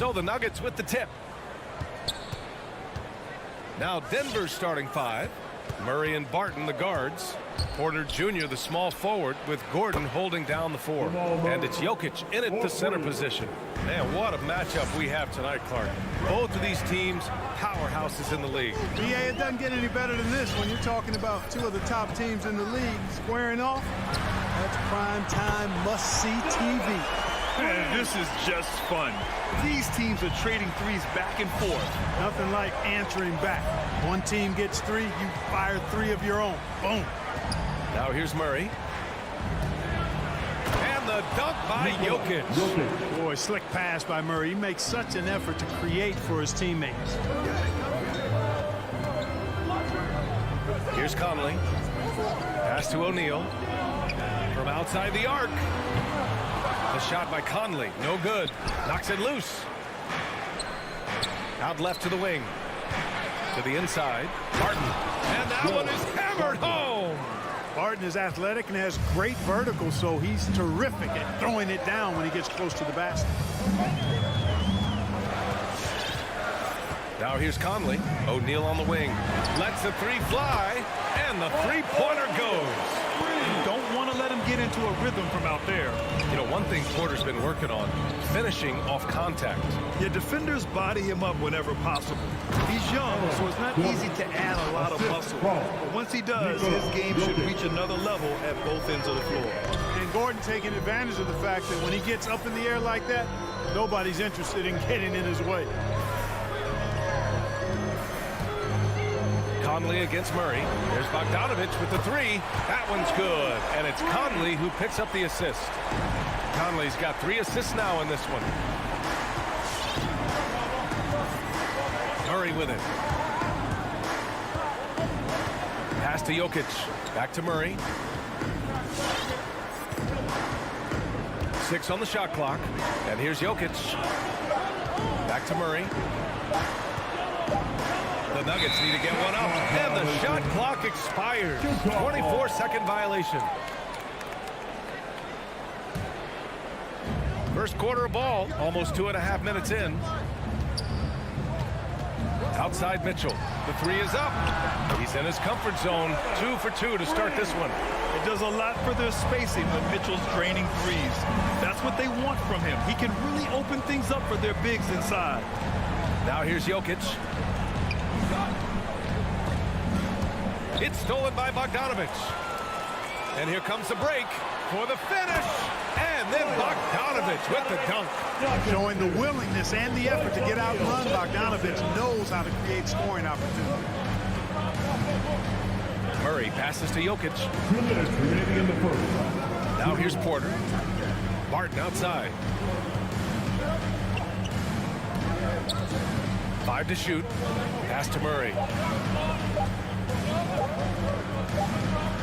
So the Nuggets with the tip. Now Denver's starting five. Murray and Barton, the guards. Porter Jr., the small forward, with Gordon holding down the four. And it's Jokic in at the center position. Man, what a matchup we have tonight, Clark. Both of these teams, powerhouses in the league. Yeah, it doesn't get any better than this when you're talking about two of the top teams in the league squaring off. That's prime time must-see TV. Man, this is just fun. These teams are trading threes back and forth. Nothing like answering back. One team gets three, you fire three of your own. Boom. Now here's Murray. And the dunk by Jokic. Boy, slick pass by Murray. He makes such an effort to create for his teammates. Here's Conley. Pass to O'Neal. From outside the arc. The shot by Conley. No good. Knocks it loose. Out left to the wing. To the inside. Barton. And that one is hammered home. Barton is athletic and has great vertical, so he's terrific at throwing it down when he gets close to the basket. Now here's Conley. O'Neal on the wing. Lets the three fly. And the three-pointer goes. You don't want to let him get into a rhythm from out there. You know, one thing Porter's been working on, finishing off contact. Your defenders body him up whenever possible. He's young, so it's not easy to add a lot of muscle. But once he does, his game should reach another level at both ends of the floor. And Gordon taking advantage of the fact that when he gets up in the air like that, nobody's interested in getting in his way. Conley against Murray. There's Bogdanovich with the three. That one's good. And it's Conley who picks up the assist. Conley's got 3 assists now in this one. Murray with it. Pass to Jokic. Back to Murray. 6 on the shot clock. And here's Jokic. Back to Murray. The Nuggets need to get one up. And the shot clock expires. 24-second violation. First quarter of ball. Almost 2.5 minutes in. Outside Mitchell. The three is up. He's in his comfort zone. 2 for 2 to start this one. It does a lot for their spacing when Mitchell's draining threes. That's what they want from him. He can really open things up for their bigs inside. Now here's Jokic. It's stolen by Bogdanovich. And here comes the break for the finish. And then Bogdanovich with the dunk. Showing the willingness and the effort to get out and run, Bogdanovich knows how to create scoring opportunities. Murray passes to Jokic. Now here's Porter. Barton outside. 5 to shoot. Pass to Murray.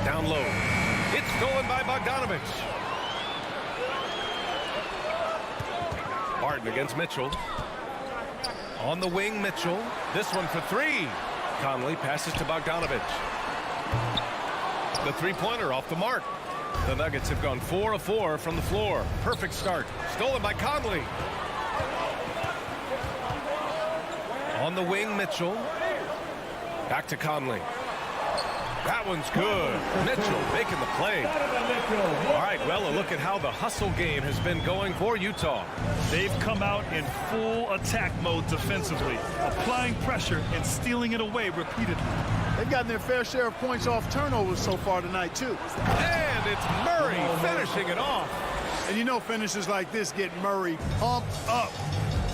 Down low. It's stolen by Bogdanovich. Barton against Mitchell. On the wing, Mitchell. This one for 3. Conley passes to Bogdanovich. The three-pointer off the mark. The Nuggets have gone 4 of 4 from the floor. Perfect start. Stolen by Conley. On the wing, Mitchell. Back to Conley. That one's good. Mitchell making the play. All right, well, a look at how the hustle game has been going for Utah. They've come out in full attack mode defensively, applying pressure and stealing it away repeatedly. They've gotten their fair share of points off turnovers so far tonight, too. And it's Murray finishing it off. And you know finishes like this get Murray pumped up.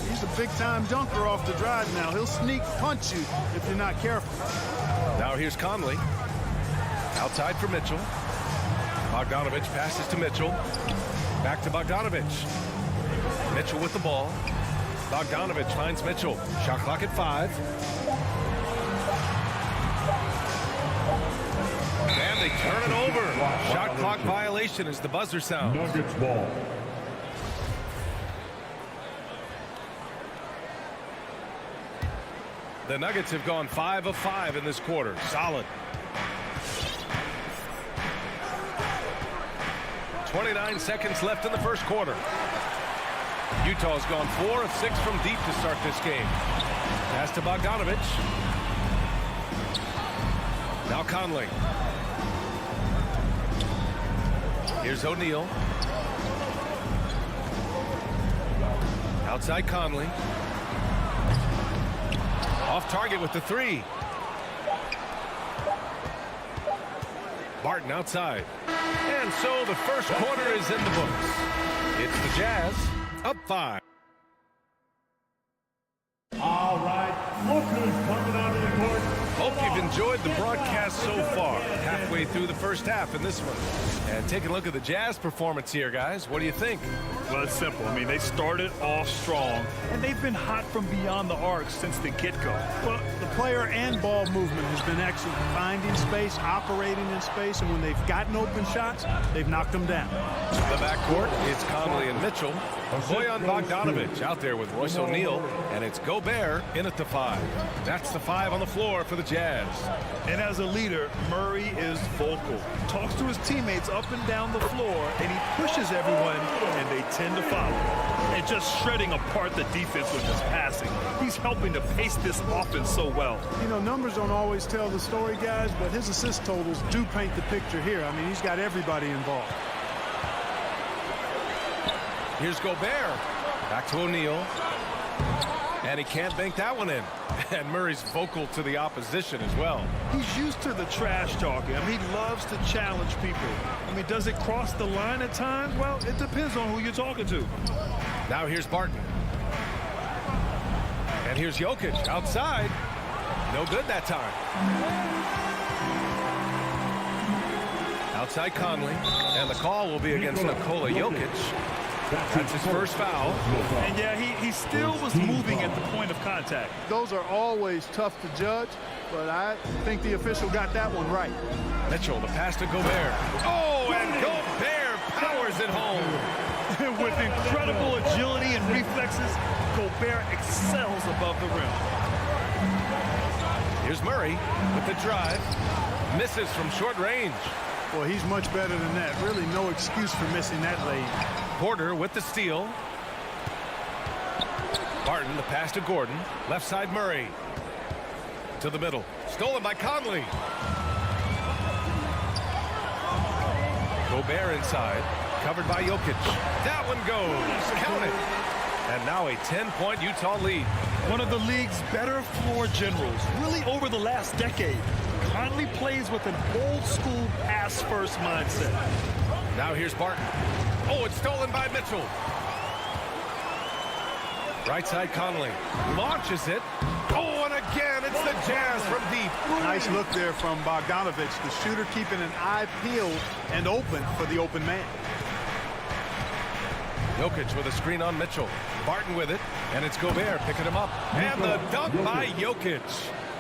He's a big-time dunker off the drive now. He'll sneak punch you if you're not careful. Now here's Conley. Outside for Mitchell. Bogdanovich passes to Mitchell. Back to Bogdanovich. Mitchell with the ball. Bogdanovich finds Mitchell. Shot clock at 5. And they turn it over. Shot clock violation as the buzzer sounds. Nuggets ball. The Nuggets have gone 5 of 5 in this quarter. Solid. 29 seconds left in the first quarter. Utah's gone 4 of 6 from deep to start this game. Pass to Bogdanovich. Now Conley. Here's O'Neal. Outside Conley. Off target with the 3. Barton outside. And so the first quarter is in the books. It's the Jazz up 5. All right, Booker's coming out of the court. Hope you've enjoyed the broadcast so far. Halfway through the first half in this one. And taking a look at the Jazz performance here, guys. What do you think? Well, it's simple. I mean, they started off strong, and they've been hot from beyond the arc since the get-go. Well, the player and ball movement has been excellent. Finding space, operating in space, and when they've gotten open shots, they've knocked them down. The backcourt is Conley and Mitchell. Bojan Bogdanovich out there with Royce O'Neal, and it's Gobert in at the 5. That's the 5 on the floor for the Jazz. And as a leader, Murray is vocal. Talks to his teammates up and down the floor, and he pushes everyone, and they tend to follow. And just shredding apart the defense with his passing. He's helping to pace this offense so well. You know, numbers don't always tell the story, guys, but his assist totals do paint the picture here. I mean, he's got everybody involved. Here's Gobert. Back to O'Neal. And he can't bank that one in. And Murray's vocal to the opposition as well. He's used to the trash talking. I mean, he loves to challenge people. I mean, does it cross the line at times? Well, it depends on who you're talking to. Now here's Barton. And here's Jokic outside. No good that time. Outside Conley. And the call will be against Nikola Jokic. That's his first foul. And yeah, he still was moving at the point of contact. Those are always tough to judge, but I think the official got that one right. Mitchell, the pass to Gobert. Oh, and Gobert powers it home. With incredible agility and reflexes, Gobert excels above the rim. Here's Murray with the drive. Misses from short range. Well, he's much better than that. Really no excuse for missing that lane. Porter with the steal. Barton, the pass to Gordon. Left side Murray. To the middle. Stolen by Conley. Gobert inside. Covered by Jokic. That one goes. Count it. And now a 10-point Utah lead. One of the league's better floor generals, really over the last decade. Conley plays with an old-school pass-first mindset. Now here's Barton. Oh, it's stolen by Mitchell. Right side Conley. Launches it. Oh, and again, it's the Jazz from deep. Nice look there from Bogdanovich, the shooter keeping an eye peeled and open for the open man. Jokic with a screen on Mitchell. Barton with it, and it's Gobert picking him up. And the dunk by Jokic.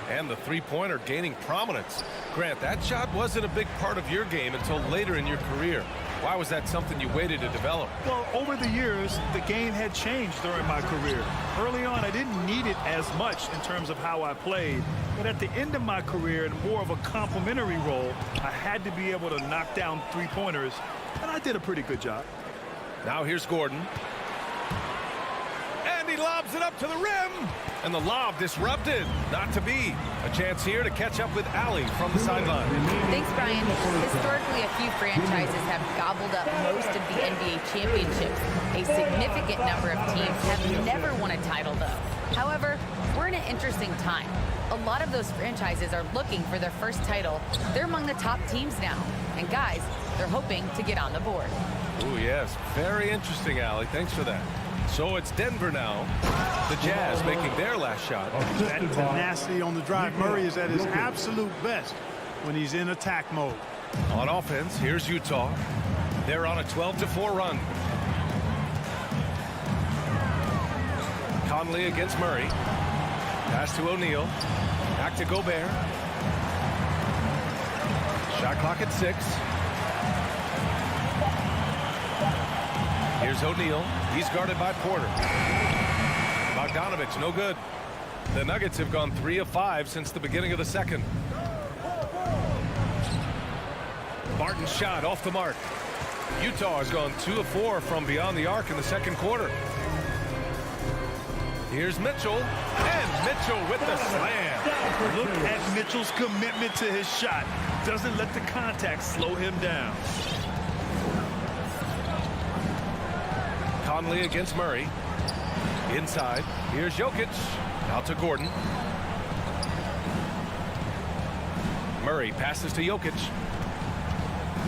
And the three-pointer gaining prominence. Grant, that shot wasn't a big part of your game until later in your career. Why was that something you waited to develop? Well, over the years, the game had changed during my career. Early on, I didn't need it as much in terms of how I played. But at the end of my career, in more of a complementary role, I had to be able to knock down three-pointers, and I did a pretty good job. Now here's Gordon. And he lobs it up to the rim. And the lob disrupted. Not to be. A chance here to catch up with Allie from the sideline. Thanks, Brian. Historically, a few franchises have gobbled up most of the NBA championships. A significant number of teams have never won a title, though. However, we're in an interesting time. A lot of those franchises are looking for their first title. They're among the top teams now. And guys, they're hoping to get on the board. Oh, yes. Very interesting, Allie. Thanks for that. So it's Denver now. The Jazz making their last shot. That tenacity on the drive. Murray is at his absolute best when he's in attack mode. On offense, here's Utah. They're on a 12-4 run. Conley against Murray. Pass to O'Neal. Back to Gobert. Shot clock at 6. Here's O'Neal. He's guarded by Porter. Bogdanovich, no good. The Nuggets have gone 3 of 5 since the beginning of the second. Barton's shot off the mark. Utah has gone 2 of 4 from beyond the arc in the second quarter. Here's Mitchell, and Mitchell with the slam. Look at Mitchell's commitment to his shot. Doesn't let the contact slow him down. Conley against Murray. Inside, here's Jokic. Out to Gordon. Murray passes to Jokic.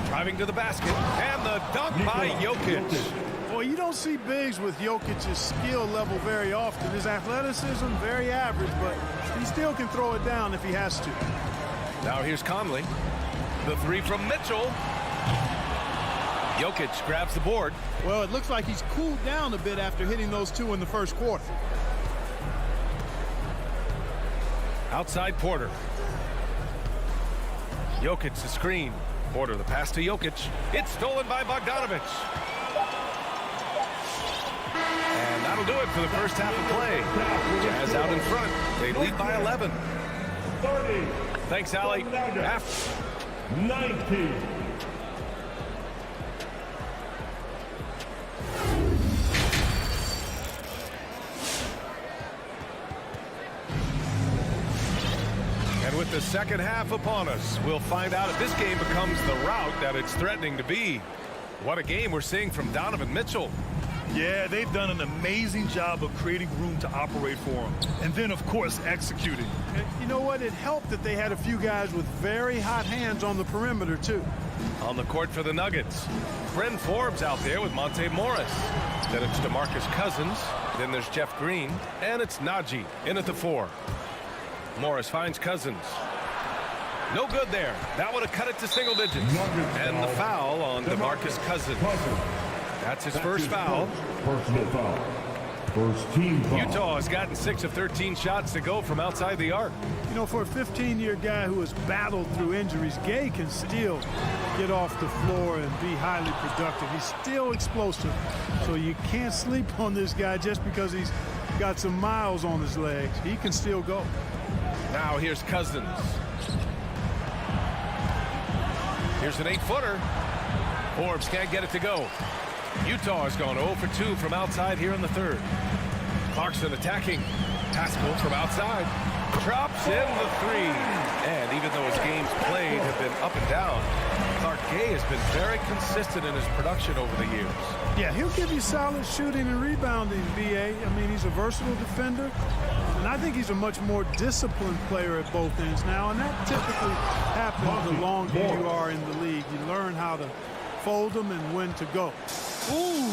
Driving to the basket, and the dunk by Jokic. Boy, you don't see bigs with Jokic's skill level very often. His athleticism, very average, but he still can throw it down if he has to. Now here's Conley. The three from Mitchell. Jokic grabs the board. Well, it looks like he's cooled down a bit after hitting those two in the first quarter. Outside Porter. Jokic the screen. Porter the pass to Jokic. It's stolen by Bogdanovic. And that'll do it for the first half of play. Jazz out in front. They lead by 11. 30. Thanks, Allie. 19. And with the second half upon us, we'll find out if this game becomes the rout that it's threatening to be. What a game we're seeing from Donovan Mitchell. Yeah, they've done an amazing job of creating room to operate for him. And then, of course, executing. And you know what? It helped that they had a few guys with very hot hands on the perimeter, too. On the court for the Nuggets, Bryn Forbes out there with Monte Morris. Then it's DeMarcus Cousins. Then there's Jeff Green. And it's Najee in at the 4. Morris finds Cousins. No good there. That would have cut it to single digits. And the foul on DeMarcus Cousins. That's his first foul. Personal foul. First team foul. Utah has gotten 6 of 13 shots to go from outside the arc. You know, for a 15-year guy who has battled through injuries, Gay can still get off the floor and be highly productive. He's still explosive. So you can't sleep on this guy just because he's got some miles on his legs. He can still go. Now here's Cousins. Here's an 8-footer. Forbes can't get it to go. Utah has gone 0 for 2 from outside here in the third. Clarkson attacking. Pascal from outside. Drops in the 3. And even though his games played have been up and down, Clark Gay has been very consistent in his production over the years. Yeah, he'll give you solid shooting and rebounding, B.A. I mean, he's a versatile defender. And I think he's a much more disciplined player at both ends now. And that typically happens the longer you are in the league. You learn how to fold them and when to go. Ooh,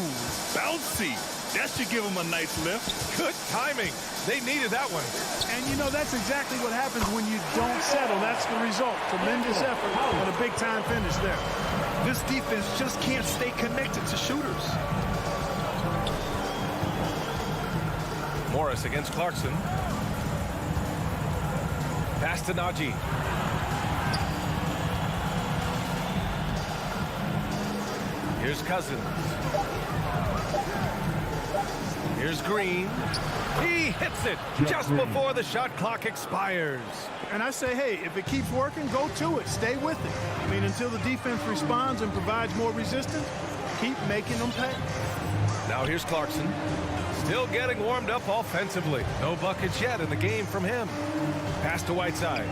bouncy. That should give him a nice lift. Good timing. They needed that one. And, you know, that's exactly what happens when you don't settle. That's the result. Tremendous effort and a big-time finish there. This defense just can't stay connected to shooters. Morris against Clarkson. Pass to Najee. Here's Cousins. Here's Green. He hits it just before the shot clock expires. And I say, hey, if it keeps working, go to it. Stay with it. I mean, until the defense responds and provides more resistance, keep making them pay. Now here's Clarkson. Still getting warmed up offensively. No buckets yet in the game from him. Pass to Whiteside.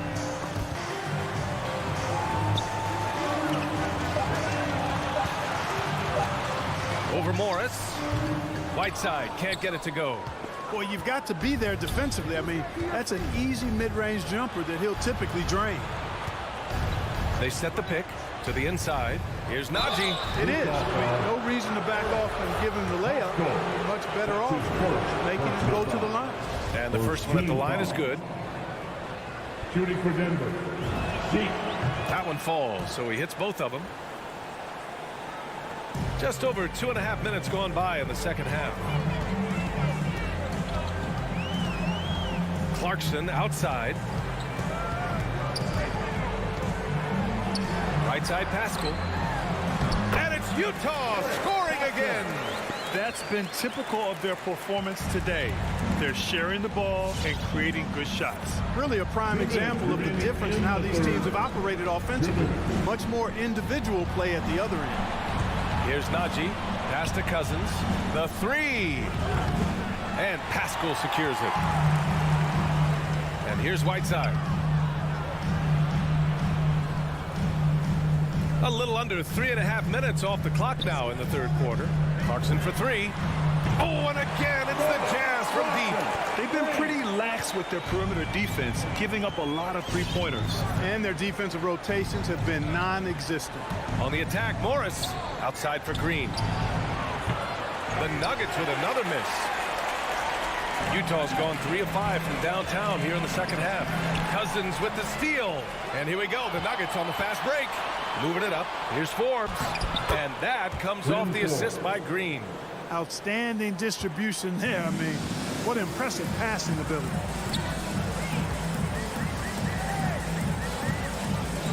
Over Morris. Whiteside can't get it to go. Boy, you've got to be there defensively. I mean, that's an easy mid-range jumper that he'll typically drain. They set the pick to the inside. Here's Najee. It is. I mean, no reason to back off and give him the layup. You're much better off making him go to the line. And the first one at the line is good. Shooting for Denver. Deep. That one falls, so he hits both of them. Just over 2.5 minutes gone by in the second half. Clarkson outside. Right side Pascal. And it's Utah scoring again. That's been typical of their performance today. They're sharing the ball and creating good shots. Really a prime example of the difference in how these teams have operated offensively. Much more individual play at the other end. Here's Najee. Pass to Cousins. The 3. And Pascal secures it. And here's Whiteside. A little under 3.5 minutes off the clock now in the third quarter. Clarkson for three. Oh, and again, it's the Jazz from deep. They've been pretty lax with their perimeter defense, giving up a lot of three-pointers. And their defensive rotations have been non-existent. On the attack, Morris outside for Green. The Nuggets with another miss. Utah's gone 3 of 5 from downtown here in the second half. Cousins with the steal. And here we go, the Nuggets on the fast break. Moving it up. Here's Forbes. And that comes off the assist by Green. Outstanding distribution there. I mean, what impressive passing ability.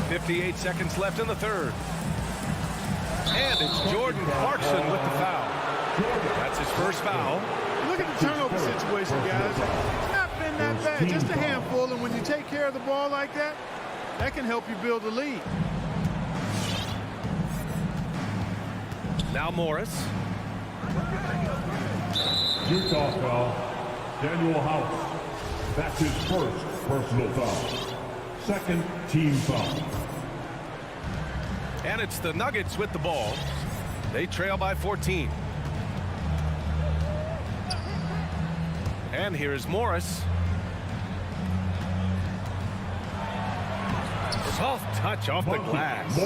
58 seconds left in the third. And it's Jordan Clarkson with the foul. That's his first foul. Look at the turnover situation, guys. It's not been that bad, just a handful. And when you take care of the ball like that, that can help you build a lead. Now Morris. Utah foul. Daniel House. That's his first personal foul. Second team foul. And it's the Nuggets with the ball. They trail by 14. And here's Morris. Soft touch off the glass.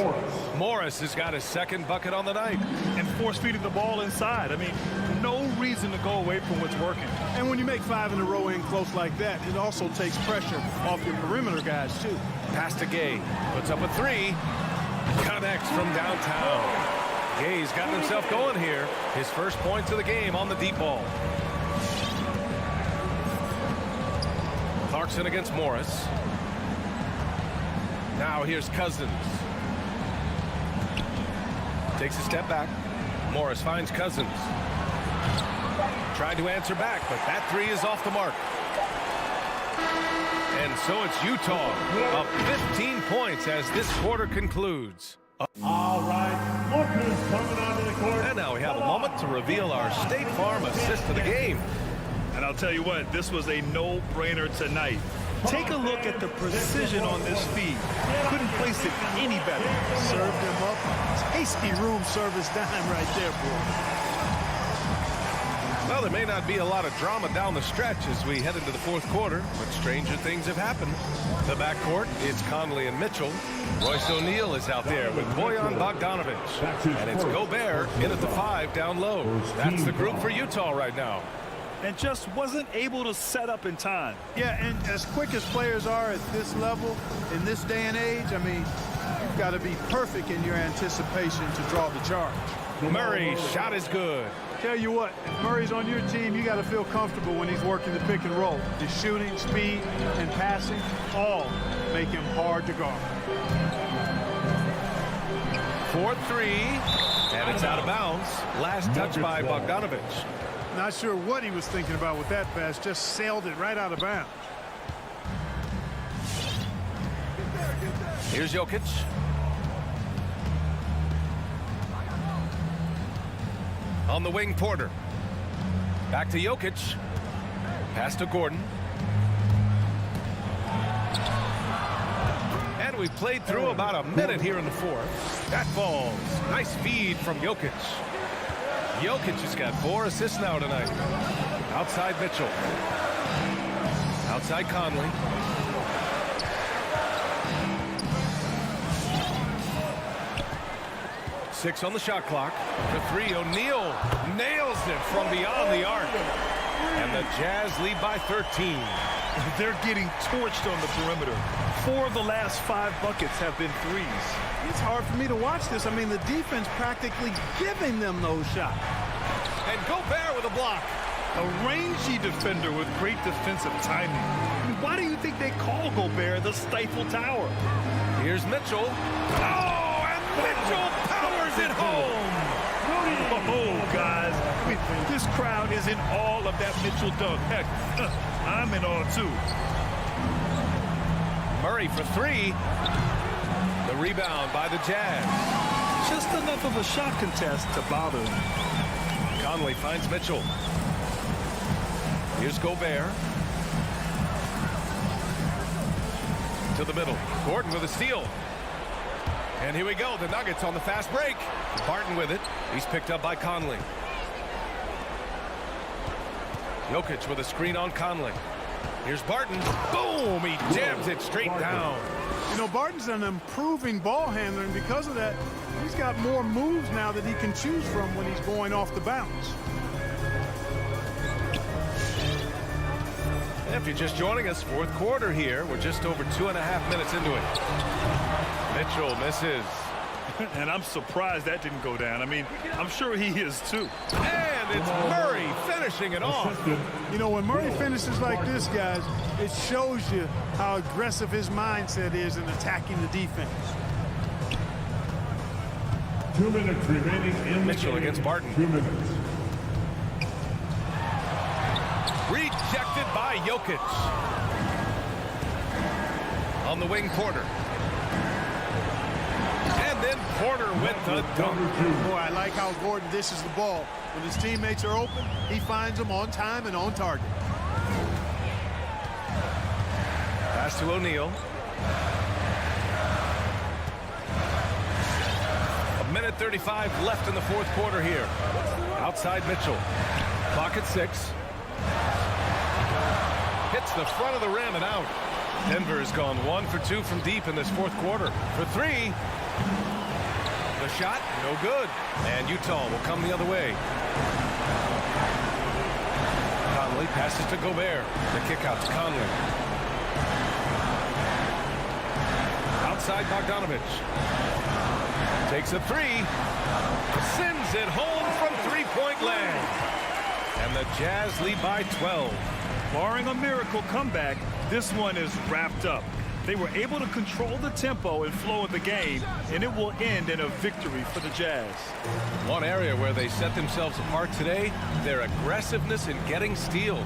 Morris has got his second bucket on the night. And force-feeding the ball inside. I mean, no reason to go away from what's working. And when you make 5 in a row in close like that, it also takes pressure off your perimeter guys, too. Pass to Gay. Puts up a three. Connects from downtown. Gay's gotten himself going here. His first points of the game on the deep ball. Clarkson against Morris. Now here's Cousins. Takes a step back. Morris finds Cousins. Tried to answer back, but that three is off the mark. And so it's Utah up 15 points as this quarter concludes. All right, lookers coming onto the court. And now we have a moment to reveal our State Farm assist of the game. And I'll tell you what, this was a no-brainer tonight. Take a look at the precision on this feed. Couldn't place it any better. Served him up. Tasty room service dime right there, boy. Well, there may not be a lot of drama down the stretch as we head into the fourth quarter, but stranger things have happened. The backcourt is Conley and Mitchell. Royce O'Neal is out there with Bojan Bogdanovic. And it's Gobert in at the 5 down low. That's the group for Utah right now. And just wasn't able to set up in time. Yeah, and as quick as players are at this level, in this day and age, I mean, you've got to be perfect in your anticipation to draw the charge. Murray's shot is good. Tell you what, if Murray's on your team, you got to feel comfortable when he's working the pick and roll. His shooting, speed, and passing all make him hard to guard. 4-3, and it's out of bounds. Last touch by Bogdanovic. Not sure what he was thinking about with that pass. Just sailed it right out of bounds. Here's Jokic. On the wing, Porter. Back to Jokic. Pass to Gordon. And we've played through about a minute here in the fourth. That falls. Nice feed from Jokic. Jokic has got 4 assists now tonight. Outside Mitchell. Outside Conley. Six on the shot clock. The 3, O'Neal nails it from beyond the arc. And the Jazz lead by 13. They're getting torched on the perimeter. 4 of the last 5 buckets have been threes. It's hard for me to watch this. I mean, the defense practically giving them those shots. And Gobert with a block. A rangy defender with great defensive timing. I mean, why do you think they call Gobert the Stifle Tower? Here's Mitchell. Oh, and Mitchell powers it home. Oh, guys. I mean, this crowd is in awe of that Mitchell dunk. Heck, I'm in awe, too. Murray for 3. The rebound by the Jazz. Just enough of a shot contest to bother him. Conley finds Mitchell. Here's Gobert. To the middle. Gordon with a steal. And here we go. The Nuggets on the fast break. Barton with it. He's picked up by Conley. Jokic with a screen on Conley. Here's Barton. Boom! He jams it straight down. You know, Barton's an improving ball handler, and because of that, he's got more moves now that he can choose from when he's going off the bounce. If you're just joining us, fourth quarter here. We're just over 2.5 minutes into it. Mitchell misses. And I'm surprised that didn't go down. I mean, I'm sure he is too. And it's Murray finishing it off. You know, when Murray finishes like this, guys, it shows you how aggressive his mindset is in attacking the defense. 2 minutes remaining in the Mitchell game. against Barton. 2 minutes. Rejected by Jokic. On the wing, Porter. And then Porter with the dunk. Boy, I like how Gordon dishes the ball. When his teammates are open, he finds them on time and on target. Pass to O'Neal. 1:35 left in the fourth quarter here. Outside Mitchell. Clock at 6. Hits the front of the rim and out. Denver has gone 1 for 2 from deep in this fourth quarter. For 3. The shot, no good. And Utah will come the other way. Conley passes to Gobert. The kick out to Conley. Outside Bogdanovich. Takes a 3. Sends it home from three-point land. And the Jazz lead by 12. Barring a miracle comeback, this one is wrapped up. They were able to control the tempo and flow of the game, and it will end in a victory for the Jazz. One area where they set themselves apart today, their aggressiveness in getting steals.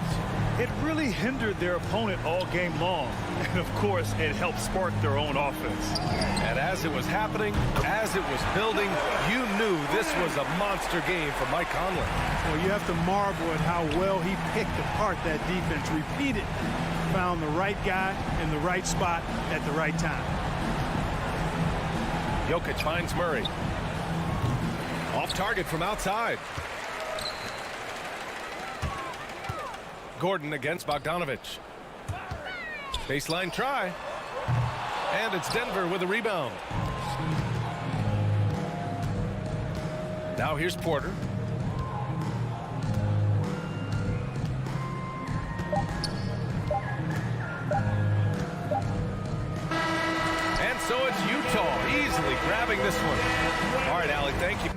It really hindered their opponent all game long. And, of course, it helped spark their own offense. And as it was happening, as it was building, you knew this was a monster game for Mike Conley. Well, you have to marvel at how well he picked apart that defense. Repeated. Found the right guy in the right spot at the right time. Jokic finds Murray. Off target from outside. Gordon against Bogdanovich. Baseline try. And it's Denver with a rebound. Now here's Porter. And so it's Utah easily grabbing this one. All right, Allie, thank you.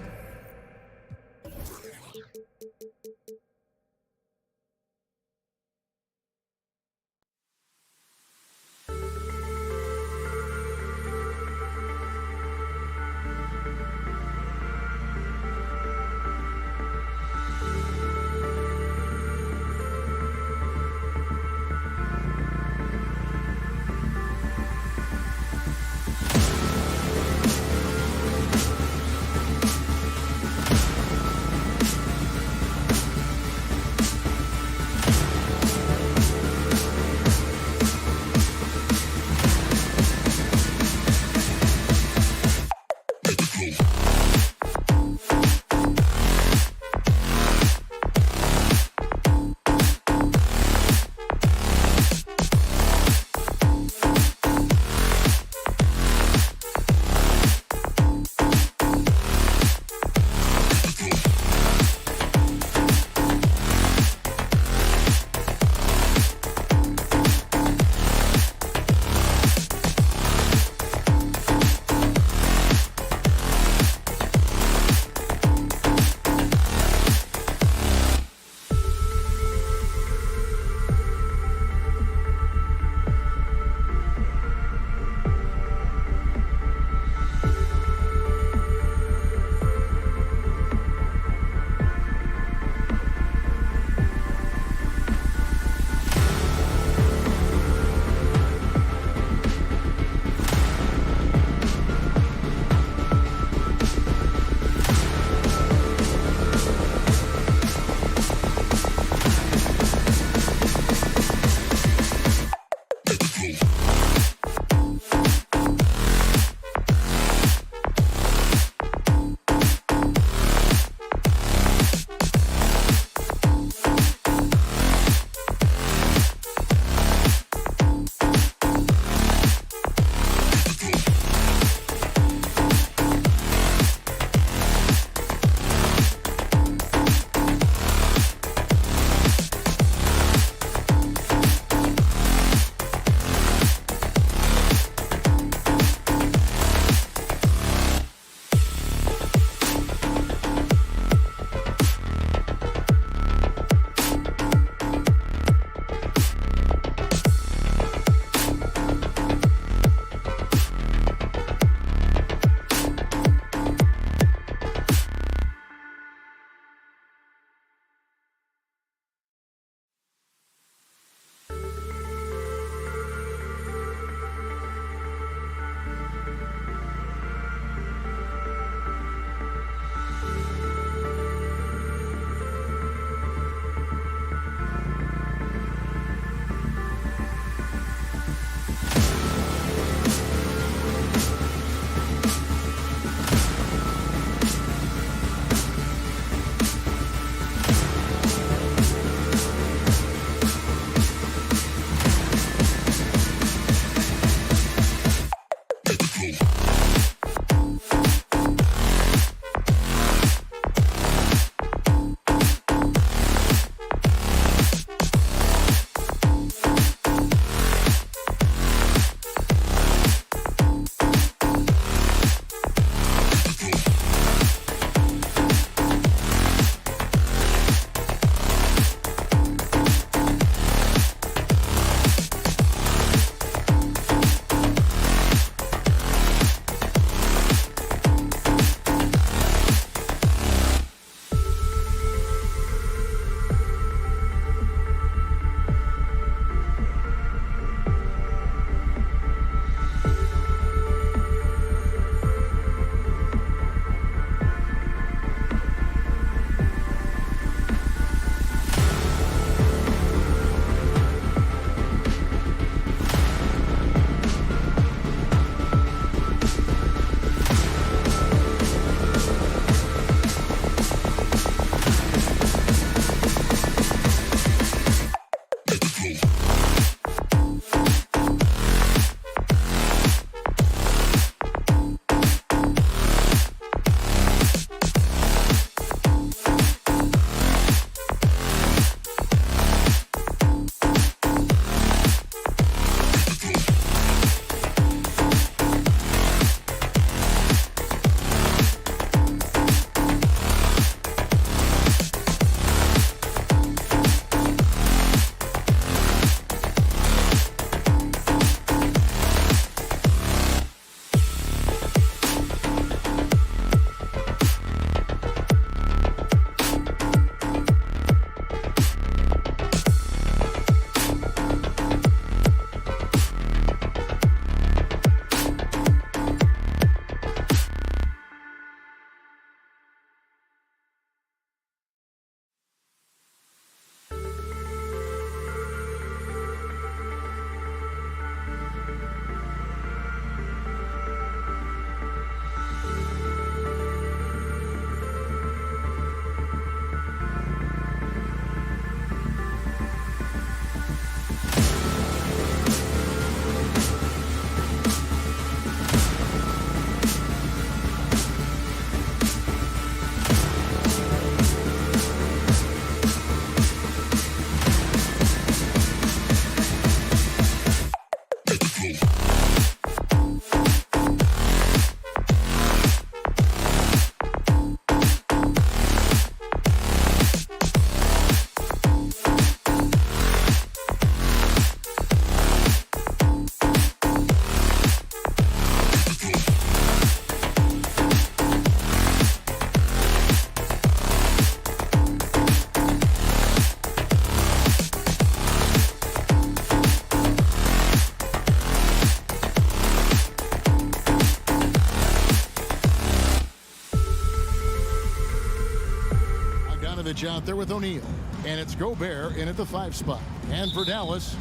Bogdanovich out there with O'Neal. And it's Gobert in at the 5 spot. And for Dallas,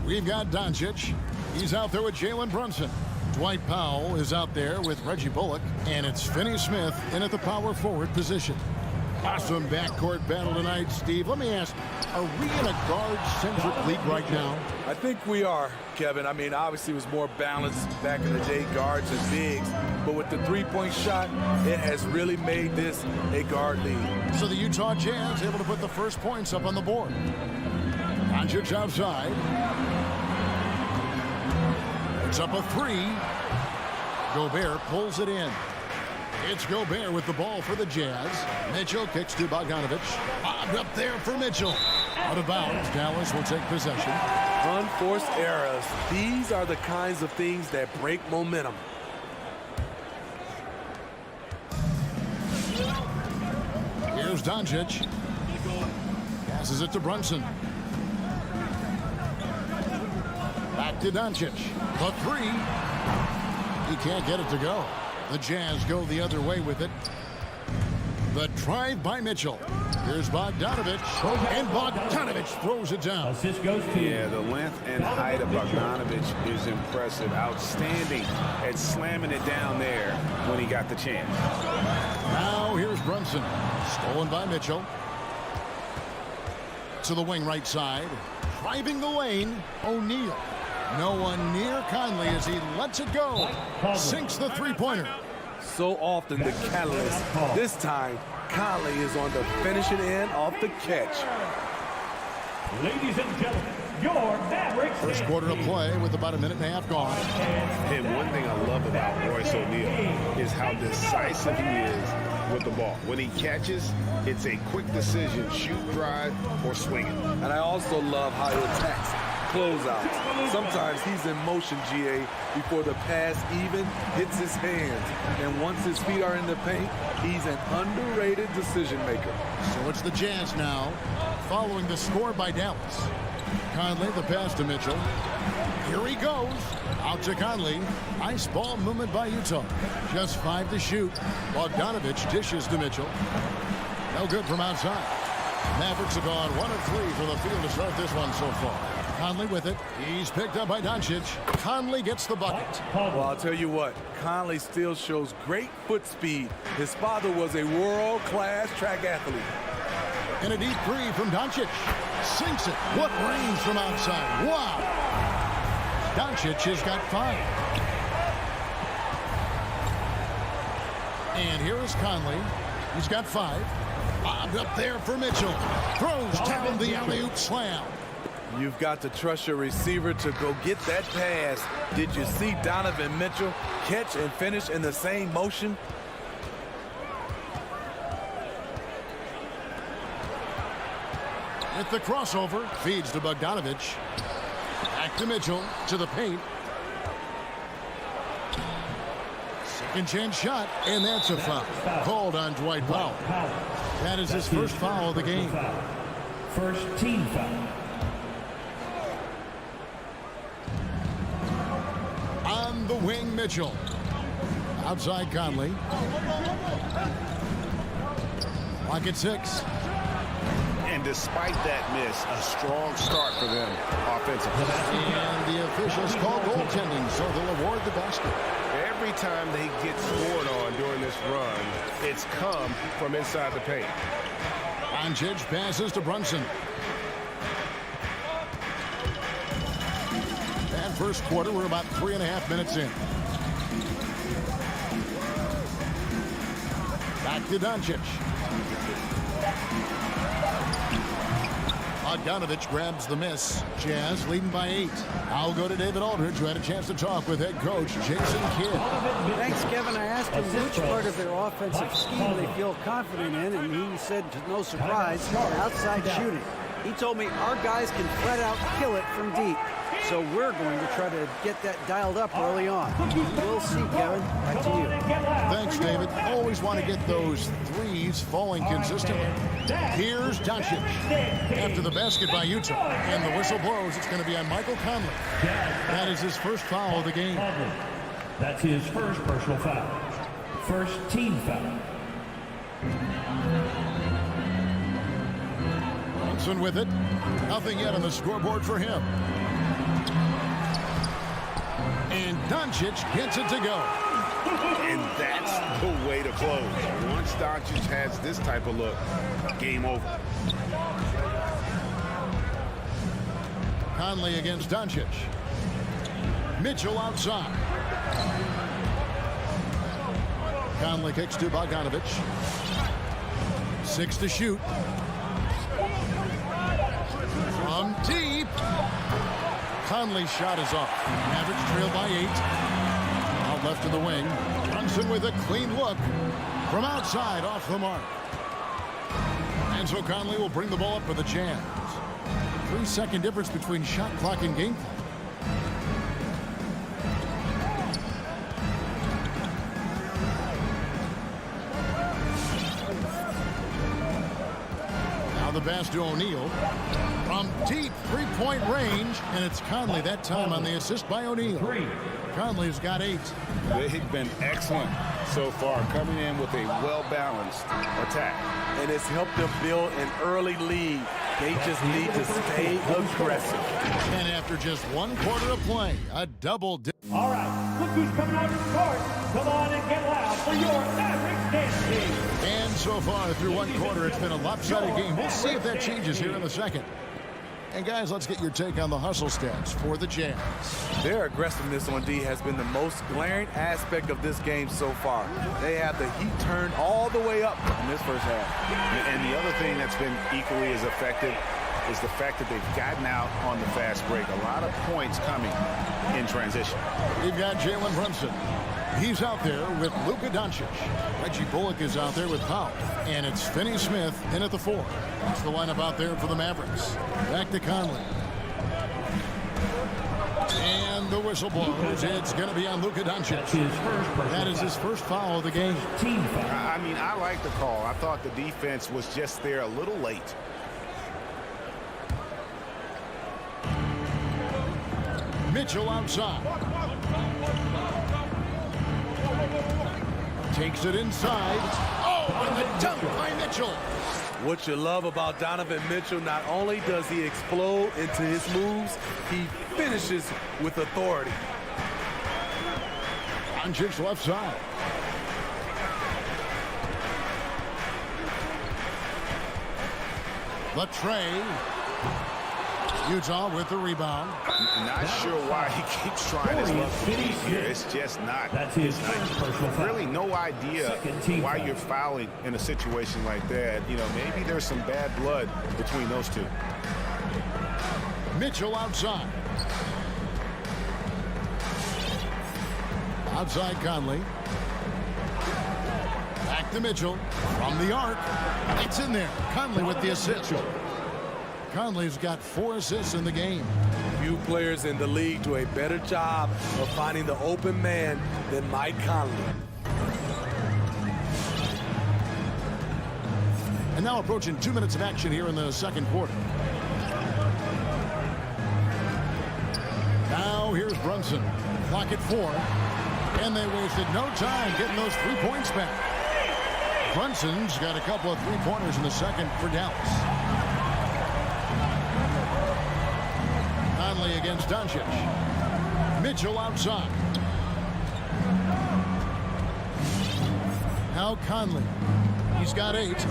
we've got Doncic. He's out there with Jalen Brunson. Dwight Powell is out there with Reggie Bullock. And it's Finney-Smith in at the power forward position. Awesome backcourt battle tonight, Steve. Let me ask, are we in a guard-centric league right now? I think we are, Kevin. I mean, obviously it was more balanced back in the day, guards and bigs. But with the three-point shot, it has really made this a guard league. So the Utah Jazz able to put the first points up on the board. Doncic outside. It's up a 3. Gobert pulls it in. It's Gobert with the ball for the Jazz. Mitchell kicks to Bogdanovich. Bobbed up there for Mitchell. Out of bounds. Dallas will take possession. Unforced errors. These are the kinds of things that break momentum. Here's Doncic. Passes it to Brunson. Back to Doncic. The 3. He can't get it to go. The Jazz go the other way with it. The drive by Mitchell. Here's Bogdanovich. And Bogdanovich throws it down. Assist goes to Yeah, the length and height of Bogdanovich is impressive. Outstanding at slamming it down there when he got the chance. Now here's Brunson. Stolen by Mitchell. To the wing right side. Driving the lane. O'Neal. No one near Conley as he lets it go. Sinks the three-pointer. So often the catalyst. This time, Conley is on the finishing end of the catch. Ladies and gentlemen, your Mavericks. First quarter of play with about a minute and a half gone. And one thing I love about Royce O'Neal is how decisive he is with the ball. When he catches, it's a quick decision, shoot, drive, or swing it. And I also love how he attacks closeouts. Sometimes he's in motion, GA, before the pass even hits his hands. And once his feet are in the paint, he's an underrated decision maker. So it's the Jazz now, following the score by Dallas. Conley, the pass to Mitchell. Here he goes. Out to Conley. Nice ball movement by Utah. Just 5 to shoot. Bogdanovich dishes to Mitchell. No good from outside. Mavericks have gone 1 of 3 from the field to start this one so far. Conley with it. He's picked up by Doncic. Conley gets the bucket. Well, I'll tell you what, Conley still shows great foot speed. His father was a world-class track athlete. And a deep 3 from Doncic. Sinks it. What range from outside. Wow. Doncic has got 5. And here is Conley. He's got 5. Bobbed up there for Mitchell. Throws down the alley-oop slam. You've got to trust your receiver to go get that pass. Did you see Donovan Mitchell catch and finish in the same motion? With the crossover, feeds to Bogdanovich. Back to Mitchell, to the paint. Second chance shot, and that's a foul. Called on Dwight Powell. That is his first foul of the game. First team foul. On the wing, Mitchell. Outside Conley. Clock at 6. And despite that miss, a strong start for them offensively. And the officials call goaltending, so they'll award the basket. Every time they get scored on during this run, it's come from inside the paint. Doncic passes to Brunson. And first quarter, we're about 3.5 minutes in. Back to Doncic. Bogdanovich grabs the miss. Jazz leading by 8. I'll go to David Aldridge, who had a chance to talk with head coach Jason Kidd. Thanks, Kevin. I asked him which part of their offensive scheme they feel confident in, and he said, to no surprise, outside shooting. He told me our guys can flat out kill it from deep. So we're going to try to get that dialed up early on. We'll see, Kevin. Back to you. Thanks, David. Always want to get those threes falling consistently. Here's Doncic. After the basket by Utah. And the whistle blows. It's going to be on Michael Conley. That is his first foul of the game. That's his first personal foul. First team foul. Brunson with it. Nothing yet on the scoreboard for him. And Doncic gets it to go. And that's the way to close. Once Doncic has this type of look, game over. Conley against Doncic. Mitchell outside. Conley kicks to Bogdanovic. 6 to shoot. From deep. Conley's shot is off. Mavericks trail by 8. Out left to the wing. Brunson with a clean look. From outside, off the mark. And so Conley will bring the ball up for the Jazz. 3-second difference between shot clock and game clock. Now the pass to O'Neal. From deep three-point range, and it's Conley that time on the assist by O'Neal. Conley's got 8. They've been excellent so far, coming in with a well-balanced attack. And it's helped them build an early lead. They just need to stay aggressive. And after just 1 quarter of play, a double dip. All right, look who's coming out to court. Come on and get loud for your Mavericks dance team. And so far through 1 quarter, it's been a lopsided game. We'll see if that changes here in the second. And guys, let's get your take on the hustle stats for the Jazz. Their aggressiveness on D has been the most glaring aspect of this game so far. They have the heat turned all the way up in this first half. And the other thing that's been equally as effective is the fact that they've gotten out on the fast break. A lot of points coming in transition. We've got Jalen Brunson. He's out there with Luka Doncic. Reggie Bullock is out there with Powell. And it's Finney-Smith in at the 4. That's the lineup out there for the Mavericks. Back to Conley. And the whistle blows. It's going to be on Luka Doncic. That is his first foul of the game. I mean, I like the call. I thought the defense was just there a little late. Mitchell outside. Takes it inside. Oh, and the dunk by Mitchell. What you love about Donovan Mitchell, not only does he explode into his moves, he finishes with authority. Doncic's left side. Latrey. Utah with the rebound. Not sure why he keeps trying his luck here. It's just not. That's his really no idea why you're fouling in a situation like that. You know, maybe there's some bad blood between those two. Mitchell outside. Outside Conley. Back to Mitchell from the arc. It's in there. Conley with the assist. Conley's got 4 assists in the game. Few players in the league do a better job of finding the open man than Mike Conley. And now approaching 2 minutes of action here in the second quarter. Now here's Brunson. Clock at 4. And they wasted no time getting those 3 points back. Brunson's got a couple of 3-pointers in the second for Dallas. Conley against Doncic. Mitchell outside. Now Conley. He's got 8.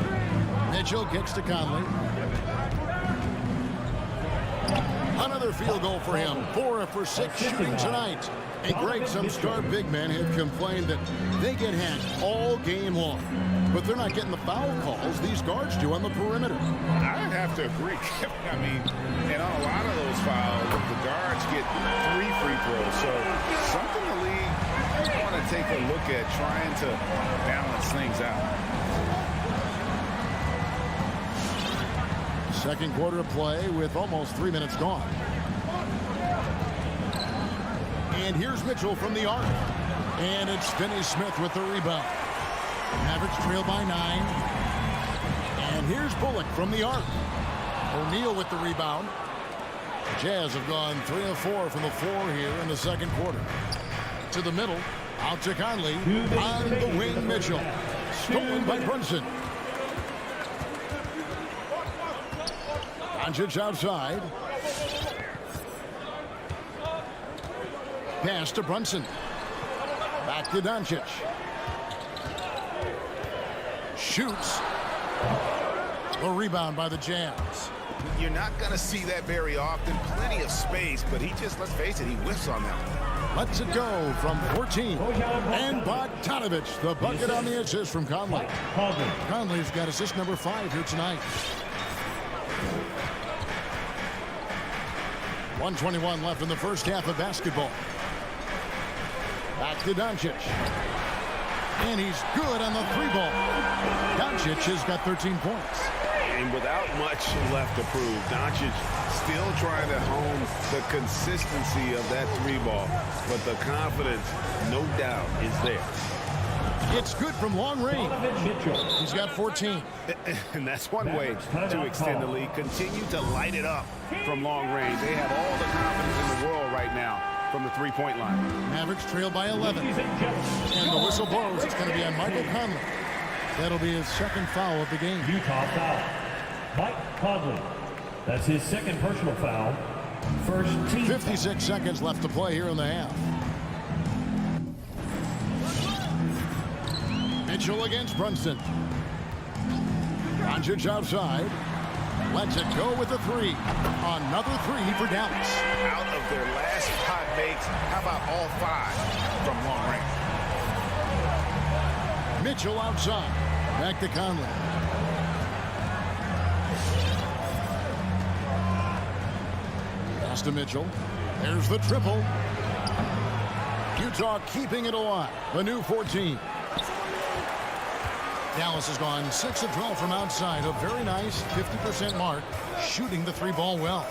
Mitchell kicks to Conley. Another field goal for him. 4 for 6 shooting tonight. And Greg, some star big men have complained that they get hacked all game long. But they're not getting the foul calls these guards do on the perimeter. I'd have to agree. I mean, and on a lot of those fouls, the guards get 3 free throws. So something the league want to take a look at, trying to balance things out. Second quarter of play with almost 3 minutes gone. And here's Mitchell from the arc. And it's Finney-Smith with the rebound. Mavericks trail by 9. And here's Bullock from the arc. O'Neal with the rebound. Jazz have gone 3 of 4 from the floor here in the second quarter. To the middle. Out to Conley. On the wing, Mitchell. Stolen by Brunson. Doncic outside. Pass to Brunson. Back to Doncic. Shoots. A rebound by the Jazz. You're not going to see that very often. Plenty of space, but he just, let's face it, he whiffs on that one. Lets it go from 14. And Bogdanovich, the bucket on the assist from Conley. Conley's got assist number 5 here tonight. 1:21 left in the first half of basketball. Back to Doncic. And he's good on the 3-ball. Doncic has got 13 points. And without much left to prove, Doncic still trying to hone the consistency of that 3-ball. But the confidence, no doubt, is there. It's good from long range. He's got 14. And that's one way to extend the lead. Continue to light it up from long range. They have all the confidence in the world right now from the 3-point line. Mavericks trail by 11. And the whistle blows. It's going to be on Michael Conley. That'll be his second foul of the game. Utah foul. Mike Conley. That's his second personal foul. First team. 56 seconds left to play here in the half. Mitchell against Brunson. Doncic outside. Lets it go with the 3. Another 3 for Dallas. Out of their last 5 makes, how about all 5 from long range? Mitchell outside. Back to Conley. Pass to Mitchell. There's the triple. Utah keeping it alive. The new 14. Dallas has gone 6 of 12 from outside. A very nice 50% mark. Shooting the 3-ball well.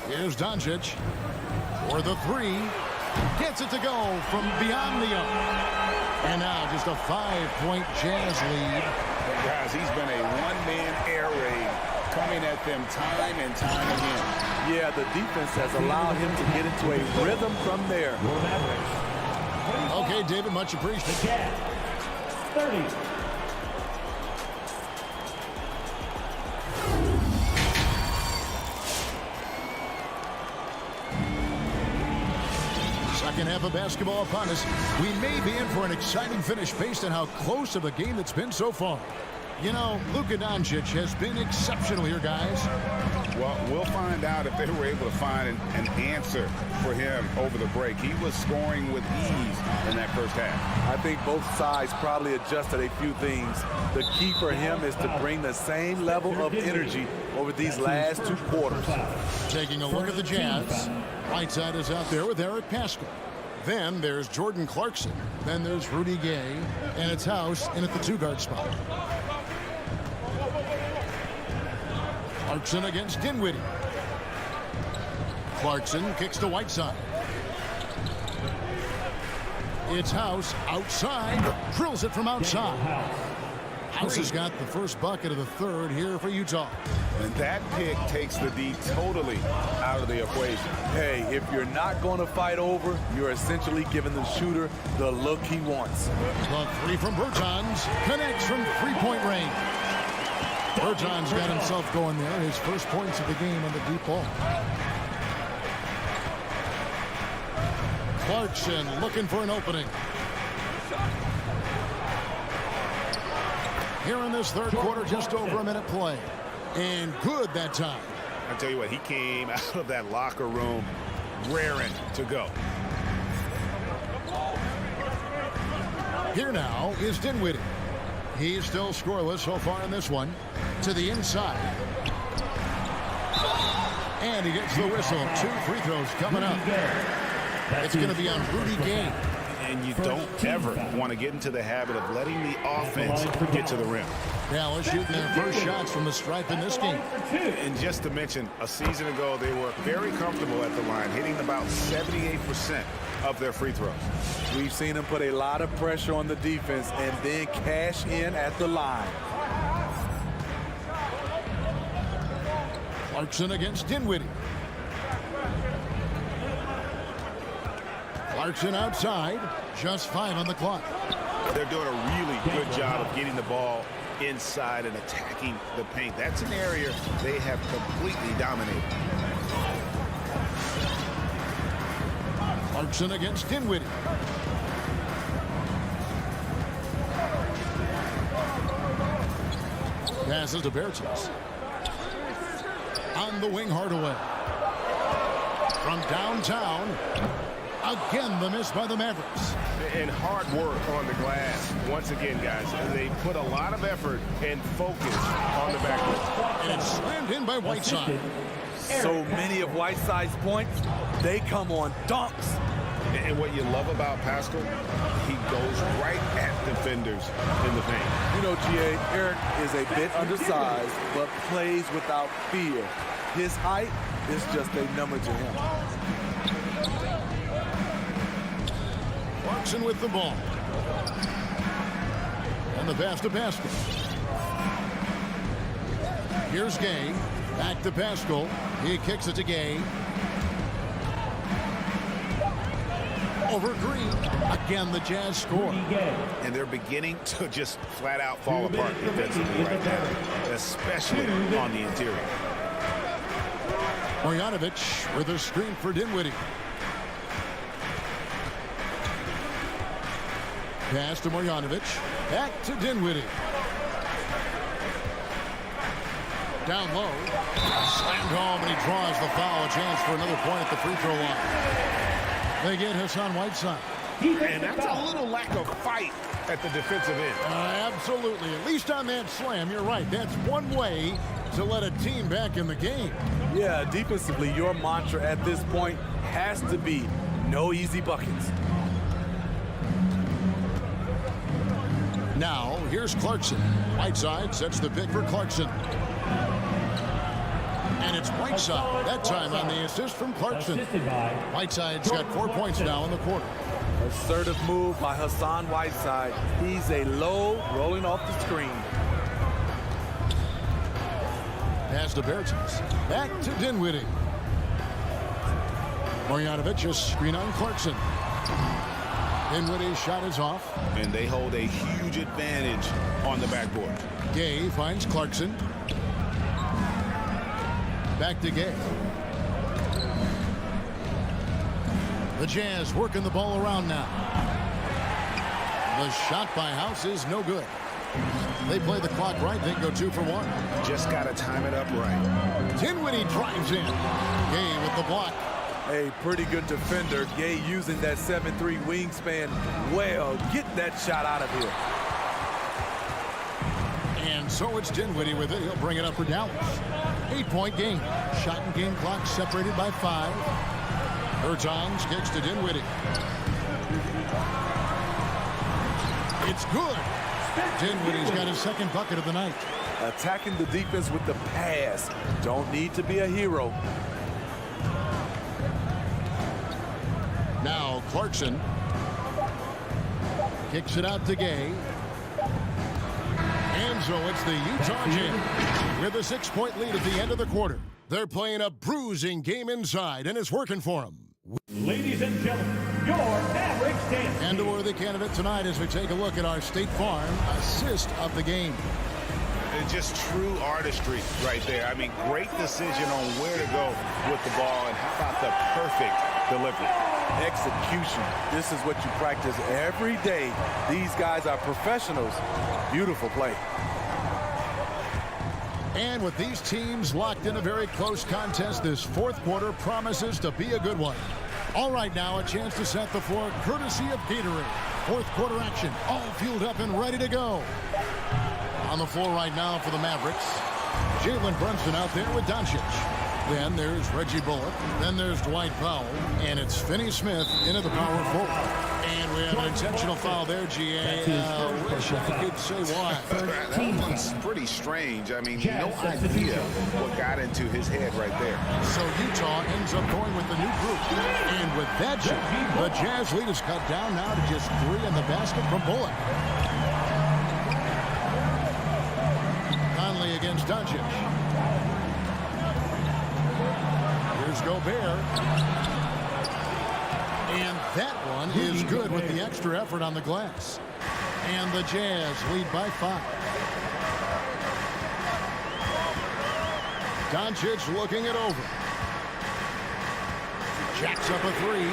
Here's Doncic. For the 3. Gets it to go from beyond the arc. And now just a 5-point Jazz lead. Guys, he's been a one-man air raid coming at them time and time again. Yeah, the defense has allowed him to get into a rhythm from there. Okay, David, much appreciated. 30. Second half of basketball upon us. We may be in for an exciting finish based on how close of a game it's been so far. You know, Luka Doncic has been exceptional here, guys. Well, we'll find out if they were able to find an answer for him over the break. He was scoring with ease in that first half. I think both sides probably adjusted a few things. The key for him is to bring the same level of energy over these last 2 quarters. Taking a look at the Jazz. Whiteside is out there with Eric Paschall. Then there's Jordan Clarkson. Then there's Rudy Gay. And it's House in at the 2-guard spot. Clarkson against Dinwiddie. Clarkson kicks to Whiteside. It's House outside. Drills it from outside. House has got the first bucket of the 3rd here for Utah. And that pick takes the D totally out of the equation. Hey, if you're not going to fight over, you're essentially giving the shooter the look he wants. The 3 from Bertans connects from 3-point range. Bertans got himself going there. His first points of the game on the deep ball. Clarkson looking for an opening. Here in this 3rd quarter, just over a minute play. And good that time. I tell you what, he came out of that locker room raring to go. Here now is Dinwiddie. He's still scoreless so far in this one. To the inside. And he gets the whistle. 2 free throws coming up. It's going to be on Rudy Gay. And you don't ever want to get into the habit of letting the offense get to the rim. Dallas shooting their first shots from the stripe in this game. And just to mention, a season ago, they were very comfortable at the line, hitting about 78% of their free throws. We've seen him put a lot of pressure on the defense and then cash in at the line. Clarkson against Dinwiddie. Clarkson outside. Just 5 on the clock. They're doing a really good job of getting the ball inside and attacking the paint. That's an area they have completely dominated. Clarkson against Dinwiddie. Passes to Bertans. On the wing, Hardaway. From downtown. Again, the miss by the Mavericks. And hard work on the glass. Once again, guys, they put a lot of effort and focus on the backcourt. And it's slammed in by Whiteside. So many of Whiteside's points, they come on dunks. And what you love about Pascal, he goes right at defenders in the paint. You know, G.A., Eric is a bit undersized, but plays without fear. His height is just a number to him. Clarkson with the ball. And the pass to Pascal. Here's Gay. Back to Pascal. He kicks it to Gay. Over Green. Again, the Jazz score. And they're beginning to just flat out fall apart defensively right now, especially on the interior. Marjanovic with a screen for Dinwiddie. Pass to Marjanovic. Back to Dinwiddie. Down low. Slammed home, and he draws the foul. A chance for another point at the free throw line. They get Hassan Whiteside. And that's a little lack of fight at the defensive end. Absolutely. At least on that slam, you're right. That's one way to let a team back in the game. Yeah, defensively, your mantra at this point has to be no easy buckets. Now, here's Clarkson. Whiteside sets the pick for Clarkson. And it's Whiteside, that time on the assist from Clarkson. Whiteside's got 4 points now in the quarter. Assertive move by Hassan Whiteside. He's a low, rolling off the screen. Pass to Bertans. Back to Dinwiddie. Marjanovic, a screen on Clarkson. Dinwiddie's shot is off. And they hold a huge advantage on the backboard. Gay finds Clarkson. Back to Gay. The Jazz working the ball around now. The shot by House is no good. They play the clock right. They go 2 for 1. Just got to time it up right. Dinwiddie drives in. Gay with the block. A pretty good defender. Gay using that 7'3" wingspan well. Get that shot out of here. And so it's Dinwiddie with it. He'll bring it up for Dallas. 8-point game. Shot and game clock separated by 5. Bertans kicks to Dinwiddie. It's good. Dinwiddie's got his second bucket of the night. Attacking the defense with the pass. Don't need to be a hero. Now Clarkson kicks it out to Gay. And so it's the Utah Jazz with a 6-point lead at the end of the quarter. They're playing a bruising game inside, and it's working for them. Ladies and gentlemen, your Mavericks dance. And a worthy candidate tonight as we take a look at our State Farm assist of the game. It's just true artistry right there. I mean, great decision on where to go with the ball, and how about the perfect delivery. Execution. This is what you practice every day. These guys are professionals. Beautiful play. And with these teams locked in a very close contest, this fourth quarter promises to be a good one. All right, now a chance to set the floor courtesy of Gatorade. Fourth quarter action, all fueled up and ready to go. On the floor right now for the Mavericks, Jalen Brunson out there with Doncic. Then there's Reggie Bullock. Then there's Dwight Powell. And it's Finney Smith into the power forward. And we have an intentional foul there, G.A. Wish I could say why. That one's pretty strange. I mean, no idea what got into his head right there. So Utah ends up going with the new group. And with that shot, the Jazz lead is cut down now to just 3 in the basket from Bullock. Conley against Doncic. Here's Gobert. And that one is good with the extra effort on the glass. And the Jazz lead by 5. Doncic looking it over. Jacks up a three.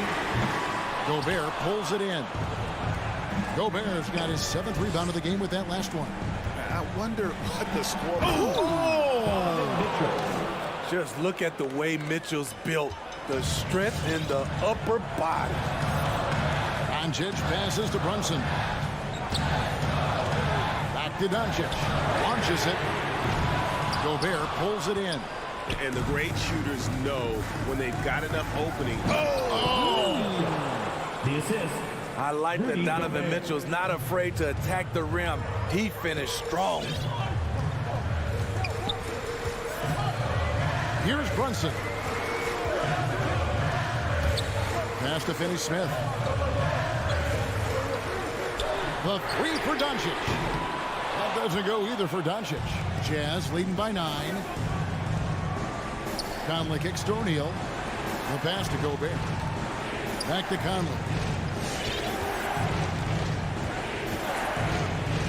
Gobert pulls it in. Gobert's got his 7th rebound of the game with that last one. I wonder what the score. Just look at the way Mitchell's built. The strength in the upper body. Doncic passes to Brunson. Back to Doncic. Launches it. Gobert pulls it in. And the great shooters know when they've got enough opening. The assist. I like that Donovan Mitchell's not afraid to attack the rim. He finished strong. Here's Brunson. Pass to Finney-Smith. The three for Doncic. That doesn't go either for Doncic. Jazz leading by 9. Conley kicks to O'Neal. The pass to Gobert. Back to Conley.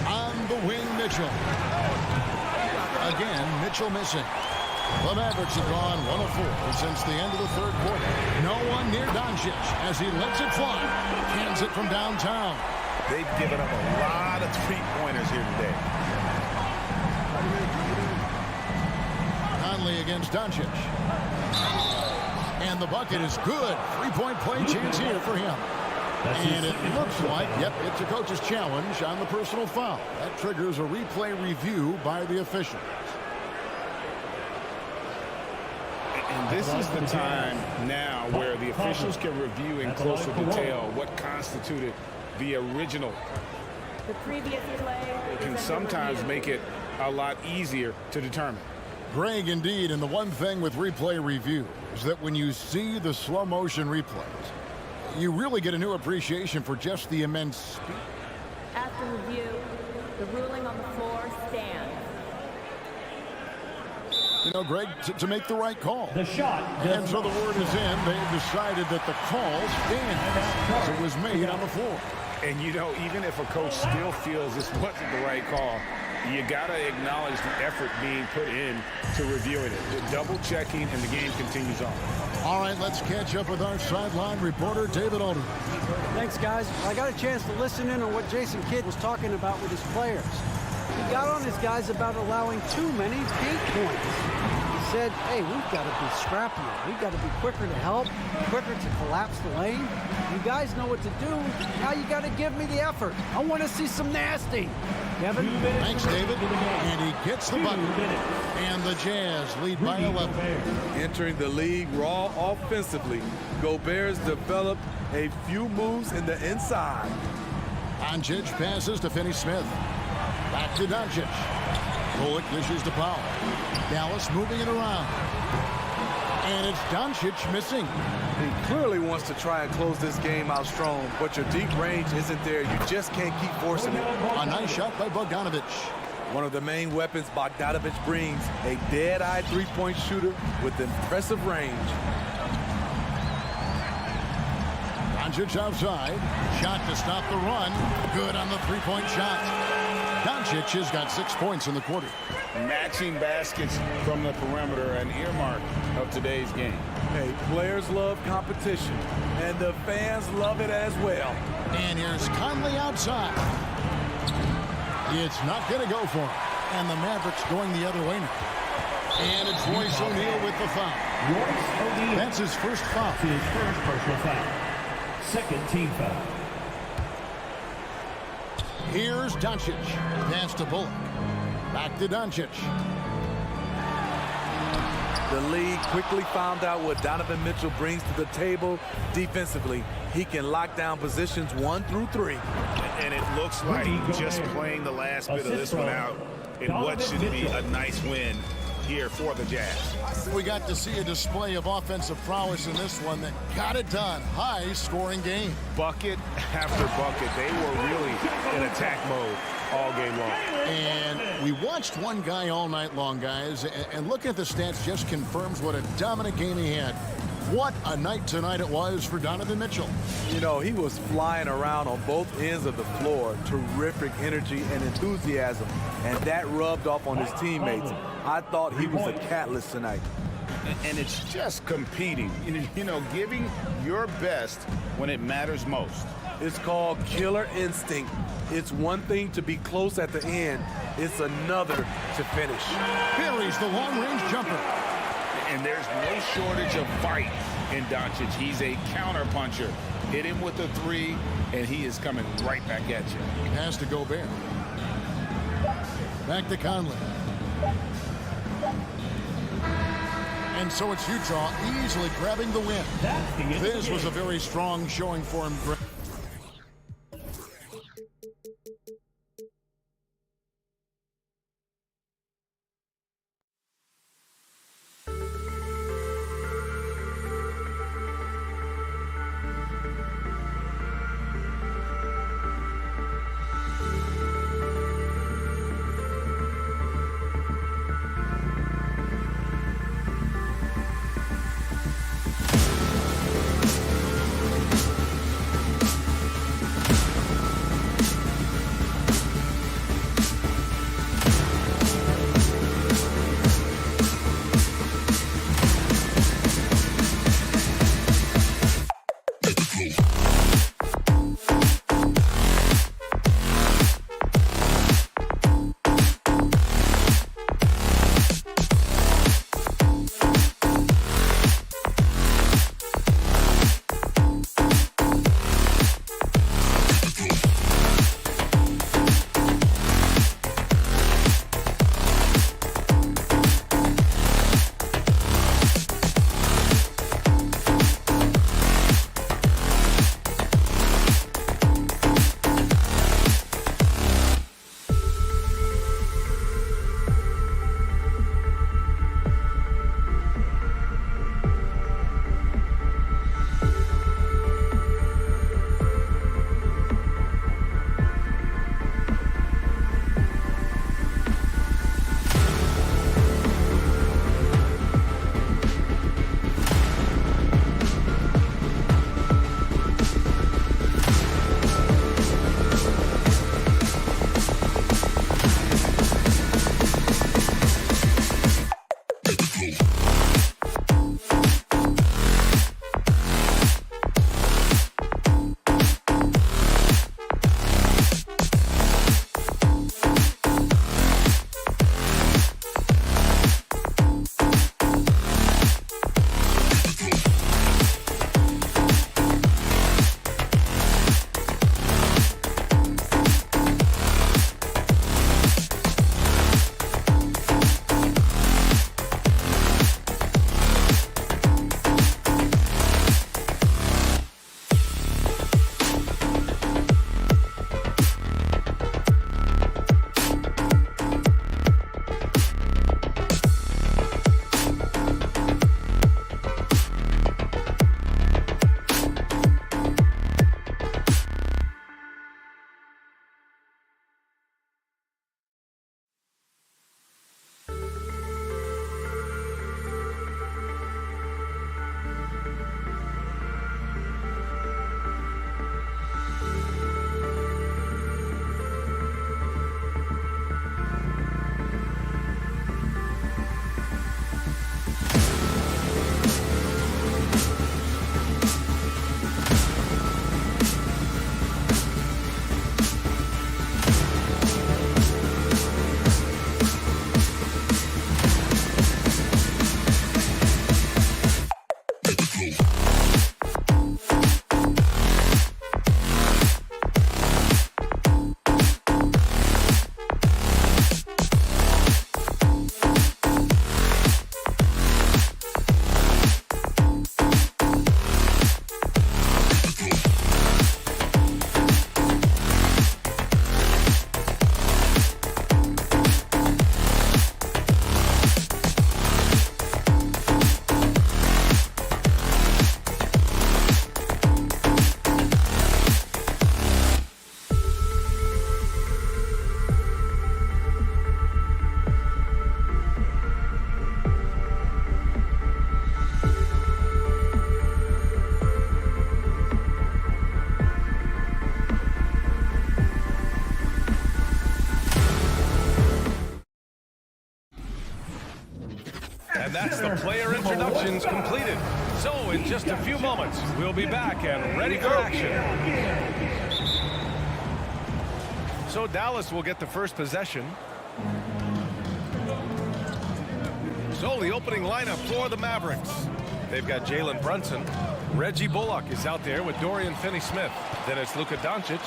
On the wing, Mitchell. Again, Mitchell missing. The Mavericks have gone 1 of 4 since the end of the 3rd quarter. No one near Doncic as he lets it fly. Cans it from downtown. They've given up a lot of three-pointers here today. Conley against Doncic. And the bucket is good. 3-point play chance here for him. And it looks like, yep, it's a coach's challenge on the personal foul. That triggers a replay review by the official. And this is the time now where the officials can review in closer detail what constituted the original. The previous play can sometimes make it a lot easier to determine. Greg, indeed, and the one thing with replay review is that when you see the slow motion replays, you really get a new appreciation for just the immense speed. After review, the ruling on the floor stands. You know, Greg, to make the right call. The shot. And so the word is in. They've decided that the call stands as it was made on the floor. And, you know, even if a coach still feels this wasn't the right call, you got to acknowledge the effort being put in to reviewing it. The double checking, and the game continues on. All right, let's catch up with our sideline reporter, David Aldridge. Thanks, guys. I got a chance to listen in on what Jason Kidd was talking about with his players. He got on his guys about allowing too many paint points. He said, hey, we've got to be scrappier. We've got to be quicker to help, quicker to collapse the lane. You guys know what to do. Now you got to give me the effort. I want to see some nasty. Kevin? Thanks, David. And he gets the bucket. And the Jazz lead by 11. Entering the league raw offensively, Gobert's developed a few moves in the inside. Doncic passes to Finney-Smith. Back to Doncic. Bullock dishes to Powell. Dallas moving it around. And it's Doncic missing. He clearly wants to try and close this game out strong, but your deep range isn't there. You just can't keep forcing it. A nice shot by Bogdanovic. One of the main weapons Bogdanovic brings, a dead-eye three-point shooter with impressive range. Doncic outside. Shot to stop the run. Good on the three-point shot. Doncic has got 6 points in the quarter. Matching baskets from the perimeter, an earmark of today's game. Hey, players love competition, and the fans love it as well. And here's Conley outside. It's not going to go for him. And the Mavericks going the other way now. And it's Royce O'Neal with the foul. Royce O'Neal. That's his first foul. His first personal foul. Second team foul. Here's Doncic. Pass to Bullock. Back to Doncic. The league quickly found out what Donovan Mitchell brings to the table defensively. He can lock down positions 1 through 3. And it looks like just playing the last bit of this one out in what should be a nice win here for the Jazz. We got to see a display of offensive prowess in this one that got it done. High-scoring game. Bucket after bucket. They were really in attack mode all game long. And we watched one guy all night long, guys, and looking at the stats just confirms what a dominant game he had. What a night tonight it was for Donovan Mitchell. You know, he was flying around on both ends of the floor. Terrific energy and enthusiasm, and that rubbed off on his teammates. I thought he was a catalyst tonight. And it's just competing, you know, giving your best when it matters most. It's called killer instinct. It's one thing to be close at the end. It's another to finish. Buries the long-range jumper. And there's no shortage of fight in Doncic. He's a counter-puncher. Hit him with a three, and he is coming right back at you. Pass to Gobert. Back to Conley. And so it's Utah easily grabbing the win. This was a very strong showing for him. Possession's completed. So in just a few moments, we'll be back and ready for action. So Dallas will get the first possession. So the opening lineup for the Mavericks. They've got Jalen Brunson. Reggie Bullock is out there with Dorian Finney-Smith. Then it's Luka Doncic.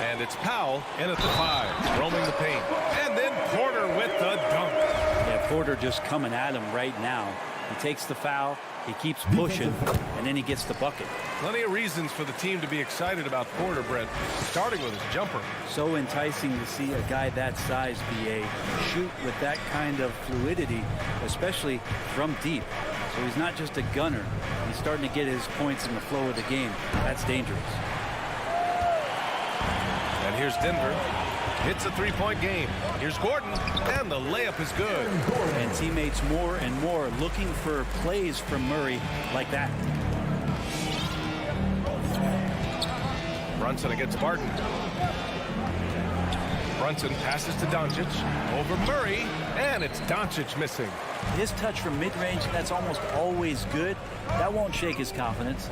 And it's Powell in at the 5, roaming the paint. And then Porter with the dunk. Yeah, Porter just coming at him right now. He takes the foul, he keeps pushing, and then he gets the bucket. Plenty of reasons for the team to be excited about Porter, Brent, starting with his jumper. So enticing to see a guy that size, BA, shoot with that kind of fluidity, especially from deep. So he's not just a gunner. He's starting to get his points in the flow of the game. That's dangerous. And here's Denver. It's a three-point game. Here's Gordon, and the layup is good. And teammates more and more looking for plays from Murray like that. Brunson against Barton. Brunson passes to Doncic. Over Murray, and it's Doncic missing. His touch from mid-range, that's almost always good. That won't shake his confidence.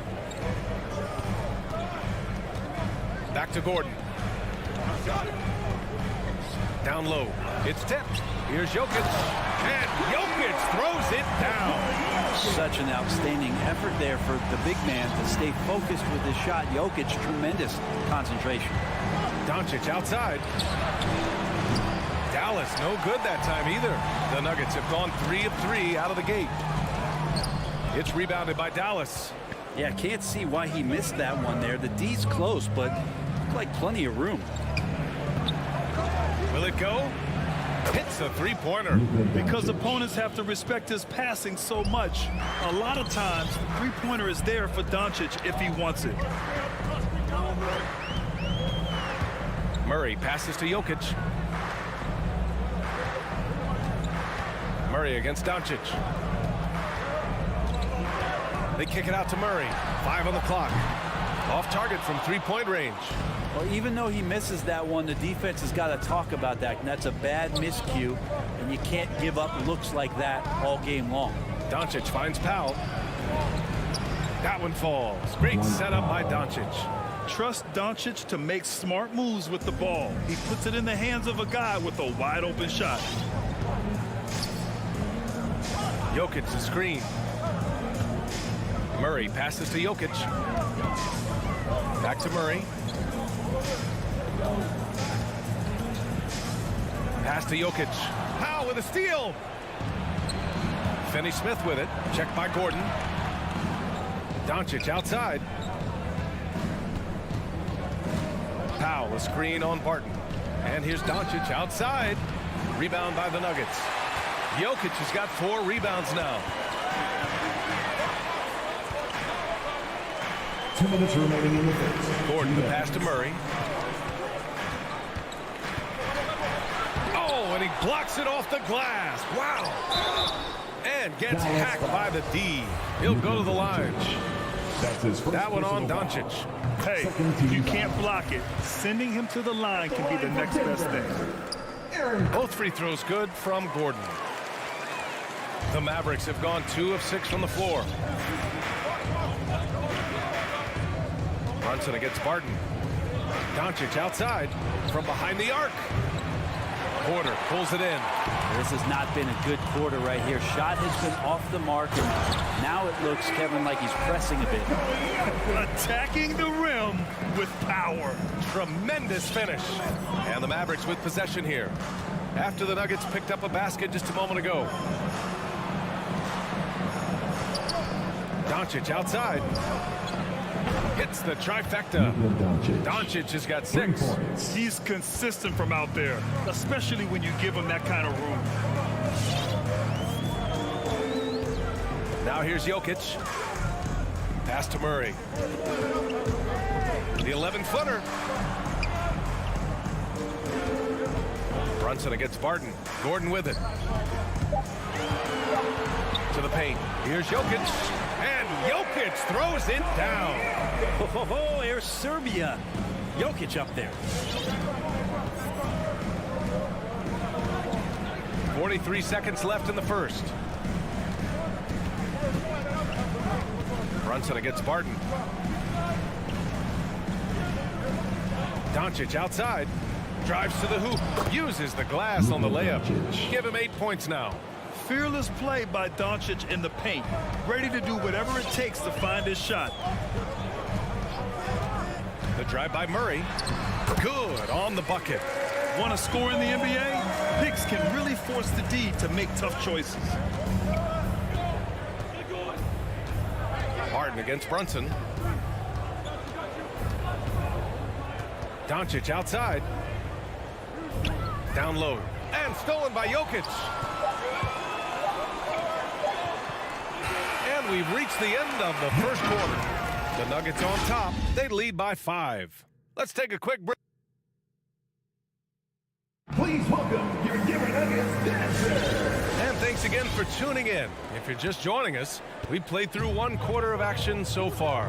Back to Gordon. Down low. It's tipped. Here's Jokic. And Jokic throws it down. Such an outstanding effort there for the big man to stay focused with his shot. Jokic, tremendous concentration. Doncic outside. Dallas, no good that time either. The Nuggets have gone 3 of 3 out of the gate. It's rebounded by Dallas. Yeah, can't see why he missed that one there. The D's close, but looked like plenty of room. Will it go? Hits a three-pointer. Because opponents have to respect his passing so much. A lot of times, the three-pointer is there for Doncic if he wants it. Murray passes to Jokic. Murray against Doncic. They kick it out to Murray. 5 on the clock. Off target from three-point range. Well, even though he misses that one, the defense has got to talk about that. And that's a bad miscue, and you can't give up looks like that all game long. Doncic finds Powell. That one falls. Great setup by Doncic. Trust Doncic to make smart moves with the ball. He puts it in the hands of a guy with a wide-open shot. Jokic the screen. Murray passes to Jokic. Back to Murray. Pass to Jokic. Powell with a steal. Finney-Smith with it. Checked by Gordon. Doncic outside. Powell, a screen on Barton. And here's Doncic outside. Rebound by the Nuggets. Jokic has got 4 rebounds now. 2 minutes remaining in the first. Gordon, the pass to Murray. Oh, and he blocks it off the glass. Wow. And gets hacked by the D. He'll go to the line. That's his first. That one on Doncic. Hey, if you can't block it, sending him to the line can be the next best thing. Both free throws good from Gordon. The Mavericks have gone 2 of 6 from the floor. Brunson against Barton. Doncic outside from behind the arc. Porter pulls it in. This has not been a good quarter right here. Shot has been off the mark, and now it looks, Kevin, like he's pressing a bit. Attacking the rim with power. Tremendous finish. And the Mavericks with possession here. After the Nuggets picked up a basket just a moment ago. Doncic outside. Hits the trifecta. Doncic has got 6. He's consistent from out there, especially when you give him that kind of room. Now here's Jokic. Pass to Murray. The 11-footer. Brunson against Barton. Gordon with it. To the paint. Here's Jokic. And Jokic throws it down. Oh, here's Serbia. Jokic up there. 43 seconds left in the first. Brunson against Barton. Doncic outside. Drives to the hoop. Uses the glass on the layup. Give him 8 points now. Fearless play by Doncic in the paint. Ready to do whatever it takes to find his shot. The drive by Murray. Good on the bucket. Want to score in the NBA? Picks can really force the D to make tough choices. Harden against Brunson. Doncic outside. Down low. And stolen by Jokic. And we've reached the end of the first quarter. The Nuggets on top. They lead by 5. Let's take a quick break. Please welcome your Denver Nuggets dancer. And thanks again for tuning in. If you're just joining us, we played through 1 quarter of action so far.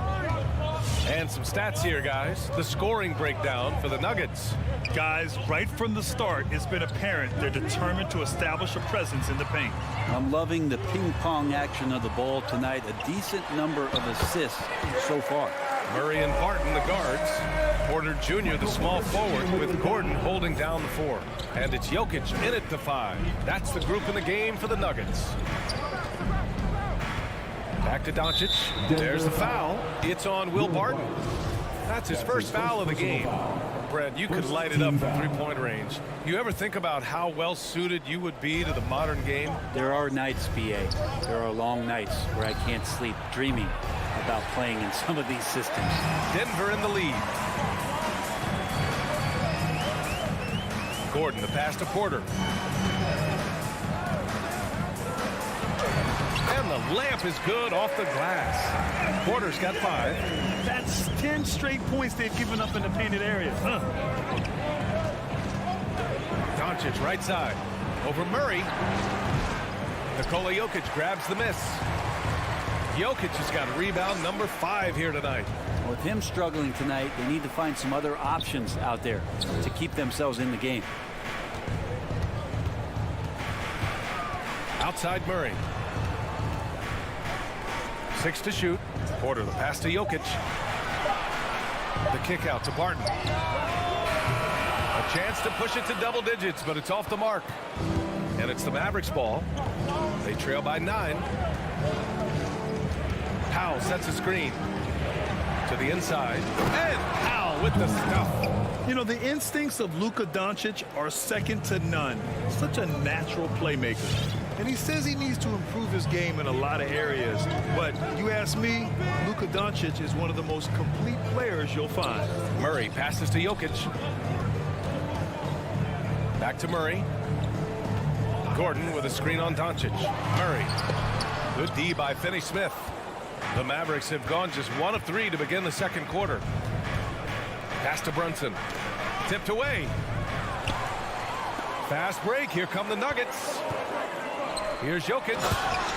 And some stats here, guys. The scoring breakdown for the Nuggets. Guys, right from the start, it's been apparent they're determined to establish a presence in the paint. I'm loving the ping-pong action of the ball tonight. A decent number of assists so far. Murray and Barton, the guards. Porter Jr., the small forward, with Gordon holding down the 4. And it's Jokic in at the 5. That's the group in the game for the Nuggets. Back to Doncic. There's the foul. It's on Will Barton. That's his first foul of the game. Brad, you could light it up from three-point range. You ever think about how well suited you would be to the modern game? There are nights, BA. There are long nights where I can't sleep dreaming about playing in some of these systems. Denver in the lead. Gordon, the pass to Porter. And the layup is good off the glass. Porter's got 5. That's 10 straight points they've given up in the painted area. Doncic right side. Over Murray. Nikola Jokic grabs the miss. Jokic has got rebound number 5 here tonight. With him struggling tonight, they need to find some other options out there to keep themselves in the game. Outside Murray. 6 to shoot. Porter, the pass to Jokic. The kick out to Barton. A chance to push it to double digits, but it's off the mark. And it's the Mavericks ball. They trail by 9. Powell sets a screen to the inside. And Powell with the stuff. You know, the instincts of Luka Doncic are second to none. Such a natural playmaker. And he says he needs to improve his game in a lot of areas. But you ask me, Luka Doncic is one of the most complete players you'll find. Murray passes to Jokic. Back to Murray. Gordon with a screen on Doncic. Murray. Good D by Finney-Smith. The Mavericks have gone just 1 of 3 to begin the second quarter. Pass to Brunson. Tipped away. Fast break. Here come the Nuggets. Here's Jokic.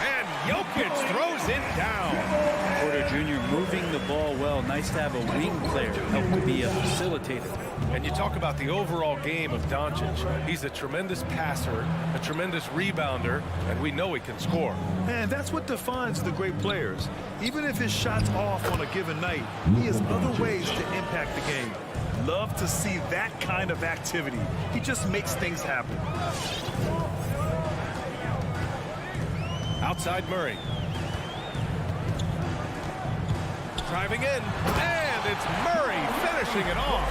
And Jokic throws it down. Porter Jr. moving the ball well. Nice to have a wing player help to be a facilitator. And you talk about the overall game of Doncic. He's a tremendous passer, a tremendous rebounder, and we know he can score. And that's what defines the great players. Even if his shot's off on a given night, he has other ways to impact the game. Love to see that kind of activity. He just makes things happen. Outside Murray. Driving in, and it's Murray finishing it off.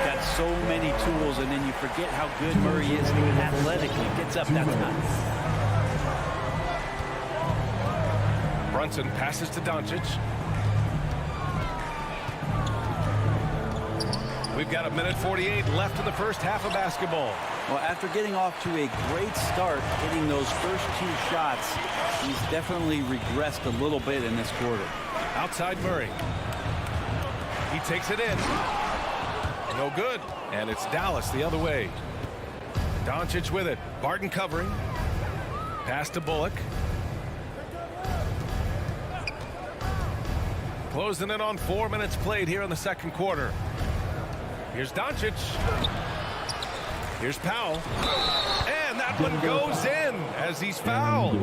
Got so many tools, and then you forget how good Murray is athletically. Gets up that time. Brunson passes to Doncic. We've got 1:48 left in the first half of basketball. Well, after getting off to a great start, hitting those first 2 shots, he's definitely regressed a little bit in this quarter. Outside Murray. He takes it in. No good. And it's Dallas the other way. Doncic with it. Barton covering. Pass to Bullock. Closing in on 4 minutes played here in the second quarter. Here's Doncic. Here's Powell. And that one goes in as he's fouled.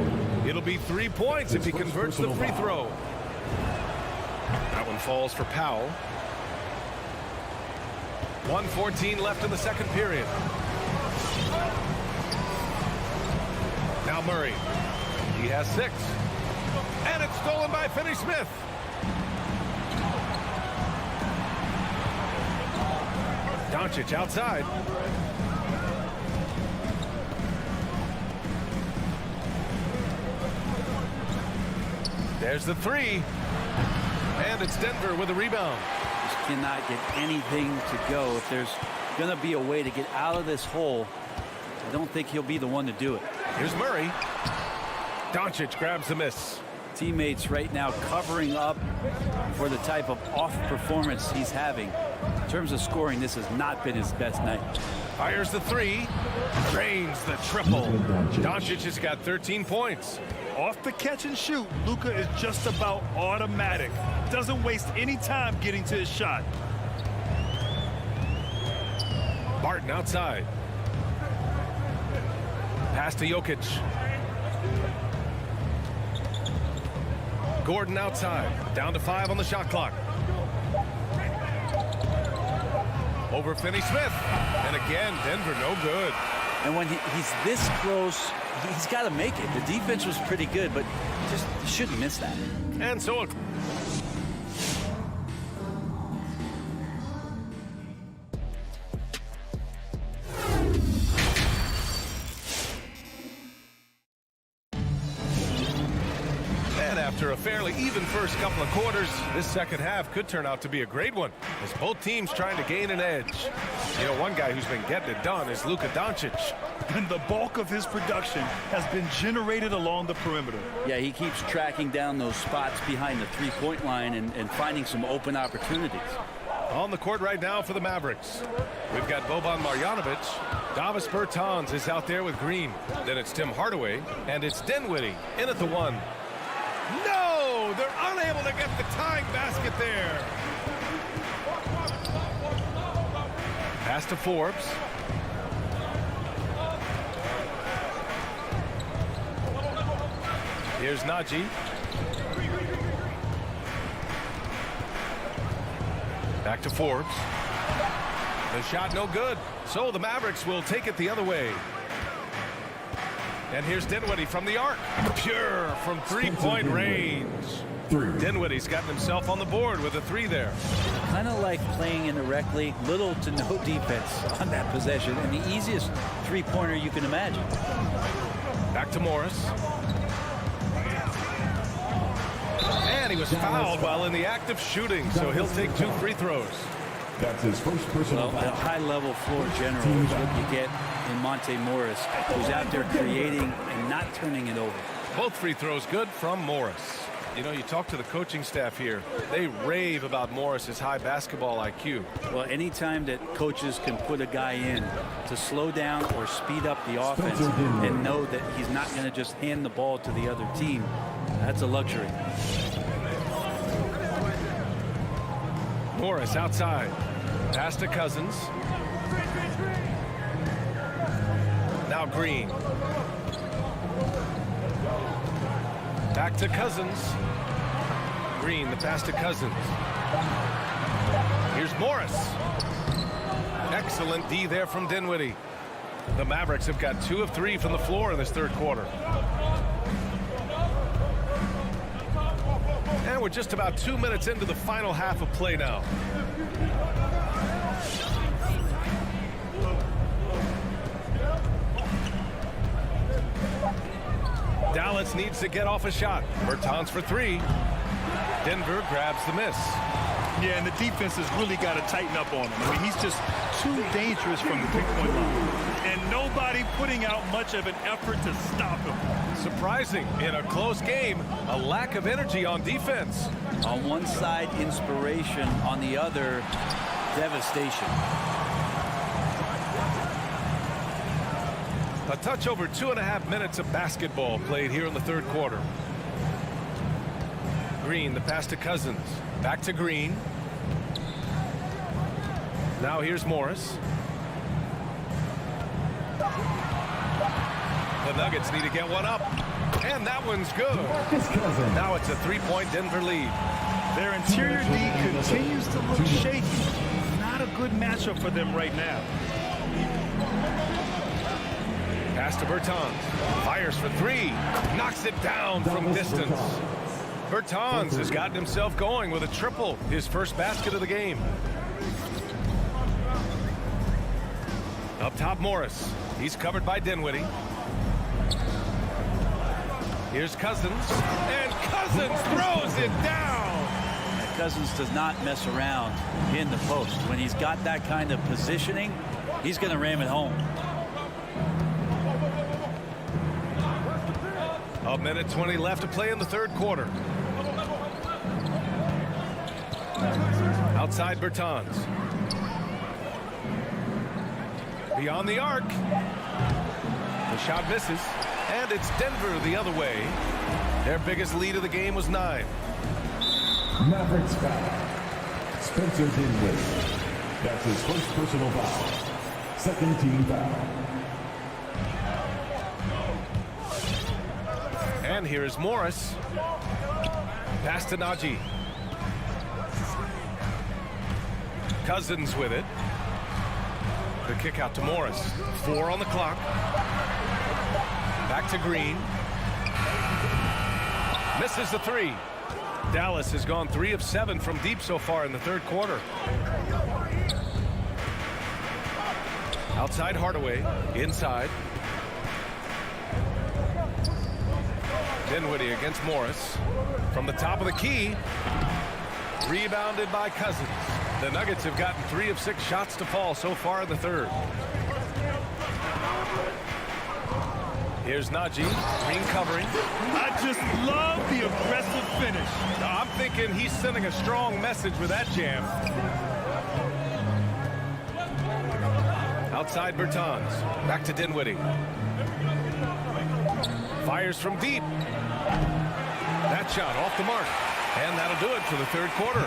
It'll be 3 points if he converts the free throw. One falls for Powell. 1:14 left in the second period. Now Murray. He has 6. And it's stolen by Finney-Smith. Doncic outside. There's the 3. And it's Denver with a rebound. Just cannot get anything to go. If there's going to be a way to get out of this hole, I don't think he'll be the one to do it. Here's Murray. Doncic grabs the miss. Teammates right now covering up for the type of off performance he's having. In terms of scoring, this has not been his best night. Fires the 3. Drains the triple. Doncic has got 13 points. Off the catch and shoot, Luka is just about automatic. Doesn't waste any time getting to his shot. Barton outside. Pass to Jokic. Gordon outside. Down to 5 on the shot clock. Over Finney-Smith. And again, Denver no good. And when he's this close, he's got to make it. The defense was pretty good, but just shouldn't miss that. And so it. After a fairly even first couple of quarters, this second half could turn out to be a great one as both teams trying to gain an edge. You know, one guy who's been getting it done is Luka Doncic. And the bulk of his production has been generated along the perimeter. Yeah, he keeps tracking down those spots behind the three-point line and finding some open opportunities. On the court right now for the Mavericks, we've got Boban Marjanovic. Davis Bertans is out there with Green. Then it's Tim Hardaway, and it's Dinwiddie in at the 1. No! They're unable to get the tying basket there. Pass to Forbes. Here's Najee. Back to Forbes. The shot no good. So the Mavericks will take it the other way. And here's Dinwiddie from the arc. Pure from three-point range. Dinwiddie's gotten himself on the board with a 3 there. Kind of like playing in the rec league, little to no defense on that possession, and the easiest three-pointer you can imagine. Back to Morris. And he was fouled while in the act of shooting, so he'll take 2 free throws. That's his first personal foul. A high-level floor general is what you get in Monte Morris, who's out there creating and not turning it over. Both free throws good from Morris. You know, you talk to the coaching staff here, they rave about Morris's high basketball IQ. Well, anytime that coaches can put a guy in to slow down or speed up the offense and know that he's not going to just hand the ball to the other team, that's a luxury. Morris outside. Pass to Cousins. Now Green. Back to Cousins. Green, the pass to Cousins. Here's Morris. Excellent D there from Dinwiddie. The Mavericks have got 2 of 3 from the floor in this third quarter. And we're just about 2 minutes into the final half of play now. Dallas needs to get off a shot. Bertans for 3. Denver grabs the miss. Yeah, and the defense has really got to tighten up on him. I mean, he's just too dangerous from the three-point line. And nobody putting out much of an effort to stop him. Surprising, in a close game, a lack of energy on defense. On one side, inspiration. On the other, devastation. A touch over 2.5 minutes of basketball played here in the third quarter. Green, the pass to Cousins. Back to Green. Now here's Morris. The Nuggets need to get one up. And that one's good. Now it's a 3-point Denver lead. Their interior D continues to look shaky. Not a good matchup for them right now. Pass to Bertans. Fires for 3. Knocks it down from distance. Bertans has gotten himself going with a triple. His first basket of the game. Up top, Morris. He's covered by Dinwiddie. Here's Cousins. And Cousins throws it down. Cousins does not mess around in the post. When he's got that kind of positioning, he's going to ram it home. A minute 20 left to play in the third quarter. Outside Bertans. Beyond the arc. The shot misses. And it's Denver the other way. Their biggest lead of the game was 9. Mavericks foul. Spencer Dinwiddie. That's his first personal foul. Second team foul. And here is Morris. Pass to Najee. Cousins with it. The kick out to Morris. 4 on the clock. Back to Green. Misses the 3. Dallas has gone 3 of 7 from deep so far in the third quarter. Outside Hardaway. Inside. Dinwiddie against Morris. From the top of the key. Rebounded by Cousins. The Nuggets have gotten 3 of 6 shots to fall so far in the third. Here's Najee. Green covering. I just love the aggressive finish. Now, I'm thinking he's sending a strong message with that jam. Outside Bertans. Back to Dinwiddie. Fires from deep. That shot off the mark. And that'll do it for the third quarter.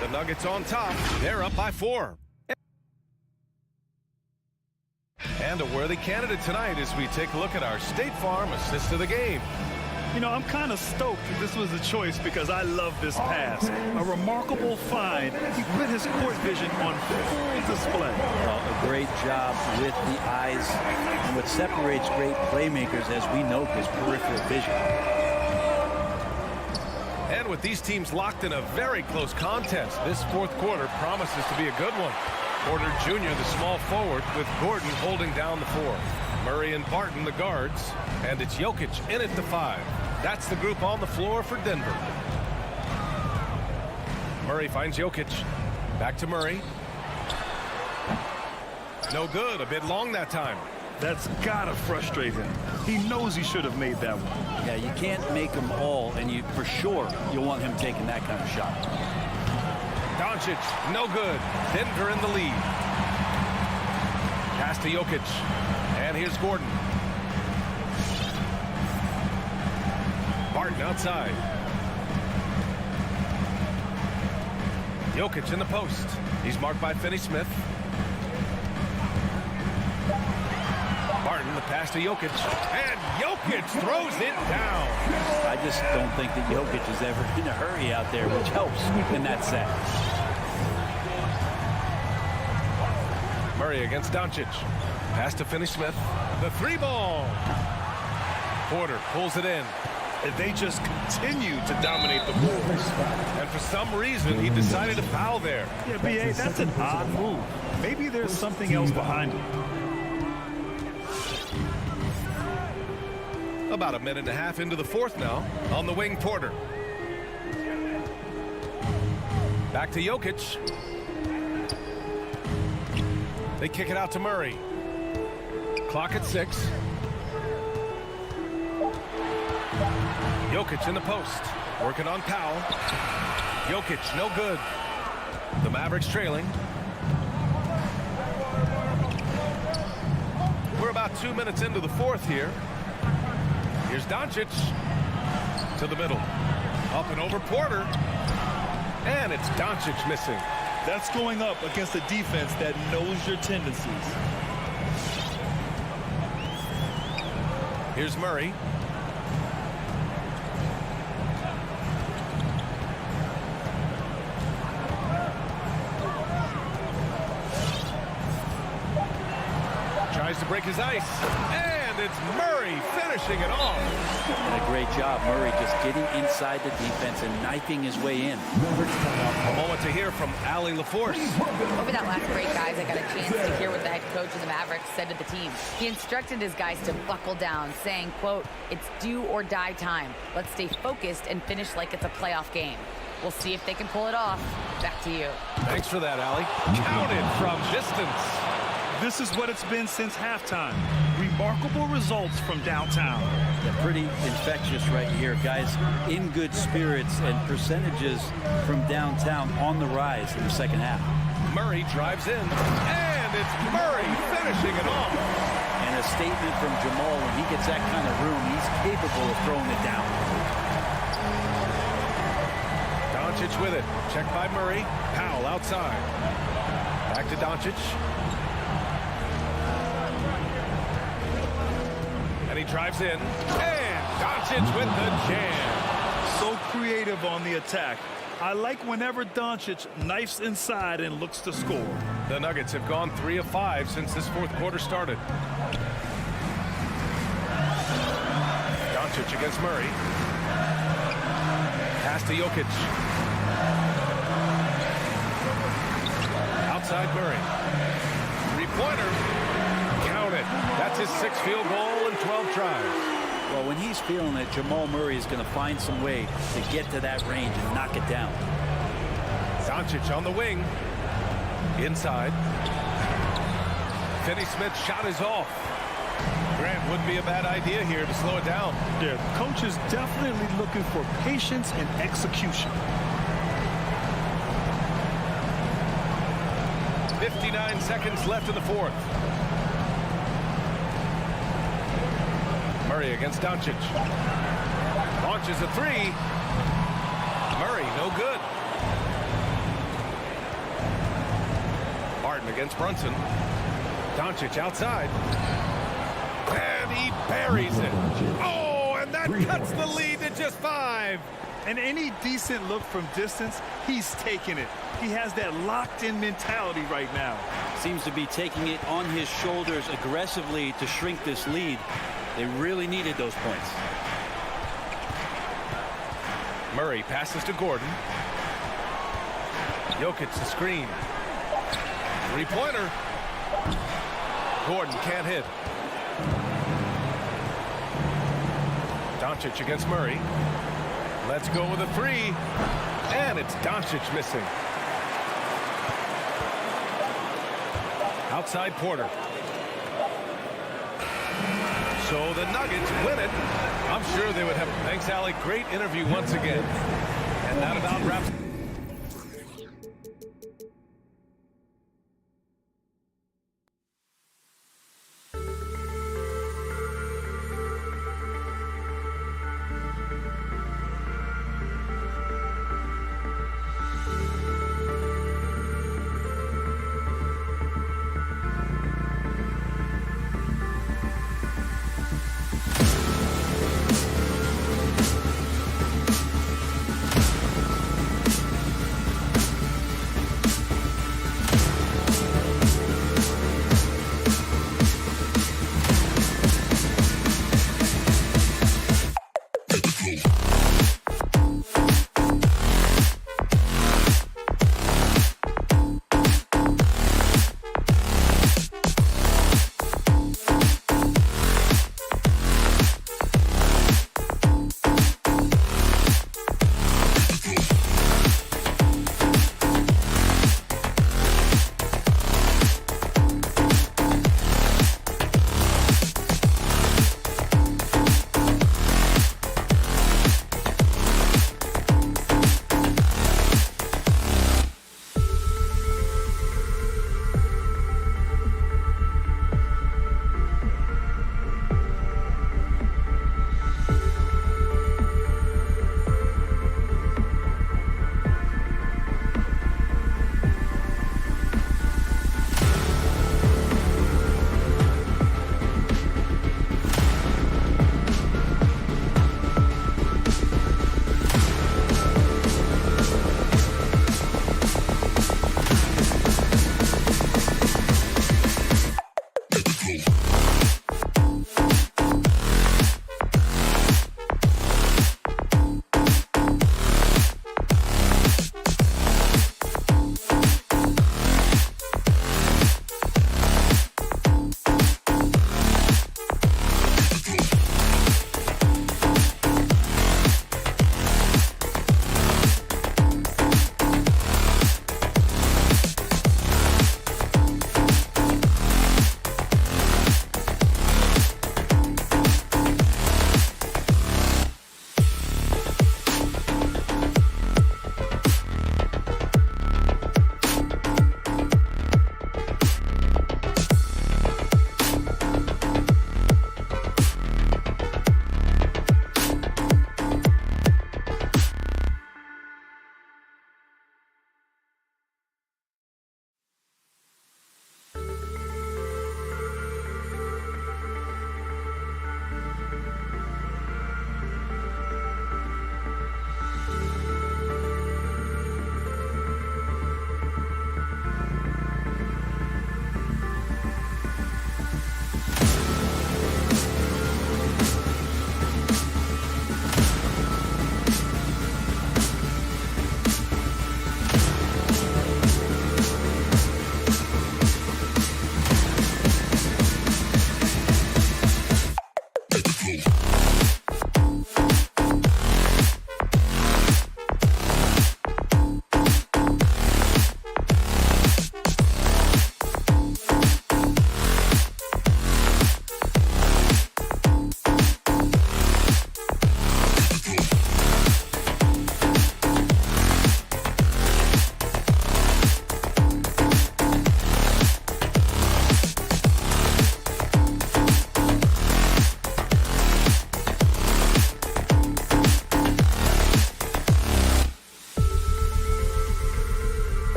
The Nuggets on top. They're up by 4. And a worthy candidate tonight as we take a look at our State Farm assist of the game. You know, I'm kind of stoked that this was a choice because I love this pass. A remarkable find. He put his court vision on full display. A great job with the eyes. And what separates great playmakers, as we know, is peripheral vision. And with these teams locked in a very close contest, this fourth quarter promises to be a good one. Porter Jr., the small forward, with Gordon holding down the 4. Murray and Barton, the guards. And it's Jokic in at the 5. That's the group on the floor for Denver. Murray finds Jokic. Back to Murray. No good. A bit long that time. That's gotta frustrate him. He knows he should have made that one. Yeah, you can't make them all, and you for sure you'll want him taking that kind of shot. Doncic, no good. Denver in the lead. Pass to Jokic. And here's Gordon. Barton outside. Jokic in the post. He's marked by Finney-Smith. Barton, the pass to Jokic. And Jokic throws it down. I just don't think that Jokic is ever in a hurry out there, which helps in that set. Murray against Doncic. Pass to Finney-Smith. The 3-ball. Porter pulls it in. And they just continue to dominate the boards. And for some reason, he decided to foul there. Yeah, B.A., that's an odd move. Maybe there's something else behind it. About a minute and a half into the fourth now. On the wing, Porter. Back to Jokic. They kick it out to Murray. Clock at 6. Jokic in the post. Working on Powell. Jokic, no good. The Mavericks trailing. We're about 2 minutes into the fourth here. Here's Doncic to the middle. Up and over Porter. And it's Doncic missing. That's going up against a defense that knows your tendencies. Here's Murray. break his ice. And it's Murray finishing it off. And a great job. Murray just getting inside the defense and knifing his way in. A moment to hear from Allie LaForce. Over that last break, guys, I got a chance to hear what the head coach of the Mavericks said to the team. He instructed his guys to buckle down, saying, quote, "It's do or die time. Let's stay focused and finish like it's a playoff game." We'll see if they can pull it off. Back to you. Thanks for that, Allie. Counted from distance. This is what it's been since halftime. Remarkable results from downtown. Yeah, pretty infectious right here. Guys in good spirits and percentages from downtown on the rise in the second half. Murray drives in, and it's Murray finishing it off. And a statement from Jamal, when he gets that kind of room, he's capable of throwing it down. Doncic with it. Checked by Murray. Powell outside. Back to Doncic. And he drives in. And Doncic with the jam. So creative on the attack. I like whenever Doncic knifes inside and looks to score. The Nuggets have gone 3 of 5 since this fourth quarter started. Doncic against Murray. Pass to Jokic. Outside Murray. Three-pointer. Count it. That's his 6th field goal in 12 tries. Well, when he's feeling it, Jamal Murray is going to find some way to get to that range and knock it down. Doncic on the wing. Inside. Finney-Smith's shot is off. Grant, wouldn't be a bad idea here to slow it down. Yeah, coach is definitely looking for patience and execution. 59 seconds left in the fourth. Murray against Doncic. Launches a three. Murray, no good. Barton against Brunson. Doncic outside. And he buries it. Oh, and that cuts the lead to just 5. And any decent look from distance, he's taking it. He has that locked-in mentality right now. Seems to be taking it on his shoulders aggressively to shrink this lead. They really needed those points. Murray passes to Gordon. Jokic the screen. Three-pointer. Gordon can't hit. Doncic against Murray. Let's go with a three. And it's Doncic missing. Outside Porter. So the Nuggets win it. I'm sure they would have. Thanks, Allie. Great interview once again. And that about wraps.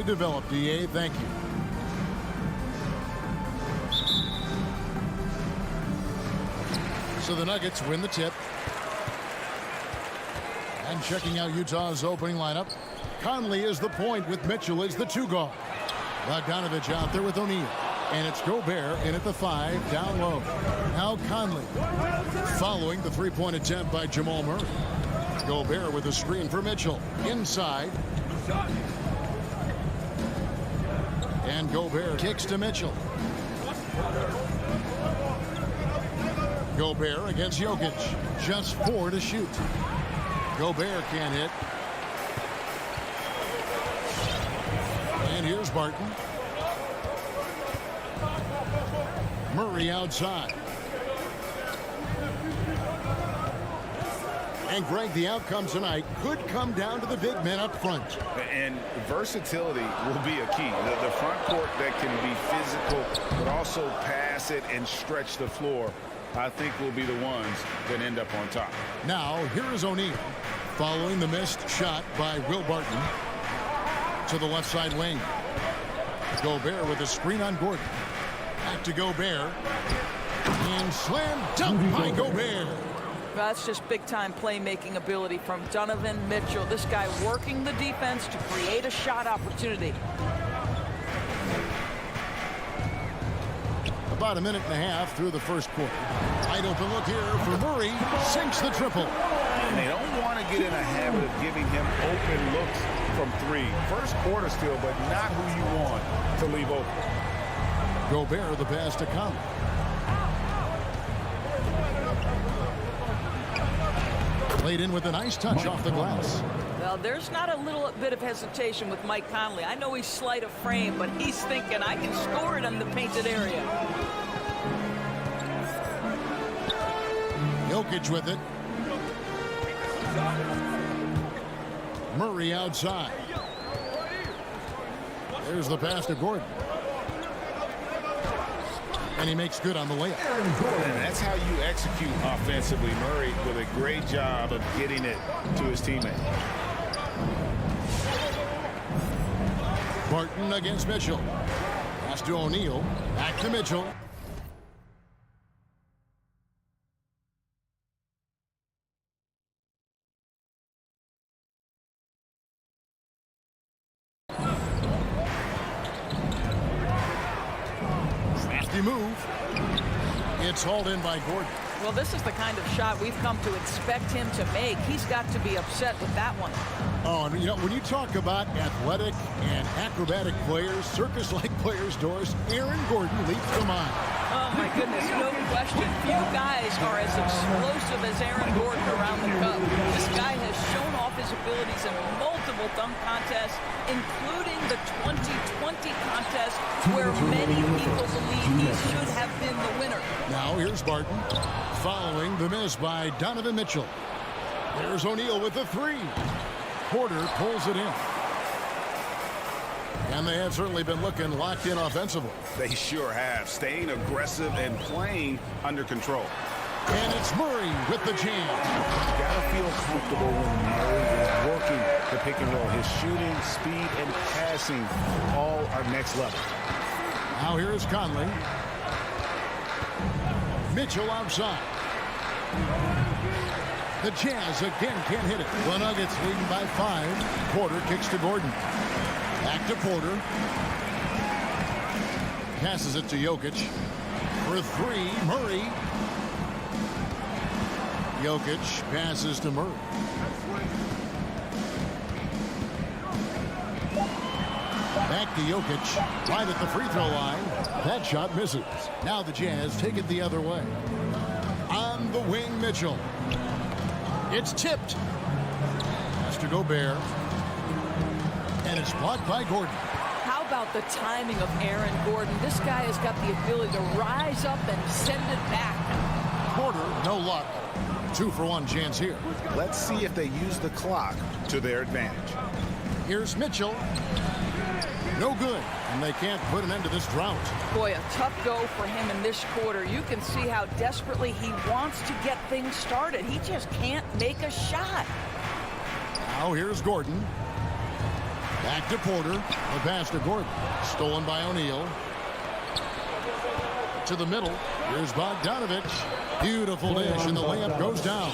develop, D.A. Thank you. So the Nuggets win the tip. And checking out Utah's opening lineup, Conley is the point with Mitchell as the 2 guard. Bogdanovich out there with O'Neal. And it's Gobert in at the 5, down low. Now Conley following the 3-point attempt by Jamal Murray. Gobert with a screen for Mitchell. Inside. And Gobert kicks to Mitchell. Gobert against Jokic. Just 4 to shoot. Gobert can't hit. And here's Barton. Murray outside. And Greg, the outcome tonight could come down to the big men up front. And versatility will be a key. The front court that can be physical, but also pass it and stretch the floor, I think will be the ones that end up on top. Now, here is O'Neal following the missed shot by Will Barton to the left side wing. Gobert with a screen on Gordon. Back to Gobert. And slam dunk by Gobert. That's just big-time playmaking ability from Donovan Mitchell. This guy working the defense to create a shot opportunity. About a minute and a half through the first quarter. Wide open look here for Murray. Sinks the triple. And they don't want to get in a habit of giving him open looks from 3. First quarter still, but not who you want to leave open. Gobert the pass to Conley. Played in with a nice touch off the glass. Well, there's not a little bit of hesitation with Mike Conley. I know he's slight of frame, but he's thinking I can score it in the painted area. Jokic with it. Murray outside. There's the pass to Gordon. And he makes good on the layup. And that's how you execute offensively. Murray with a great job of getting it to his teammate. Barton against Mitchell. Pass to O'Neal. Back to Mitchell. Nasty move. It's hauled in by Gordon. Well, this is the kind of shot we've come to expect him to make. He's got to be upset with that one. Oh, and you know, when you talk about athletic and acrobatic players, circus-like players, Doris, Aaron Gordon leaps to mind. Oh, my goodness, no question. Few guys are as explosive as Aaron Gordon around the cup. This guy has shown off his abilities in multiple dunk contests, including the 2020 contest where many people believe he should have been the winner. Now here's Barton following the miss by Donovan Mitchell. There's O'Neal with the 3. Porter pulls it in. And they have certainly been looking locked in offensively. They sure have, staying aggressive and playing under control. And it's Murray with the jam. Gotta feel comfortable when Murray is working the pick and roll. His shooting, speed, and passing all are next level. Now here's Conley. Mitchell outside. The Jazz again can't hit it. The Nuggets leading by 5. Porter kicks to Gordon. Back to Porter. Passes it to Jokic. For 3, Murray. Jokic passes to Murray. Back to Jokic. Right at the free throw line. That shot misses. Now the Jazz take it the other way. On the wing, Mitchell. It's tipped. Has to Gobert. And it's blocked by Gordon. How about the timing of Aaron Gordon? This guy has got the ability to rise up and send it back. Porter, no luck. 2-for-1 chance here. Let's see if they use the clock to their advantage. Here's Mitchell. No good. And they can't put an end to this drought. Boy, a tough go for him in this quarter. You can see how desperately he wants to get things started. He just can't make a shot. Now here's Gordon. Back to Porter. The pass to Gordon. Stolen by O'Neal. To the middle. Here's Bogdanovich. Beautiful dish, and the layup goes down.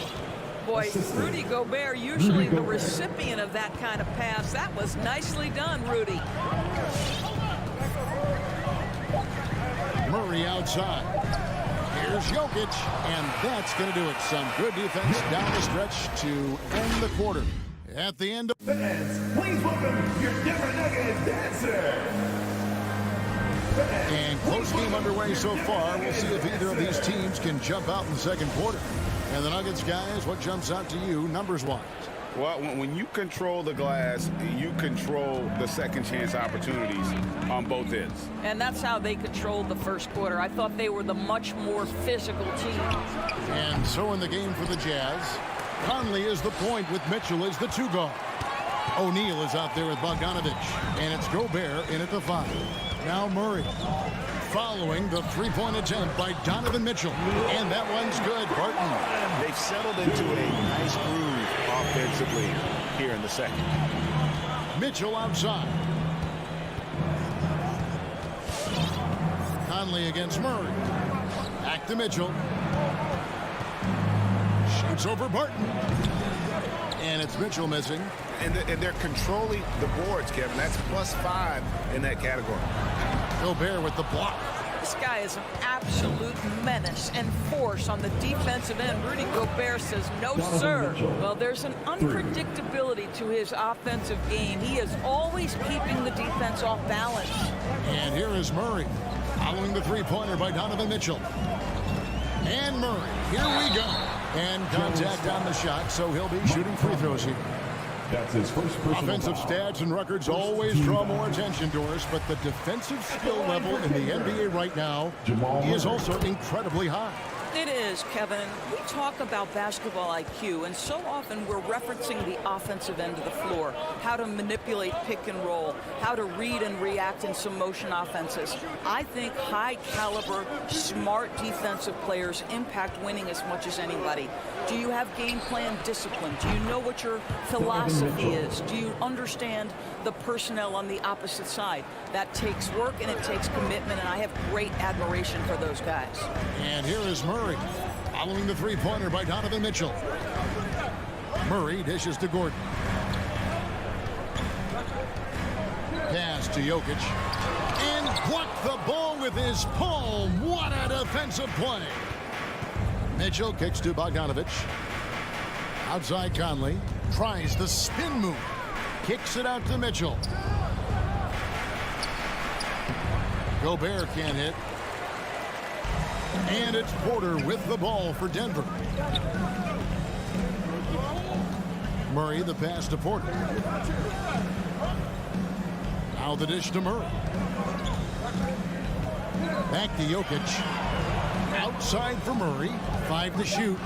Boy, Rudy Gobert, usually the recipient of that kind of pass. That was nicely done, Rudy. Murray outside. Here's Jokic, and that's going to do it. Some good defense down the stretch to end the quarter. At the end of Fans, please welcome your Denver Nuggets dancer. And close game underway so far. We'll see if either of these teams can jump out in the second quarter. And the Nuggets, guys, what jumps out to you numbers-wise? Well, when you control the glass, you control the second chance opportunities on both ends. And that's how they controlled the first quarter. I thought they were the much more physical team. And so in the game for the Jazz, Conley is the point with Mitchell as the 2 guard. O'Neal is out there with Bogdanovich. And it's Gobert in at the 5. Now Murray following the 3-point attempt by Donovan Mitchell. And that one's good. Barton. They've settled into a nice groove offensively here in the second. Mitchell outside. Conley against Murray. Back to Mitchell. Shoots over Barton. And it's Mitchell missing. And they're controlling the boards, Kevin. That's +5 in that category. Gobert with the block. This guy is an absolute menace and force on the defensive end. Rudy Gobert says, no, sir. Well, there's an unpredictability to his offensive game. He is always keeping the defense off balance. And here is Murray following the 3-pointer by Donovan Mitchell. And Murray, here we go. And contact on the shot, so he'll be shooting free throws here. That's his first offensive stats and records always draw more attention to us, but the defensive skill level in the NBA right now is also incredibly high. It is, Kevin. We talk about basketball IQ, and so often we're referencing the offensive end of the floor, how to manipulate pick and roll, how to read and react in some motion offenses. I think high-caliber, smart defensive players impact winning as much as anybody. Do you have game plan discipline? Do you know what your philosophy is? Do you understand the personnel on the opposite side? That takes work and it takes commitment, and I have great admiration for those guys. And here is Murray following the 3-pointer by Donovan Mitchell. Murray dishes to Gordon. Pass to Jokic. And blocked the ball with his palm. What a defensive play. Mitchell kicks to Bogdanovich. Outside Conley. Tries the spin move. Kicks it out to Mitchell. Gobert can't hit. And it's Porter with the ball for Denver. Murray the pass to Porter. Now the dish to Murray. Back to Jokic. Outside for Murray. 5 to shoot.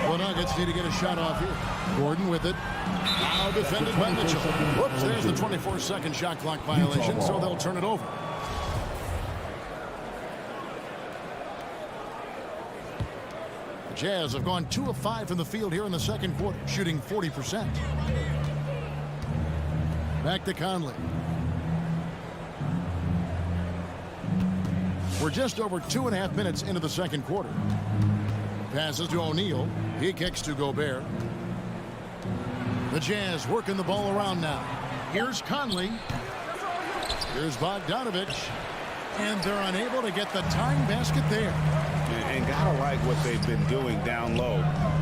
The Nuggets need to get a shot off here. Gordon with it. Now defended by Mitchell. Whoops, there's the 24-second shot clock violation, so they'll turn it over. The Jazz have gone 2 of 5 from the field here in the second quarter, shooting 40%. Back to Conley. We're just over 2.5 minutes into the second quarter. Passes to O'Neal. He kicks to Gobert. The Jazz working the ball around now. Here's Conley. Here's Bogdanovich. And they're unable to get the tying basket there. And gotta like what they've been doing down low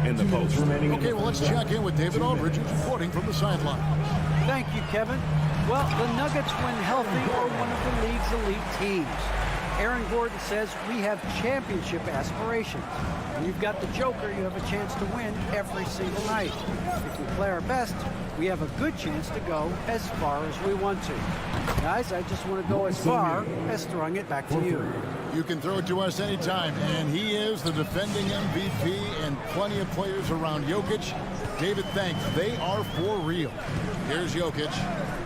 in the post. Okay, well, let's check in with David Aldridge, reporting from the sideline. Thank you, Kevin. Well, the Nuggets, when healthy, are one of the league's elite teams. Aaron Gordon says we have championship aspirations. When you've got the Joker, you have a chance to win every single night. If we play our best, we have a good chance to go as far as we want to. Guys, I just want to go as far as throwing it back to you. You can throw it to us anytime, and he is the defending MVP and plenty of players around Jokic. David, thanks. They are for real. Here's Jokic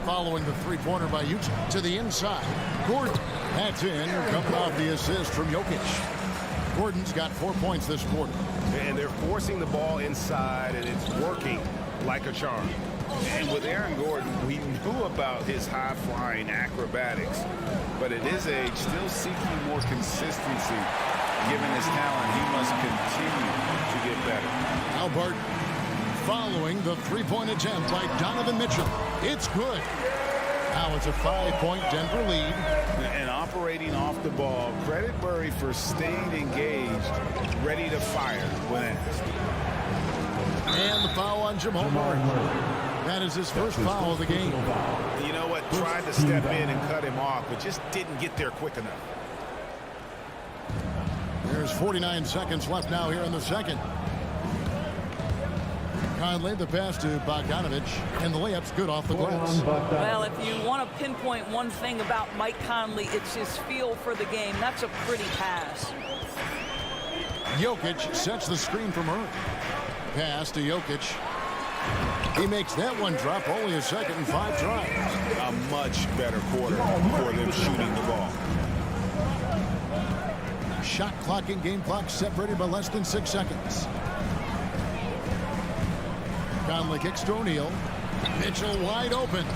following the 3-pointer by Utah to the inside. Gordon, that's in, coming off the assist from Jokic. Gordon's got 4 points this quarter. And they're forcing the ball inside, and it's working like a charm. And with Aaron Gordon, we knew about his high-flying acrobatics, but at his age, still seeking more consistency. Given his talent, he must continue to get better. Al Barton following the three-point attempt by Donovan Mitchell. It's good. Now it's a 5-point Denver lead. And operating off the ball, credit Murray for staying engaged, ready to fire when asked. And the foul on Jamal Murray. That is his first foul of the game. You know what? Tried to step in and cut him off, but just didn't get there quick enough. There's 49 seconds left now here in the second. Conley, the pass to Bogdanovich, and the layup's good off the glass. Well, if you want to pinpoint one thing about Mike Conley, it's his feel for the game. That's a pretty pass. Jokic sets the screen for Murray. Pass to Jokic. He makes that one drop, only a second and 5 tries. A much better quarter for them shooting the ball. Shot clock and game clock separated by less than 6 seconds. Conley kicks to O'Neal. Mitchell wide open.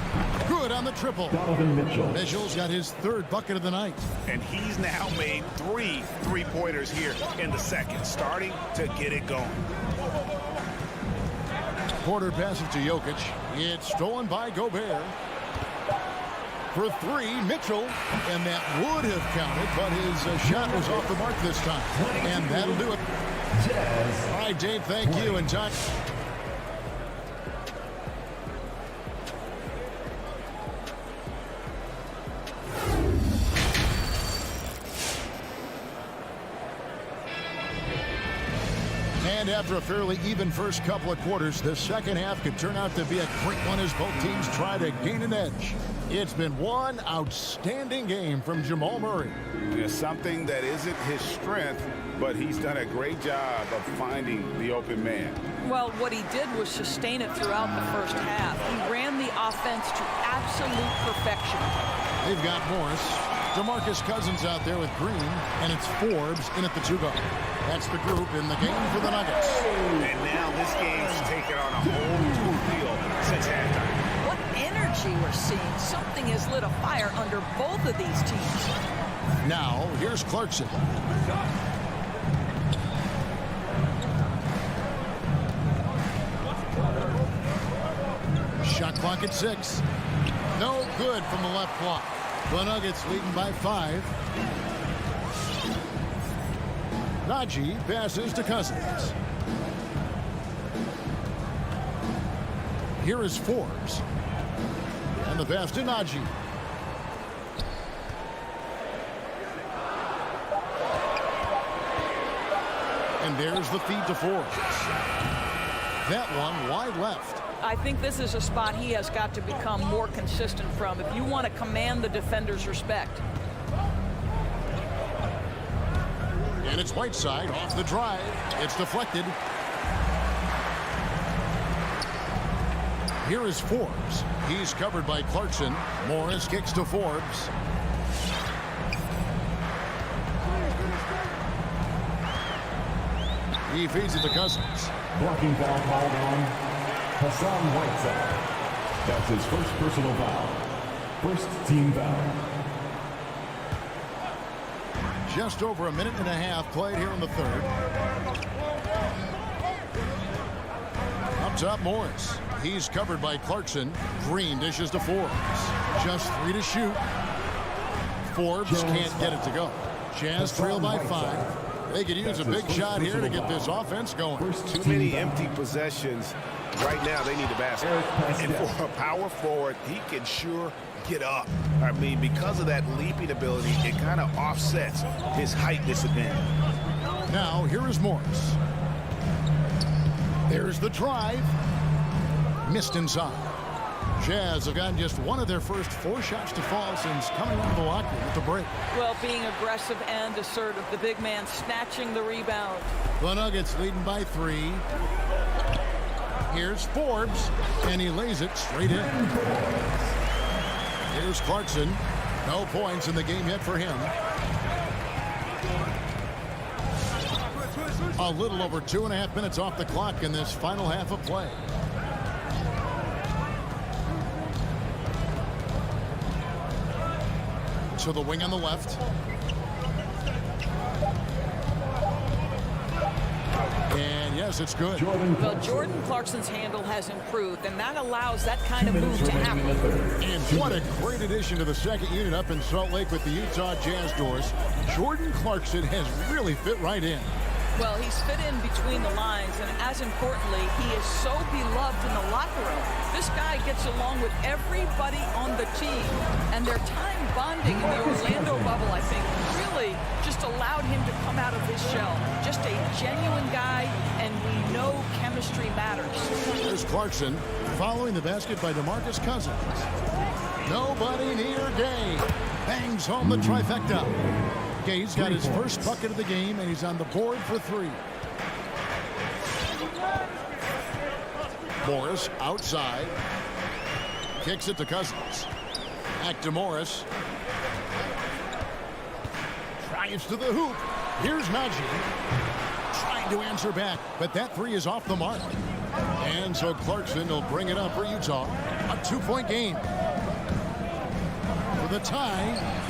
Good on the triple. Donovan Mitchell. Mitchell's got his 3rd bucket of the night. And he's now made 3 three-pointers here in the second, starting to get it going. Porter passes to Jokic. It's stolen by Gobert. For 3, Mitchell. And that would have counted, but his shot was off the mark this time. And that'll do it. All right, Dave, thank you. And time. And after a fairly even first couple of quarters, the second half could turn out to be a great one as both teams try to gain an edge. It's been one outstanding game from Jamal Murray. It's something that isn't his strength, but he's done a great job of finding the open man. Well, what he did was sustain it throughout the first half. He ran the offense to absolute perfection. They've got Morris. DeMarcus Cousins out there with Green, and it's Forbes in at the 2-guard. That's the group in the game for the Nuggets. And now this game's taken on a whole new feel since halftime. What energy we're seeing. Something has lit a fire under both of these teams. Now, here's Clarkson. Shot clock at 6. No good from the left block. The Nuggets leading by 5. Najee passes to Cousins. Here is Forbes. And the pass to Najee. And there's the feed to Forbes. That one wide left. I think this is a spot he has got to become more consistent from if you want to command the defender's respect. And it's Whiteside off the drive. It's deflected. Here is Forbes. He's covered by Clarkson. Morris kicks to Forbes. He feeds it to Cousins. Blocking foul called on Hassan Whiteside. That's his first personal foul. First team foul. Just over a minute and a half played here in the third. Up top, Morris. He's covered by Clarkson. Green dishes to Forbes. Just 3 to shoot. Forbes can't get it to go. Jazz trail by 5. They could use a big shot here to get this offense going. Too many empty possessions. Right now, they need a basket. And for a power forward, he can sure get up. I mean, because of that leaping ability, it kind of offsets his height disadvantage. Now, here is Morris. There's the drive. Missed inside. Jazz have gotten just one of their first 4 shots to fall since coming out of the locker room at the break. Well, being aggressive and assertive, the big man snatching the rebound. The Nuggets leading by 3. Here's Forbes, and he lays it straight in. Here's Clarkson. No points in the game yet for him. A little over 2.5 minutes off the clock in this final half of play. To the wing on the left. And yes, it's good. Well, Jordan Clarkson's handle has improved, and that allows that kind of move to happen. And what a great addition to the second unit up in Salt Lake with the Utah Jazz doors. Jordan Clarkson has really fit right in. Well, he's fit in between the lines, and as importantly, he is so beloved in the locker room. This guy gets along with everybody on the team, and their time bonding in the Orlando bubble, I think, really just allowed him to come out of his shell. Just a genuine guy, and we know chemistry matters. There's Clarkson following the basket by DeMarcus Cousins. Nobody near Gay. Bangs home the trifecta. Gay's got his first bucket of the game, and he's on the board for 3. Morris outside. Kicks it to Cousins. Back to Morris. Drives to the hoop. Here's Najee. Trying to answer back, but that 3 is off the mark. And so Clarkson will bring it up for Utah. A 2-point game. For the tie.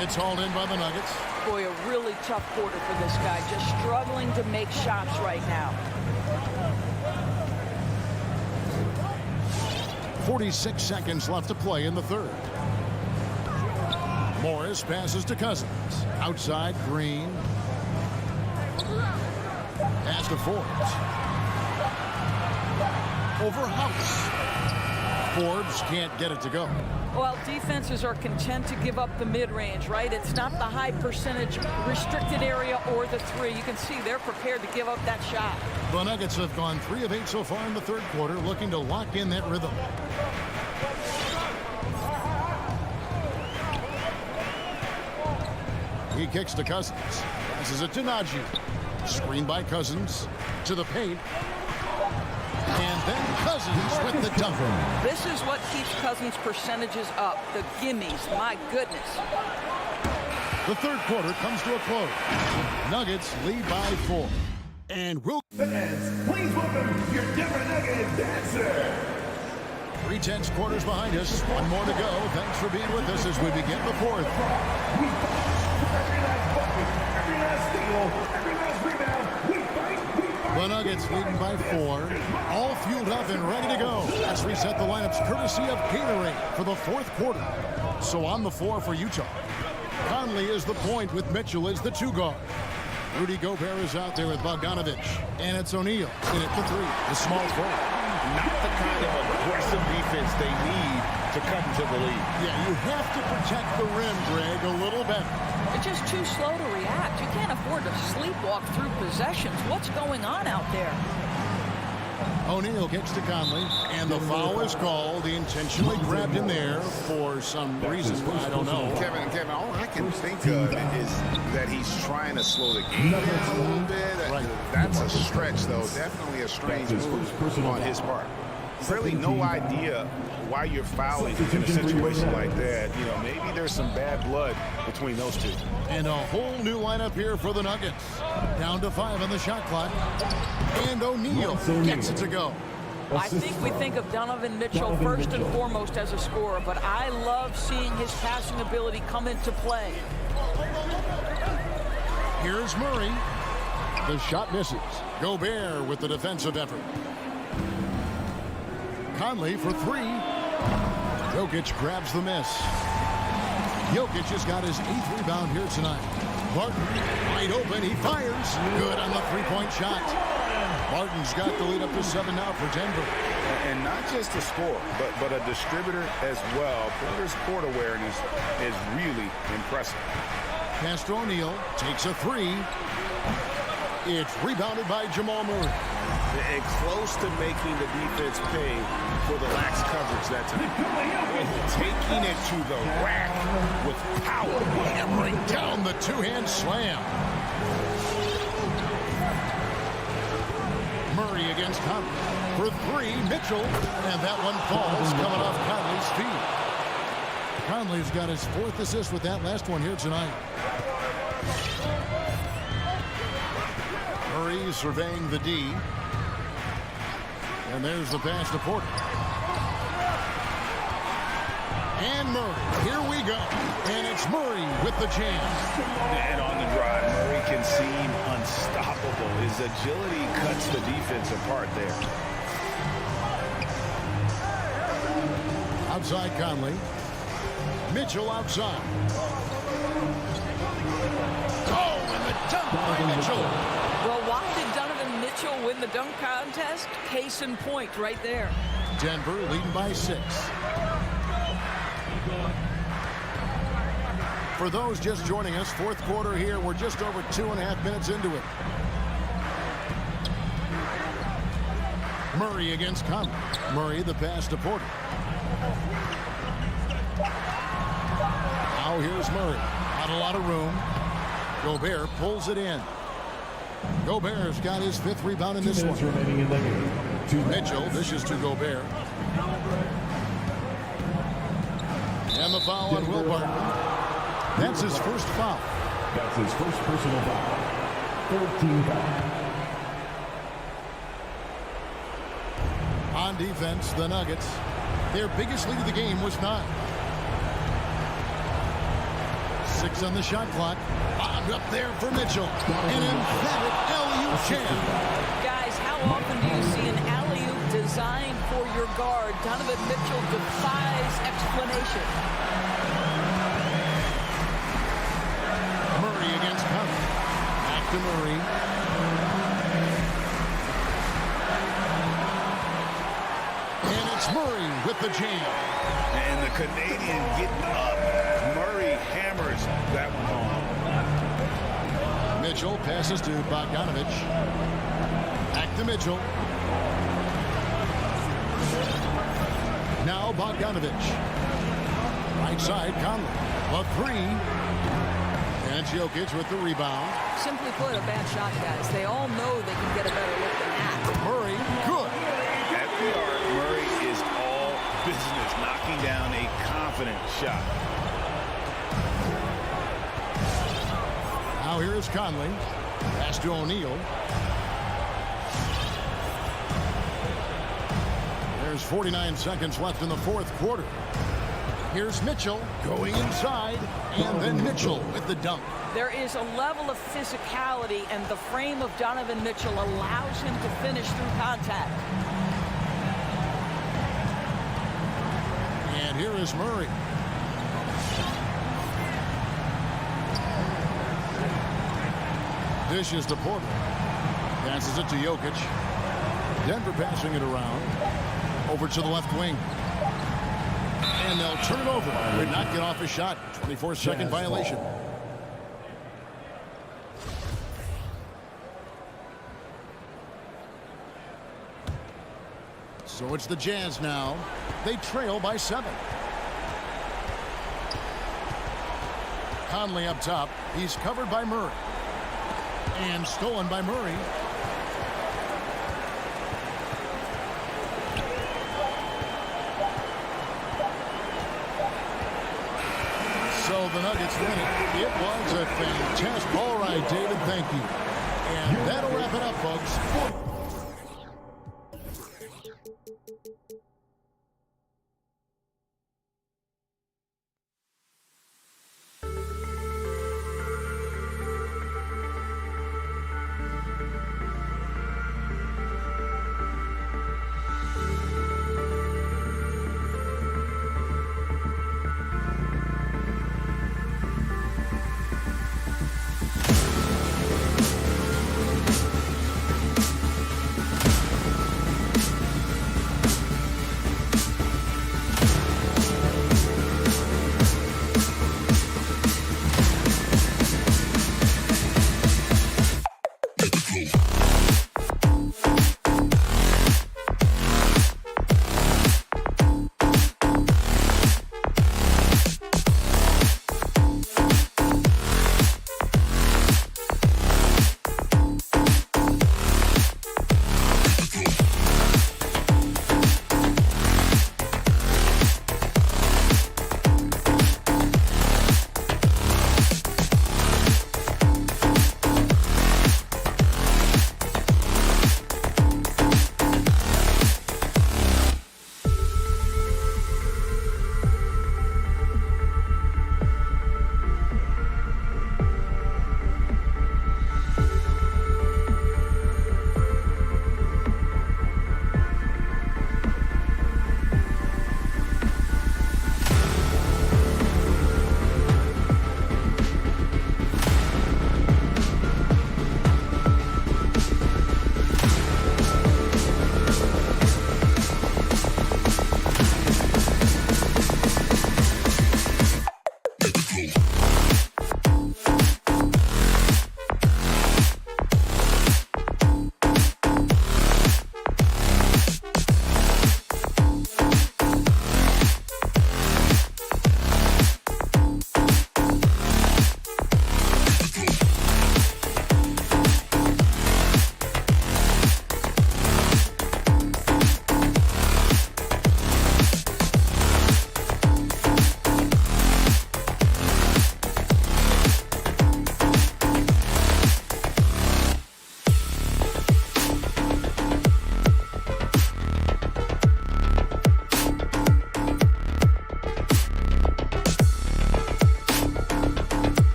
It's hauled in by the Nuggets. Boy, a really tough quarter for this guy. Just struggling to make shots right now. 46 seconds left to play in the third. Morris passes to Cousins. Outside, Green. Pass to Forbes. Over House. Forbes can't get it to go. Well, defenses are content to give up the mid-range, right? It's not the high percentage restricted area or the 3. You can see they're prepared to give up that shot. The Nuggets have gone 3 of 8 so far in the third quarter, looking to lock in that rhythm. He kicks to Cousins. Passes it to Najee. Screen by Cousins. To the paint. And then Cousins with the dunk. This is what keeps Cousins' percentages up. The gimmies, my goodness. The third quarter comes to a close. Nuggets lead by 4. And we'll... Fans, please welcome your Denver Nuggets dancer. 3 tenths quarters behind us. 1 more to go. Thanks for being with us as we begin the fourth. We fight for every last bucket, every last steal, every last rebound. We fight. The Nuggets leading by 4. All fueled up and ready to go. Let's reset the lineups courtesy of Gatorade for the fourth quarter. So on the floor for Utah. Conley is the point with Mitchell as the 2 guard. Rudy Gobert is out there with Bogdanovic. And it's O'Neal in at the 3, the small forward. Not the kind of aggressive defense they need to come to the lead. Yeah, you have to protect the rim, Greg, a little better. It's just too slow to react. You can't afford to sleepwalk through possessions. What's going on out there? O'Neal gets to Conley, and the foul is called. He intentionally grabbed him there for some reason. I don't know. Kevin, all I can think of is that he's trying to slow the game down a little bit. Right. That's a stretch, though. Definitely a strange move on his part. Really no idea why you're fouling in a situation like that. You know, maybe there's some bad blood between those 2. And a whole new lineup here for the Nuggets. Down to 5 on the shot clock. And O'Neal gets it to go. I think we think of Donovan Mitchell first and foremost as a scorer, but I love seeing his passing ability come into play. Here's Murray. The shot misses. Gobert with the defensive effort. Conley for 3. Jokic grabs the miss. Jokic has got his 8th rebound here tonight. Barton wide open. He fires. Good on the 3-point shot. Barton's got the lead up to 7 now for Denver. And not just a scorer, but a distributor as well. Porter's court awareness is really impressive. Pass to O'Neal. Takes a 3. It's rebounded by Jamal Murray. And close to making the defense pay for the lax coverage that time. Taking it to the rack with power. Hammering down the 2-hand slam. Murray against Conley. For 3, Mitchell. And that one falls coming off Conley's feet. Conley's got his 4th assist with that last one here tonight. Murray surveying the D. And there's the pass to Porter. And Murray, here we go. And it's Murray with the jam. And on the drive, Murray can seem unstoppable. His agility cuts the defense apart there. Outside Conley. Mitchell outside. Oh, and the dunk by Mitchell. Well, why did Donovan Mitchell win the dunk contest? Case in point right there. Denver leading by 6. For those just joining us, fourth quarter here. We're just over 2.5 minutes into it. Murray against Conley. Murray the pass to Porter. Now here's Murray. Not a lot of room. Gobert pulls it in. Gobert's got his 5th rebound in this one. Mitchell dishes to Gobert. And the foul on Will Barton. That's his first foul. That's his first personal foul. 13 foul. On defense, the Nuggets. Their biggest lead of the game was 9. 6 on the shot clock. Bombed up there for Mitchell. An emphatic alley-oop jam. Guys, how often do you see an alley-oop designed for your guard? Donovan Mitchell defies explanation. Murray against Conley. Back to Murray. And it's Murray with the jam. And the Canadian getting up. Murray hammers that one home. Mitchell passes to Bogdanovich. Back to Mitchell. Now Bogdanovich. Right side, Conley. A 3. And it's Jokic with the rebound. Simply put, a bad shot, guys. They all know they can get a better look than that. Murray, good. At the arc, Murray is all business, knocking down a confident shot. Now here is Conley. Pass to O'Neal. There's 49 seconds left in the fourth quarter. Here's Mitchell going inside, and then Mitchell with the dunk. There is a level of physicality, and the frame of Donovan Mitchell allows him to finish through contact. And here is Murray. Dishes to Porter. Passes it to Jokic. Denver passing it around. Over to the left wing. And they'll turn it over. Did not get off a shot. 24-second violation. So it's the Jazz now. They trail by 7. Conley up top. He's covered by Murray. And stolen by Murray. So the Nuggets win it. It was a fantastic. All right, David, thank you. And that'll wrap it up, folks.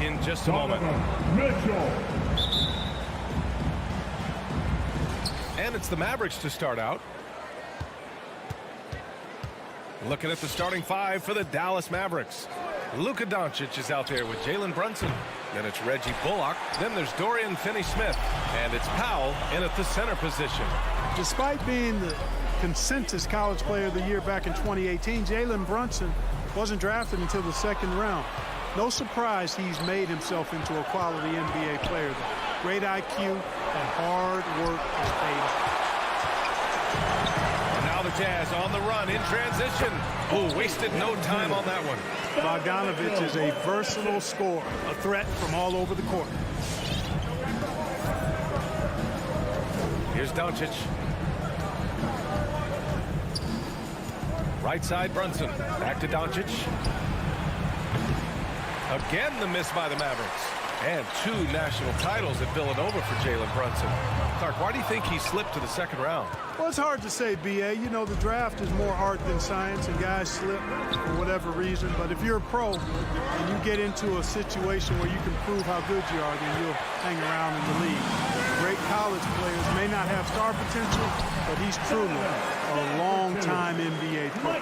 in just a moment. Mitchell. And it's the Mavericks to start out. Looking at the starting five for the Dallas Mavericks. Luka Doncic is out there with Jalen Brunson. Then it's Reggie Bullock. Then there's Dorian Finney-Smith. And it's Powell in at the center position. Despite being the consensus college player of the year back in 2018, Jalen Brunson wasn't drafted until the second round. No surprise he's made himself into a quality NBA player. Great IQ and hard work has paid off. And now the Jazz on the run in transition. Oh, wasted no time on that one. Bogdanovich is a versatile scorer, a threat from all over the court. Here's Doncic. Right side, Brunson. Back to Doncic. Again, the miss by the Mavericks. And 2 national titles at Villanova for Jalen Brunson. Clark, why do you think he slipped to the second round? Well, it's hard to say, B.A. You know, the draft is more art than science, and guys slip for whatever reason. But if you're a pro and you get into a situation where you can prove how good you are, then you'll hang around in the league. Great college players may not have star potential, but he's truly a long-time NBA player.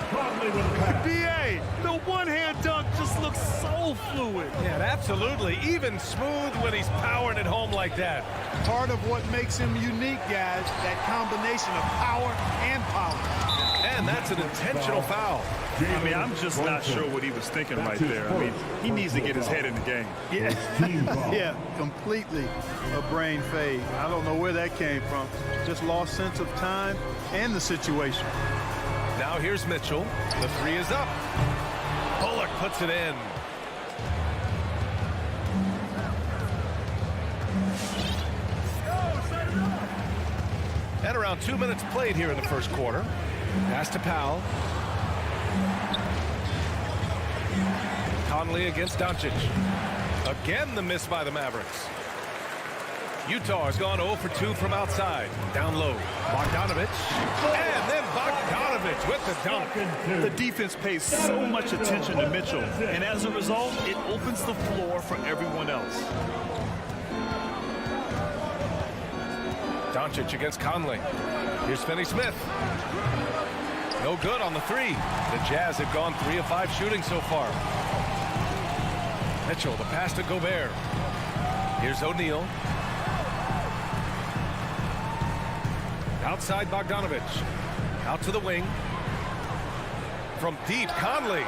B.A., the one-hand dunk just looks so fluid. Yeah, absolutely. Even smooth when he's powering it home like that. Part of what makes him unique, guys, that combination of power and power. And that's an intentional foul. I mean, I'm just not sure what he was thinking right there. I mean, he needs to get his head in the game. Yeah, completely a brain fade. I don't know where that came from. Just lost sense of time and the situation. Now here's Mitchell. The 3 is up. Bullock puts it in. And around 2 minutes played here in the first quarter. Pass to Powell. Conley against Doncic. Again, the miss by the Mavericks. Utah has gone 0 for 2 from outside. Down low. Bogdanovich. And then Bogdanovich with the dunk. The defense pays so much attention to Mitchell. And as a result, it opens the floor for everyone else. Doncic against Conley. Here's Finney-Smith. No good on the 3. The Jazz have gone 3 of 5 shooting so far. Mitchell, the pass to Gobert. Here's O'Neal. Outside Bogdanovich. Out to the wing. From deep, Conley.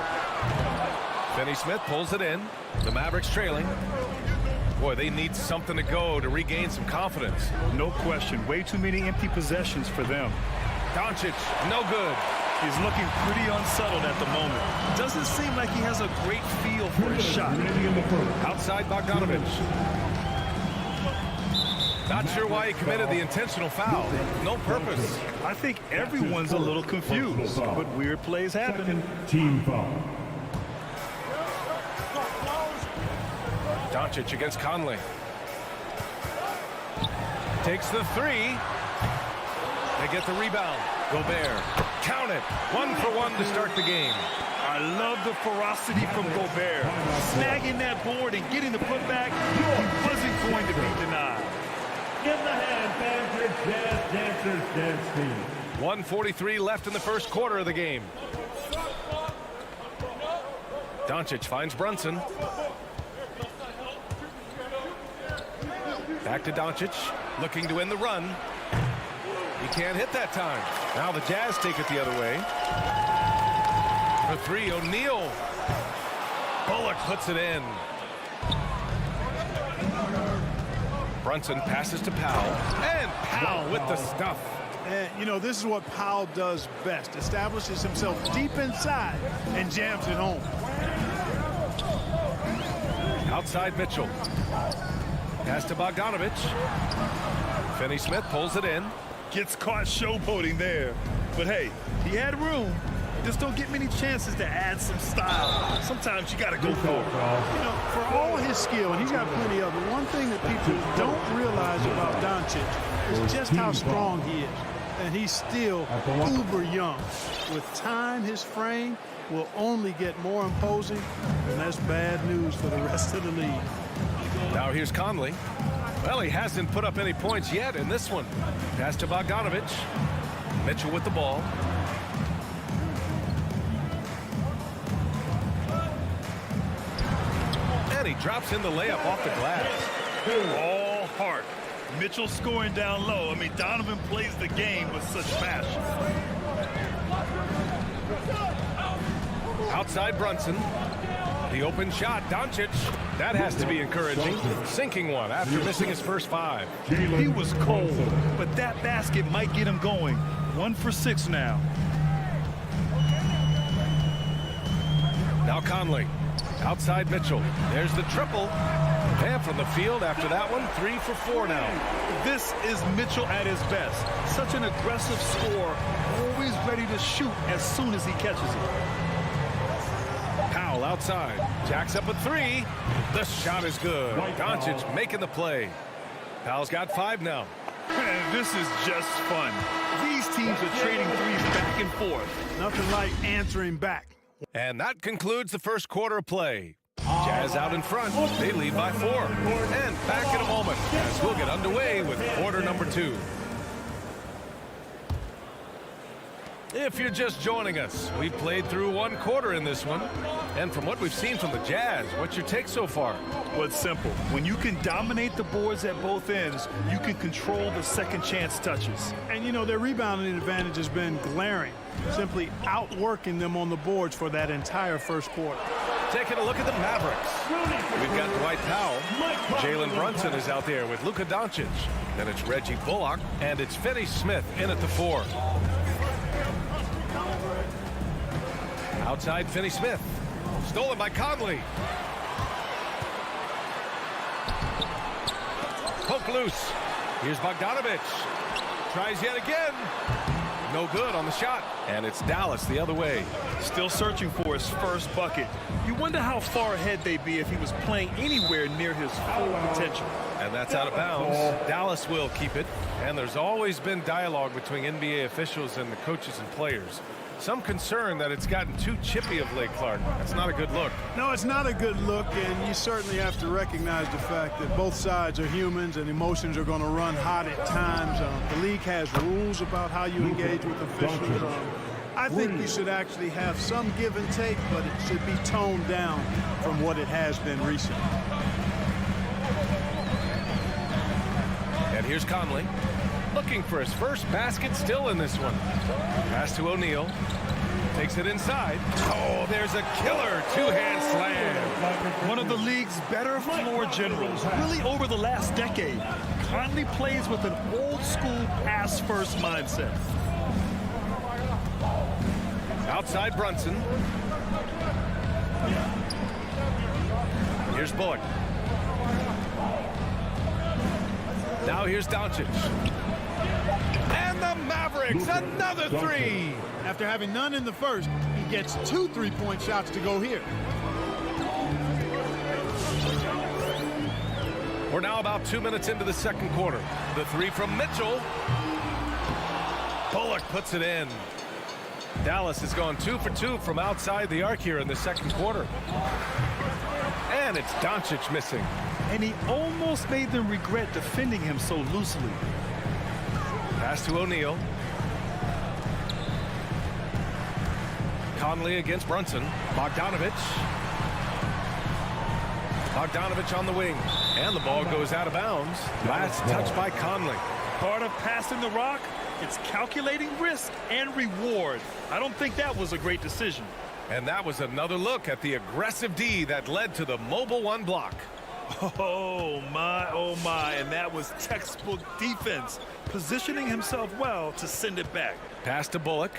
Finney-Smith pulls it in. The Mavericks trailing. Boy, they need something to go to regain some confidence. No question. Way too many empty possessions for them. Doncic, no good. He's looking pretty unsettled at the moment. Doesn't seem like he has a great feel for his shot. Outside Bogdanovich. Not sure why he committed the intentional foul. No purpose. I think everyone's a little confused, but weird plays happen. Team foul. Doncic against Conley. Takes the 3. They get the rebound. Gobert. Count it. 1 for 1 to start the game. I love the ferocity from Gobert. Snagging that board and getting the putback, he wasn't going to be denied. Give the hand, fans, for Jazz Dancers Dance Team. 1:43 left in the first quarter of the game. Doncic finds Brunson. Back to Doncic, looking to win the run. He can't hit that time. Now the Jazz take it the other way. For 3, O'Neal. Bullock puts it in. Brunson passes to Powell. And Powell with the stuff. And, you know, this is what Powell does best. Establishes himself deep inside and jams it home. Outside Mitchell. Pass to Bogdanovich. Finney-Smith pulls it in. Gets caught showboating there. But hey, he had room. Just don't get many chances to add some style. Sometimes you got to go for it. You know, for all his skill, and he's got plenty of it, one thing that people don't realize about Doncic is just how strong he is. And he's still uber young. With time, his frame will only get more imposing, and that's bad news for the rest of the league. Now here's Conley. Well, he hasn't put up any points yet in this one. Pass to Bogdanovic. Mitchell with the ball. And he drops in the layup off the glass. All heart. Mitchell scoring down low. I mean, Donovan plays the game with such passion. Outside Brunson. The open shot, Doncic. That has to be encouraging. Sinking one after missing his first 5. He was cold, but that basket might get him going. 1 for 6 now. Now Conley. Outside Mitchell. There's the triple. And from the field after that one, 3 for 4 now. This is Mitchell at his best. Such an aggressive scorer, always ready to shoot as soon as he catches it. Powell outside. Jacks up a 3. The shot is good. Doncic making the play. Powell's got 5 now. Man, this is just fun. These teams are trading threes back and forth. Nothing like answering back. And that concludes the first quarter of play. Jazz out in front. They lead by 4. And back in a moment as we'll get underway with quarter number 2. If you're just joining us, we've played through 1 quarter in this one. And from what we've seen from the Jazz, what's your take so far? Well, it's simple. When you can dominate the boards at both ends, you can control the second chance touches. And, you know, their rebounding advantage has been glaring, simply outworking them on the boards for that entire first quarter. Taking a look at the Mavericks. We've got Dwight Powell. Jalen Brunson is out there with Luka Doncic. Then it's Reggie Bullock, and it's Finney Smith in at the 4. Outside Finney Smith. Stolen by Conley. Poke loose. Here's Bogdanovic. Tries yet again. No good on the shot. And it's Dallas the other way. Still searching for his first bucket. You wonder how far ahead they'd be if he was playing anywhere near his full potential. And that's out of bounds. Dallas will keep it. And there's always been dialogue between NBA officials and the coaches and players. Some concern that it's gotten too chippy of late, Clark. That's not a good look. No, it's not a good look, and you certainly have to recognize the fact that both sides are humans and emotions are going to run hot at times. The league has rules about how you engage with officials. I think you should actually have some give and take, but it should be toned down from what it has been recently. And here's Conley. Looking for his first basket still in this one. Pass to O'Neal. Takes it inside. Oh, there's a killer two-hand slam. One of the league's better floor generals, really over the last decade. Conley plays with an old-school pass-first mindset. Outside Brunson. Here's Bullock. Now here's Doncic. And the Mavericks, another 3. After having none in the first, he gets 2 3-point shots to go here. We're now about 2 minutes into the second quarter. The 3 from Mitchell. Bullock puts it in. Dallas has gone 2 for 2 from outside the arc here in the second quarter. And it's Doncic missing. And he almost made them regret defending him so loosely. Pass to O'Neal. Conley against Brunson. Bogdanovic. Bogdanovic on the wing. And the ball goes out of bounds. Last touch by Conley. Part of passing the rock, it's calculating risk and reward. I don't think that was a great decision. And that was another look at the aggressive D that led to the mobile 1 block. Oh my, and that was textbook defense, positioning himself well to send it back. Pass to Bullock.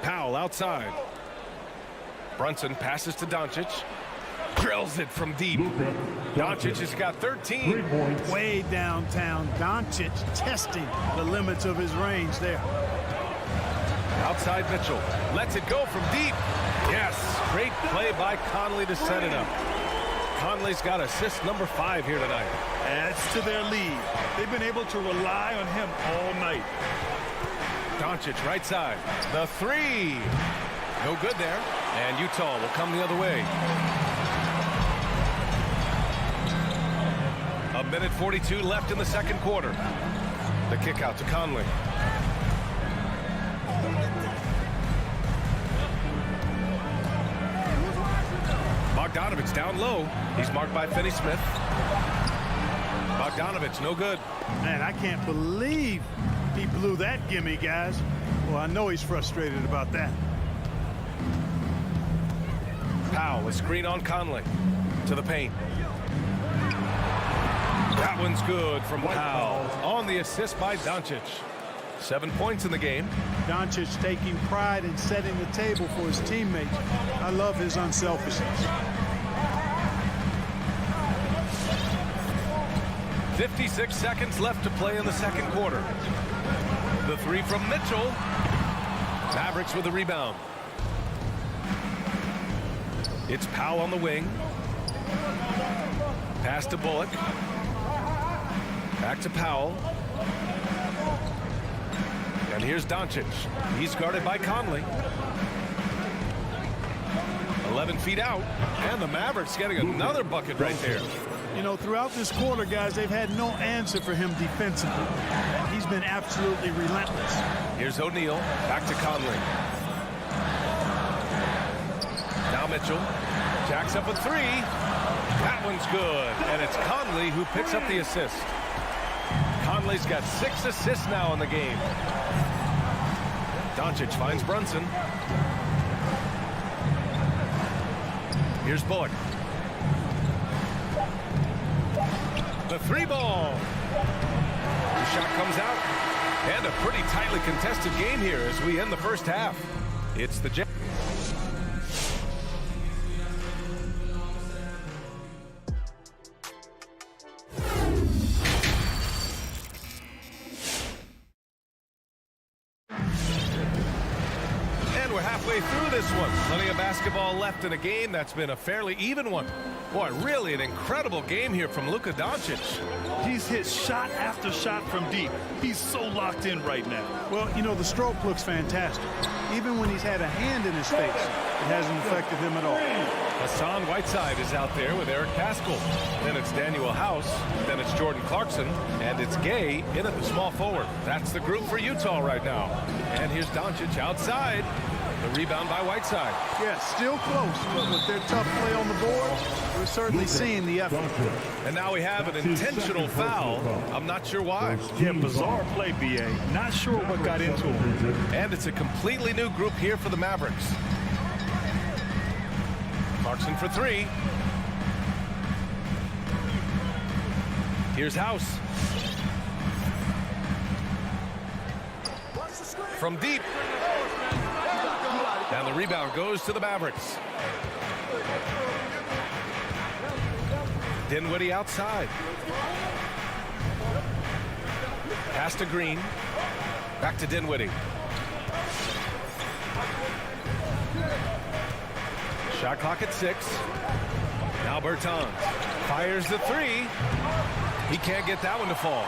Powell outside. Brunson passes to Doncic. Drills it from deep. Doncic has got 13. Way downtown, Doncic testing the limits of his range there. Outside Mitchell. Lets it go from deep. Yes, great play by Conley to set it up. Conley's got assist number 5 here tonight. Adds to their lead. They've been able to rely on him all night. Doncic right side. The 3. No good there. And Utah will come the other way. minute 42 left in the second quarter. The kick out to Conley. Bogdanovich down low. He's marked by Finney-Smith. Bogdanovich, no good. Man, I can't believe he blew that gimme, guys. Well, I know he's frustrated about that. Powell, a screen on Conley. To the paint. That one's good from Powell. On the assist by Doncic. 7 points in the game. Doncic taking pride in setting the table for his teammates. I love his unselfishness. 56 seconds left to play in the second quarter. The three from Mitchell. Mavericks with the rebound. It's Powell on the wing. Pass to Bullock. Back to Powell. And here's Doncic. He's guarded by Conley. 11 feet out. And the Mavericks getting another bucket right there. You know, throughout this quarter, guys, they've had no answer for him defensively. He's been absolutely relentless. Here's O'Neal. Back to Conley. Now Mitchell. Jacks up a three. That one's good. And it's Conley who picks up the assist. Conley's got 6 assists now in the game. Doncic finds Brunson. Here's Bullock. The three ball. The shot comes out. And a pretty tightly contested game here as we end the first half. It's the Jazz. And we're halfway through this one. Plenty of basketball left in a game that's been a fairly even one. Boy, really an incredible game here from Luka Doncic. He's hit shot after shot from deep. He's so locked in right now. Well, you know, the stroke looks fantastic. Even when he's had a hand in his face, it hasn't affected him at all. Hassan Whiteside is out there with Eric Paschall. Then it's Daniel House. Then it's Jordan Clarkson. And it's Gay in at the small forward. That's the group for Utah right now. And here's Doncic outside. The rebound by Whiteside. Yeah, still close, but with their tough play on the board, we're certainly seeing the effort. And now we have an intentional foul. I'm not sure why. Yeah, bizarre play, B.A. Not sure what got into him. And it's a completely new group here for the Mavericks. Clarkson for three. Here's House. From deep. And the rebound goes to the Mavericks. Dinwiddie outside. Pass to Green. Back to Dinwiddie. Shot clock at 6. Now Bertans fires the three. He can't get that one to fall.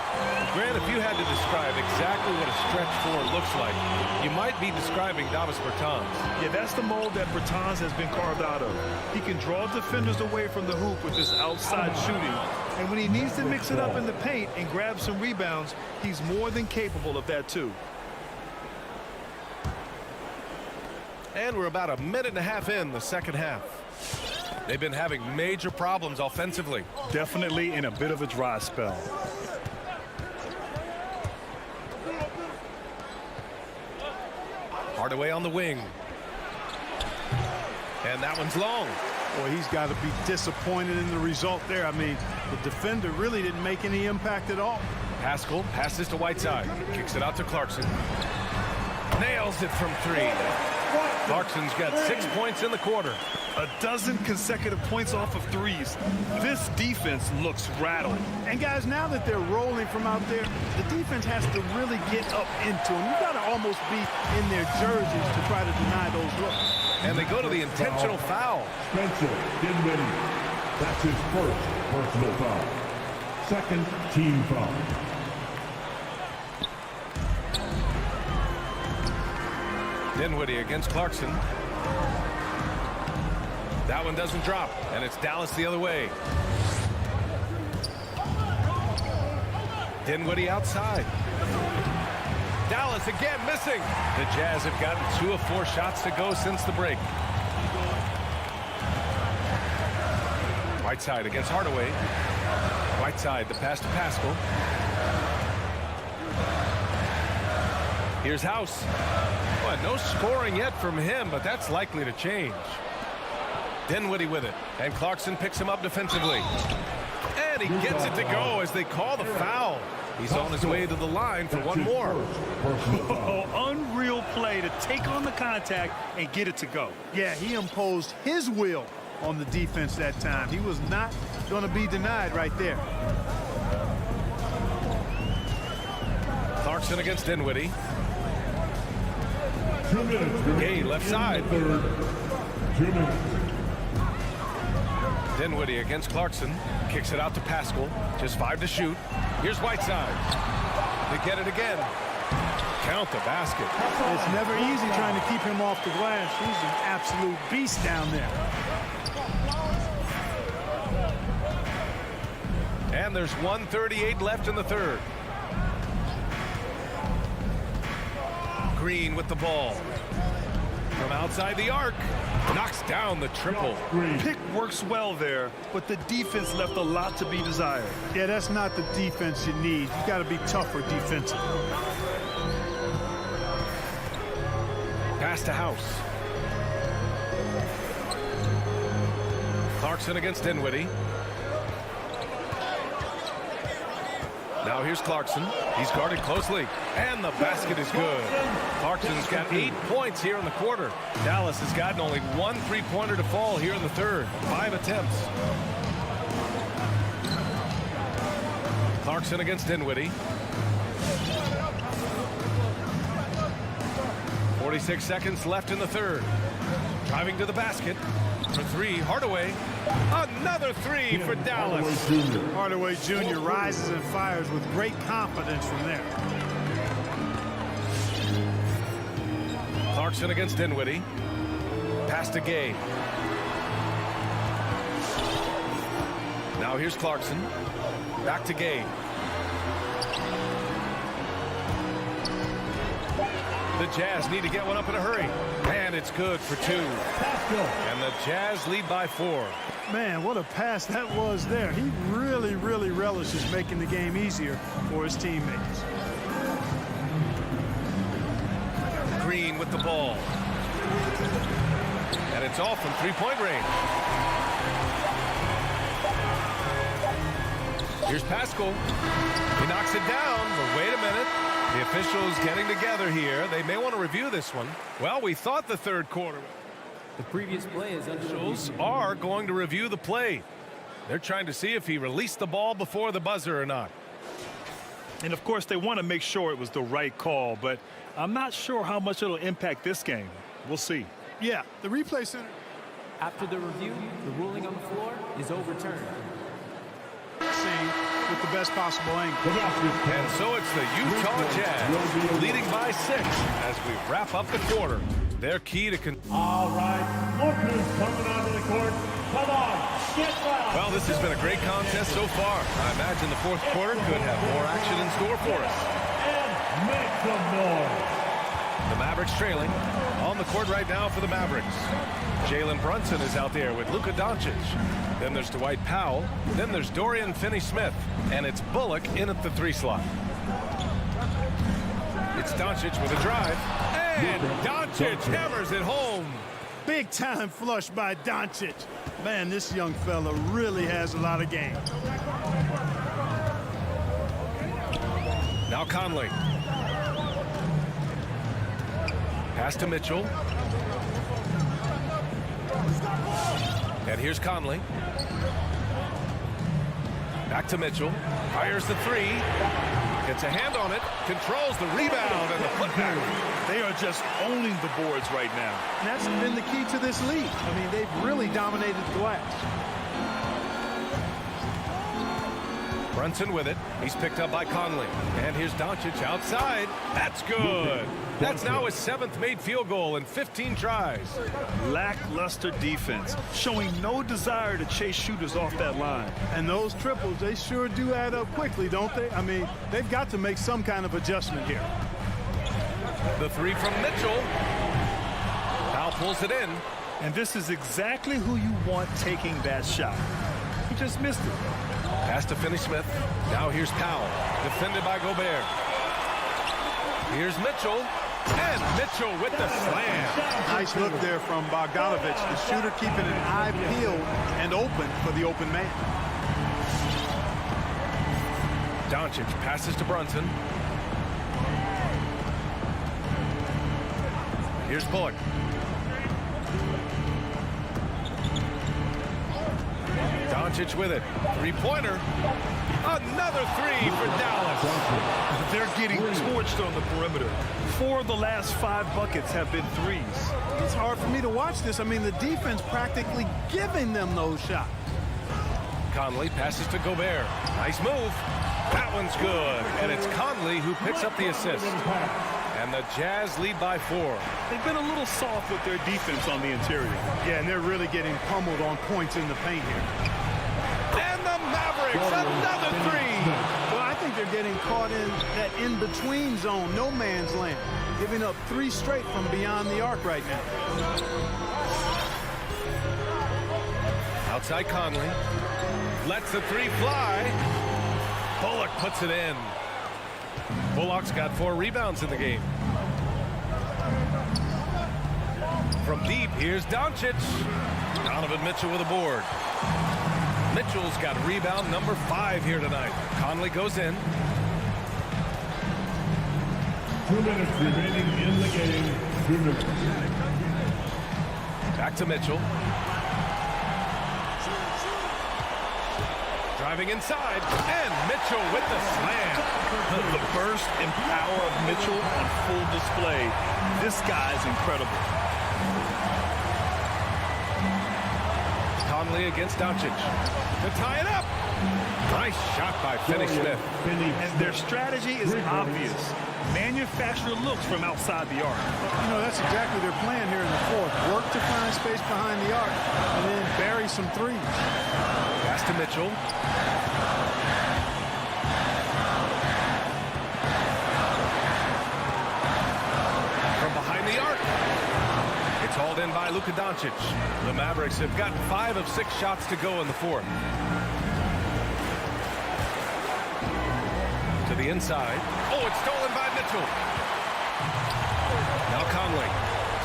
Grant, if you had to describe exactly what a stretch four looks like, you might be describing Davis Bertans. Yeah, that's the mold that Bertans has been carved out of. He can draw defenders away from the hoop with his outside shooting. And when he needs to mix it up in the paint and grab some rebounds, he's more than capable of that too. And we're about a minute and a half in the second half. They've been having major problems offensively. Definitely in a bit of a dry spell. Hardaway on the wing. And that one's long. Boy, he's got to be disappointed in the result there. I mean, the defender really didn't make any impact at all. Paschall passes to Whiteside. Kicks it out to Clarkson. Nails it from three. Clarkson's got 6 points in the quarter. A dozen consecutive points off of threes. This defense looks rattled. And guys, now that they're rolling from out there, the defense has to really get up into them. You've got to almost be in their jerseys to try to deny those looks. And they go to the intentional foul. Spencer Dinwiddie. That's his first personal foul. Second team foul. Dinwiddie against Clarkson. That one doesn't drop, and it's Dallas the other way. Dinwiddie outside. Dallas again missing. The Jazz have gotten 2 of 4 shots to go since the break. Whiteside against Hardaway. Whiteside, the pass to Pascal. Here's House. Well, no scoring yet from him, but that's likely to change. Dinwiddie with it, and Clarkson picks him up defensively. And he gets it to go as they call the foul. He's on his way to the line for one more. Oh, unreal play to take on the contact and get it to go. Yeah, he imposed his will on the defense that time. He was not going to be denied right there. Clarkson against Dinwiddie. 2 minutes. Gay left side. 2 minutes. Dinwiddie against Clarkson. Kicks it out to Pascal. Just 5 to shoot. Here's Whiteside. They get it again. Count the basket. It's never easy trying to keep him off the glass. He's an absolute beast down there. And there's 1:38 left in the third. Green with the ball. From outside the arc. Knocks down the triple. Pick works well there, but the defense left a lot to be desired. Yeah, that's not the defense you need. You got to be tougher defensively. Pass to House. Clarkson against Dinwiddie. Now here's Clarkson. He's guarded closely, and the basket is good. Clarkson's got 8 points here in the quarter. Dallas has gotten only 1 3-pointer to fall here in the third. 5 attempts. Clarkson against Dinwiddie. 46 seconds left in the third. Driving to the basket. For 3, Hardaway. Another 3 for Dallas. Hardaway Jr. rises and fires with great confidence from there. Clarkson against Dinwiddie. Pass to Gay. Now here's Clarkson. Back to Gay. The Jazz need to get one up in a hurry. And it's good for 2. And the Jazz lead by 4. Man, what a pass that was there. He really, really relishes making the game easier for his teammates. Green with the ball. And it's off from 3-point range. Here's Pascal. He knocks it down, but wait a minute. The officials getting together here. They may want to review this one. Well, we thought the third quarter. The previous play is under Officials are going to review the play. They're trying to see if he released the ball before the buzzer or not. And of course, they want to make sure it was the right call, but I'm not sure how much it'll impact this game. We'll see. Yeah, the replay center. After the review, the ruling on the floor is overturned. With the best possible angle. And so it's the Utah Jazz leading by 6 as we wrap up the quarter. Their key to all right, look who's coming onto the court. Come on, get loud. Well, this has been a great contest so far. I imagine the fourth quarter could have more action in store for us. And make some noise. The Mavericks trailing. On the court right now for the Mavericks. Jalen Brunson is out there with Luka Doncic. Then there's Dwight Powell. Then there's Dorian Finney-Smith. And it's Bullock in at the 3 slot. It's Doncic with a drive. And Doncic hammers it home. Big time flush by Doncic. Man, this young fella really has a lot of game. Now Conley. Pass to Mitchell. And here's Conley. Back to Mitchell. Fires the 3. Gets a hand on it. Controls the rebound and the putback. They are just owning the boards right now. And that's been the key to this league. I mean, they've really dominated the glass. Brunson with it. He's picked up by Conley. And here's Doncic outside. That's good. That's now his 7th made field goal in 15 tries. Lackluster defense, showing no desire to chase shooters off that line. And those triples, they sure do add up quickly, don't they? I mean, they've got to make some kind of adjustment here. The three from Mitchell. Powell pulls it in. And this is exactly who you want taking that shot. He just missed it. Pass to Finney-Smith. Now here's Powell, defended by Gobert. Here's Mitchell, and Mitchell with the slam. Nice look there from Bogdanovich, the shooter keeping an eye peeled and open for the open man. Doncic passes to Brunson. Here's Bullock. Doncic with it. Three-pointer. Another three for Dallas. They're getting torched on the perimeter. 4 of the last 5 buckets have been threes. It's hard for me to watch this. I mean, the defense practically giving them those shots. Conley passes to Gobert. Nice move. That one's good. And it's Conley who picks up the assist. And the Jazz lead by 4. They've been a little soft with their defense on the interior. Yeah, and they're really getting pummeled on points in the paint here. And the Mavericks, another three. Well, I think they're getting caught in that in-between zone, no man's land, giving up 3 straight from beyond the arc right now. Outside Conley. Lets the three fly. Bullock puts it in. Bullock's got 4 rebounds in the game. From deep, here's Doncic. Donovan Mitchell with a board. Mitchell's got rebound number 5 here tonight. Conley goes in. 2 minutes remaining in the game. 2 minutes. Back to Mitchell. Driving inside, and Mitchell with the slam. The burst and power of Mitchell on full display. This guy's incredible. Conley against Doncic. To tie it up. Nice shot by Finney-Smith. And their strategy is obvious. Manufacture looks from outside the arc. You know, that's exactly their plan here in the 4th. Work to find space behind the arc and then bury some threes. Pass to Mitchell. From behind the arc. It's hauled in by Luka Doncic. The Mavericks have gotten 5 of 6 shots to go in the 4th. To the inside. Oh, it's stolen by Mitchell. Now Conley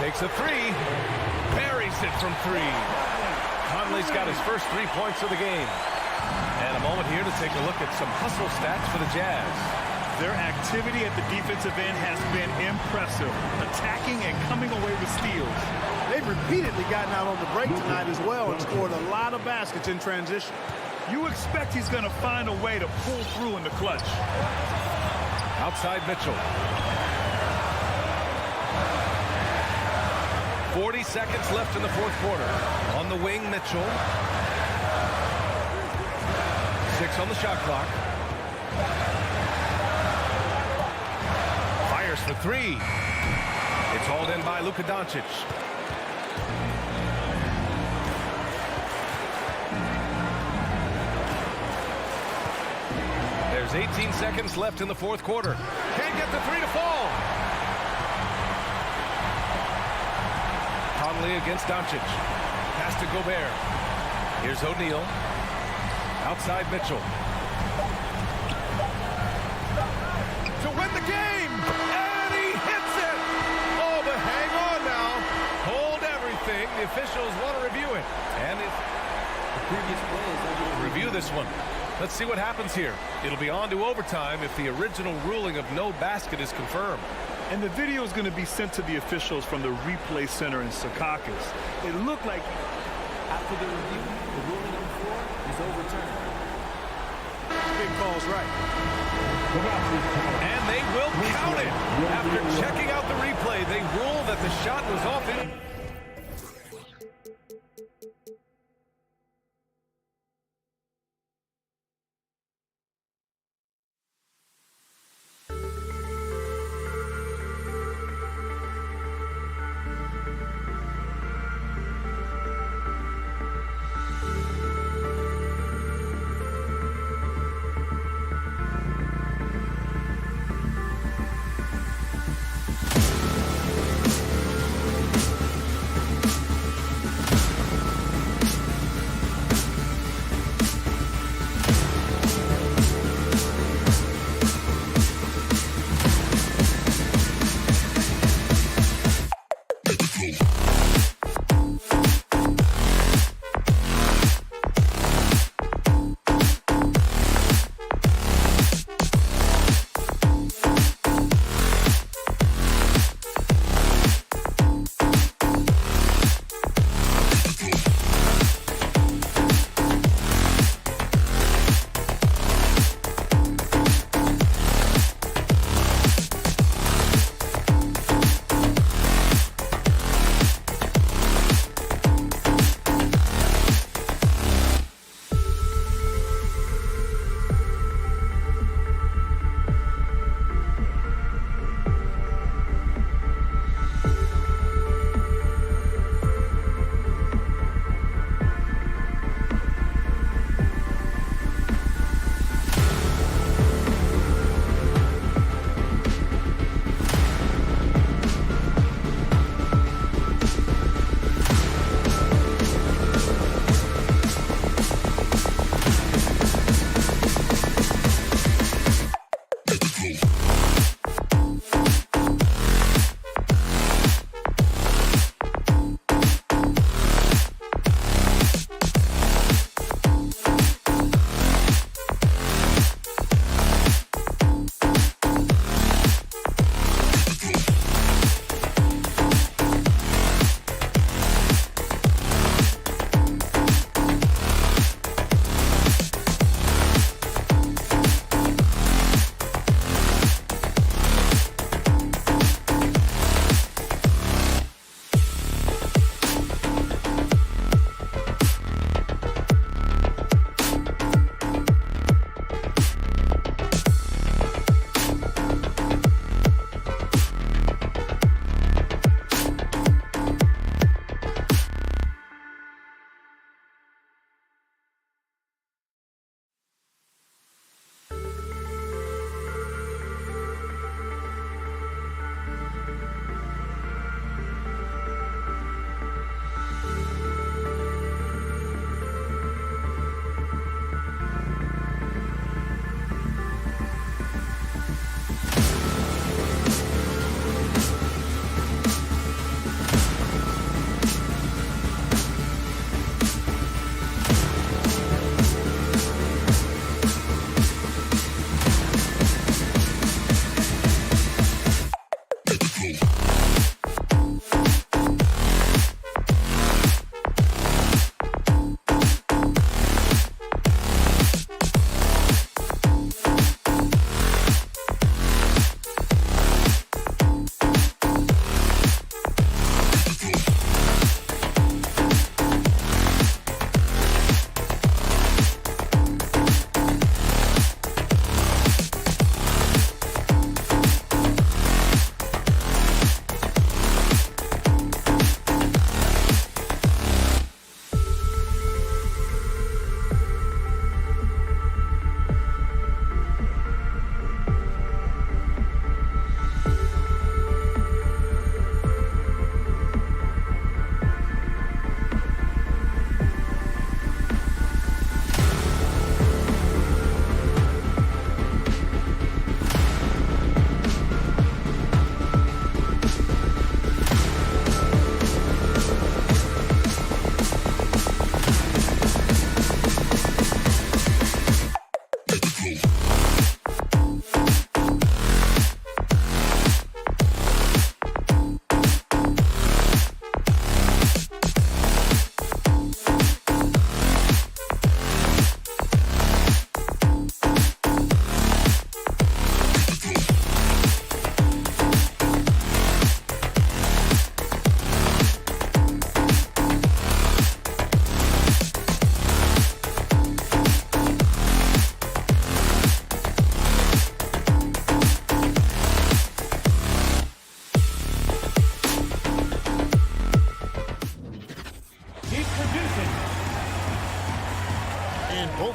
takes a 3. Buries it from 3. Conley's got his first 3 points of the game. And a moment here to take a look at some hustle stats for the Jazz. Their activity at the defensive end has been impressive, attacking and coming away with steals. They've repeatedly gotten out on the break tonight as well and scored a lot of baskets in transition. You expect he's going to find a way to pull through in the clutch. Outside Mitchell. 40 seconds left in the 4th quarter. On the wing, Mitchell. 6 on the shot clock. Fires for 3. It's hauled in by Luka Doncic. There's 18 seconds left in the 4th quarter. Can't get the 3 to fall. Conley against Doncic. Pass to Gobert. Here's O'Neal. Outside Mitchell. To win the game! And he hits it! Oh, but hang on now. Hold everything. The officials want to review it. And the previous play is over. Review this one. Let's see what happens here. It'll be on to overtime if the original ruling of no basket is confirmed. And the video is going to be sent to the officials from the replay center in Secaucus. It looked like after the review, the ruling on the floor is overturned. Big call's right. And they will count it. After checking out the replay, they rule that the shot was off in.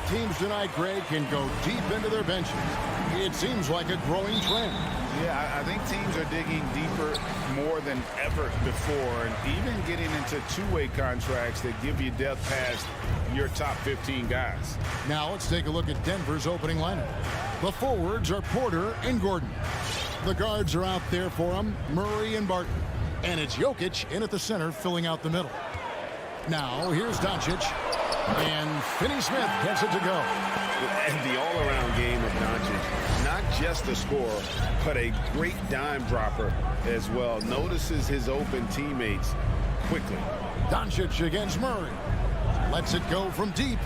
teams tonight, Greg, can go deep into their benches. It seems like a growing trend. Yeah, I think teams are digging deeper more than ever before, and even getting into two-way contracts that give you depth past your top 15 guys. Now let's take a look at Denver's opening lineup. The forwards are Porter and Gordon. The guards are out there for them, Murray and Barton. And it's Jokic in at the center, filling out the middle. Now, here's Doncic. And Finney-Smith gets it to go. And the all-around game of Doncic, not just a scorer, but a great dime dropper as well. Notices his open teammates quickly. Doncic against Murray. Lets it go from deep.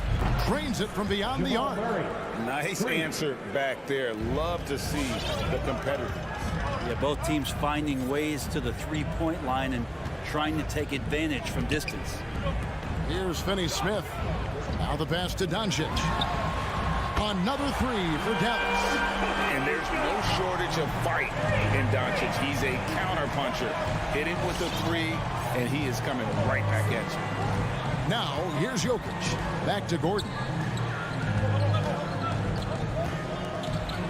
Drains it from beyond the arc. Nice answer back there. Love to see the competitors. Yeah, both teams finding ways to the three-point line and trying to take advantage from distance. Here's Finney-Smith. Now the pass to Doncic. Another three for Dallas. And there's no shortage of fight in Doncic. He's a counter-puncher. Hit him with a three, and he is coming right back at you. Now, here's Jokic. Back to Gordon.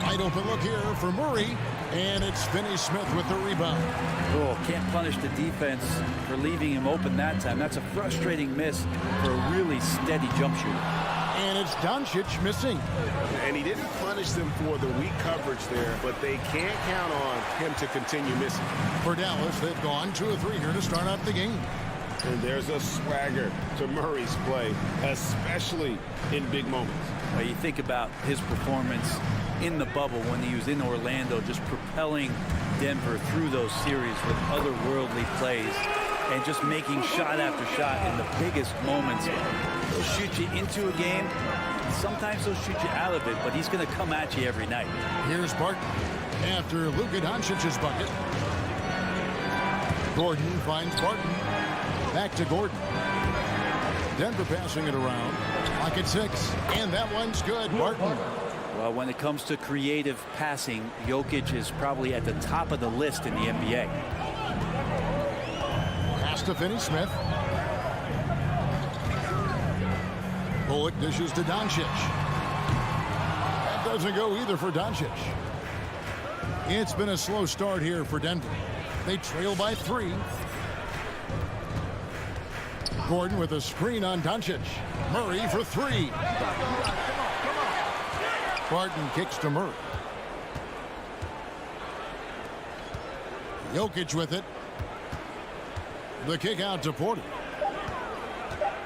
Wide open look here for Murray. And it's Finney-Smith with the rebound. Oh, can't punish the defense for leaving him open that time. That's a frustrating miss for a really steady jump shooter. And it's Doncic missing. And he didn't punish them for the weak coverage there, but they can't count on him to continue missing. For Dallas, they've gone 2 of 3 here to start out the game. And there's a swagger to Murray's play, especially in big moments. Well, you think about his performance in the bubble when he was in Orlando, just propelling Denver through those series with otherworldly plays and just making shot after shot in the biggest moments. They'll shoot you into a game. Sometimes they'll shoot you out of it, but he's going to come at you every night. Here's Barton after Luka Doncic's bucket. Gordon finds Barton. Back to Gordon. Denver passing it around. Pocket 6. And that one's good. Barton. Well, when it comes to creative passing, Jokic is probably at the top of the list in the NBA. Pass to Finney-Smith. Bullock dishes to Doncic. That doesn't go either for Doncic. It's been a slow start here for Denver. They trail by 3. Gordon with a screen on Doncic. Murray for 3. Barton kicks to Murray. Jokic with it. The kick out to Porter.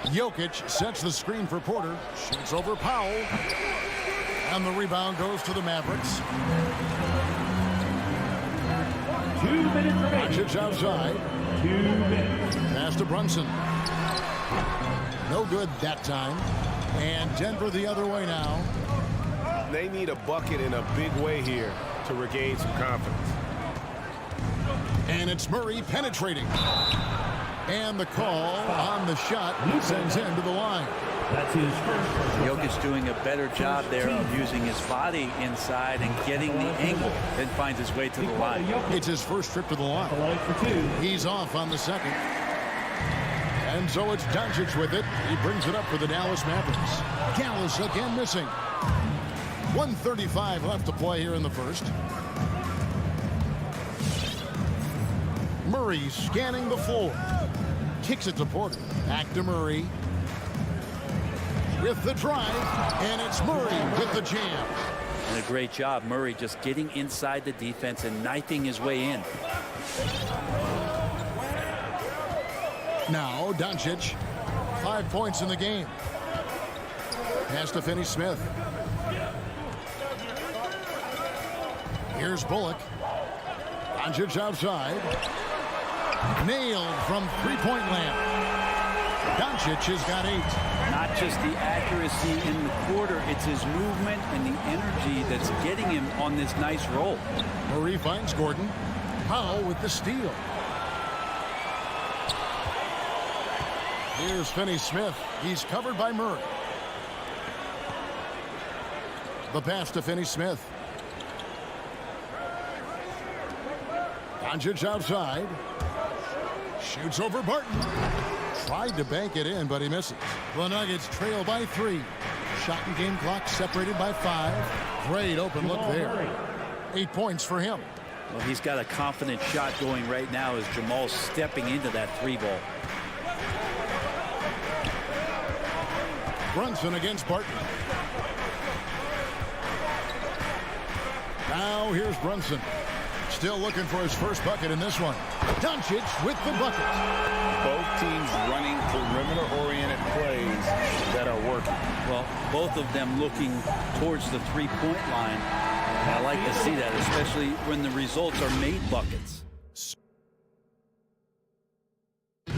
Jokic sets the screen for Porter. Shoots over Powell. And the rebound goes to the Mavericks. 2 minutes remaining. Doncic outside. 2 minutes. Pass to Brunson. No good that time. And Denver the other way now. They need a bucket in a big way here to regain some confidence. And it's Murray penetrating. And the call on the shot sends him to the line. That's his first. Jokic doing a better job there of using his body inside and getting the angle, then finds his way to the line. It's his first trip to the line. He's off on the second. And so it's Doncic with it. He brings it up for the Dallas Mavericks. Dallas again missing. 1:35 left to play here in the first. Murray scanning the floor. Kicks it to Porter. Back to Murray. With the drive. And it's Murray with the jam. And a great job, Murray just getting inside the defense and knifing his way in. Now Doncic. 5 points in the game. Pass to Finney-Smith. Here's Bullock. Doncic outside. Nailed from three-point land. Doncic has got 8. Not just the accuracy in the quarter, it's his movement and the energy that's getting him on this nice roll. Murray finds Gordon. Powell with the steal. Here's Finney-Smith. He's covered by Murray. The pass to Finney-Smith. Doncic outside. Shoots over Barton. Tried to bank it in, but he misses. The Nuggets trail by 3. Shot and game clock separated by 5. Great open look there. 8 points for him. Well, he's got a confident shot going right now as Jamal's stepping into that 3-ball. Brunson against Barton. Now here's Brunson. Still looking for his first bucket in this one. Doncic with the bucket. Both teams running perimeter-oriented plays that are working. Well, both of them looking towards the three-point line. I like to see that, especially when the results are made buckets.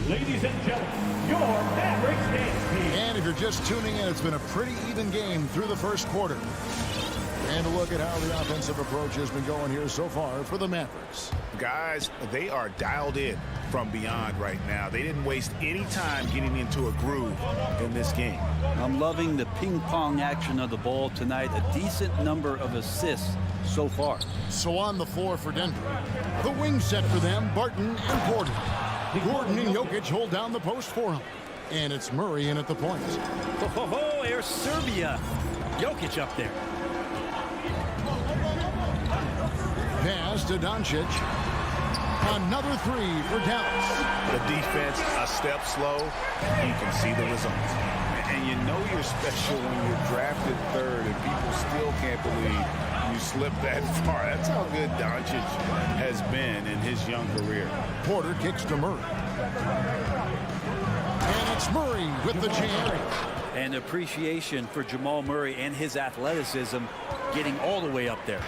Ladies and gentlemen, your Mavericks dance team. And if you're just tuning in, it's been a pretty even game through the first quarter. And a look at how the offensive approach has been going here so far for the Mavericks. Guys, they are dialed in from beyond right now. They didn't waste any time getting into a groove in this game. I'm loving the ping pong action of the ball tonight. A decent number of assists so far. So on the floor for Denver, the wing set for them, Barton and Porter. Gordon and Jokic hold down the post for him. And it's Murray in at the point. Here's Serbia. Jokic up there. Pass to Doncic. Another 3 for Dallas. The defense a step slow. You can see the results. And you know you're special when you're drafted 3rd and people still can't believe you slipped that far. That's how good Doncic has been in his young career. Porter kicks to Murray. And it's Murray with the jam. And appreciation for Jamal Murray and his athleticism getting all the way up there.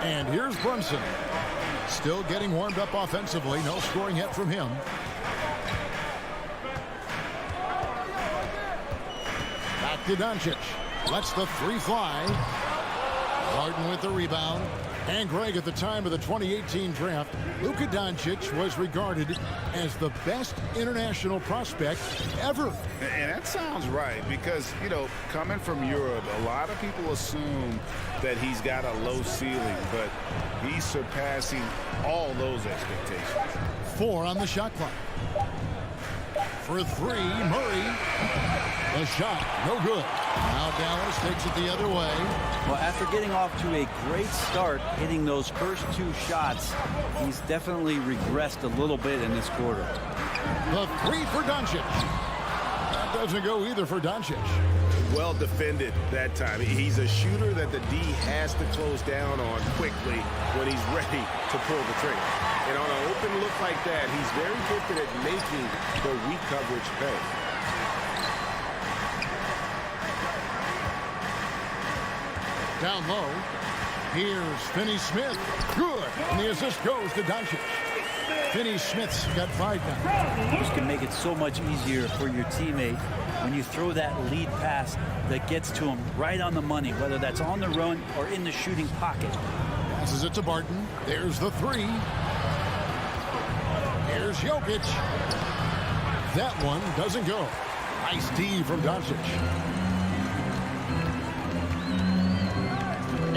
And here's Brunson. Still getting warmed up offensively. No scoring yet from him. Back to Doncic. Lets the 3 fly. Barton with the rebound. And Greg, at the time of the 2018 draft, Luka Doncic was regarded as the best international prospect ever. And that sounds right because, you know, coming from Europe, a lot of people assume that he's got a low ceiling, but he's surpassing all those expectations. 4 on the shot clock. For 3, Murray. The shot, no good. Now Dallas takes it the other way. Well, after getting off to a great start, hitting those first 2 shots, he's definitely regressed a little bit in this quarter. The 3 for Doncic. That doesn't go either for Doncic. Well defended that time. He's a shooter that the D has to close down on quickly when he's ready to pull the trigger. And on an open look like that, he's very gifted at making the weak coverage pay. Down low. Here's Finney-Smith. Good. And the assist goes to Doncic. Finney-Smith's got 5 now. This can make it so much easier for your teammate when you throw that lead pass that gets to him right on the money, whether that's on the run or in the shooting pocket. Passes it to Barton. There's the 3. Here's Jokic. That one doesn't go. Nice D from Doncic.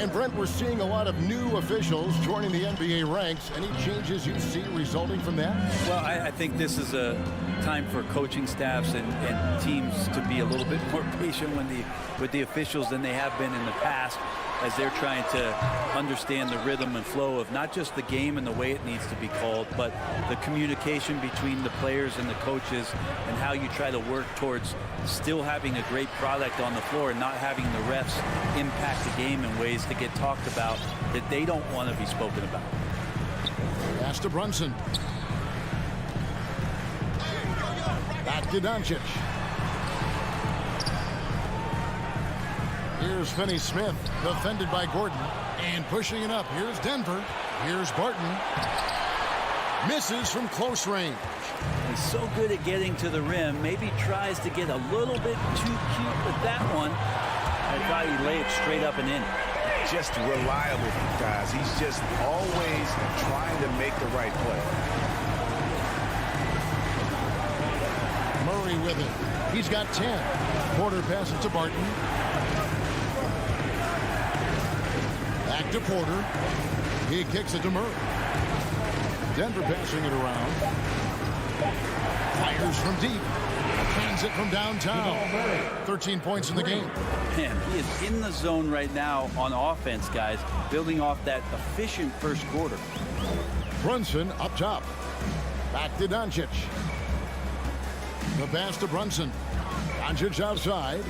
And Brent, we're seeing a lot of new officials joining the NBA ranks. Any changes you see resulting from that? Well, I think this is a time for coaching staffs and teams to be a little bit more patient with the officials than they have been in the past, as they're trying to understand the rhythm and flow of not just the game and the way it needs to be called, but the communication between the players and the coaches and how you try to work towards still having a great product on the floor and not having the refs impact the game in ways to get talked about that they don't want to be spoken about. Pass to Brunson. Back to Doncic. Here's Finney-Smith, defended by Gordon, and pushing it up. Here's Denver. Here's Barton. Misses from close range. He's so good at getting to the rim. Maybe tries to get a little bit too cute with that one. I thought he'd lay it straight up and in. Just reliable, guys. He's just always trying to make the right play. Murray with it. He's got 10. Porter passes to Barton. Back to Porter. He kicks it to Murray. Denver passing it around. Fires from deep. Hands it from downtown. 13 points in the game. Man, he is in the zone right now on offense, guys, building off that efficient first quarter. Brunson up top. Back to Doncic. The pass to Brunson. Doncic outside.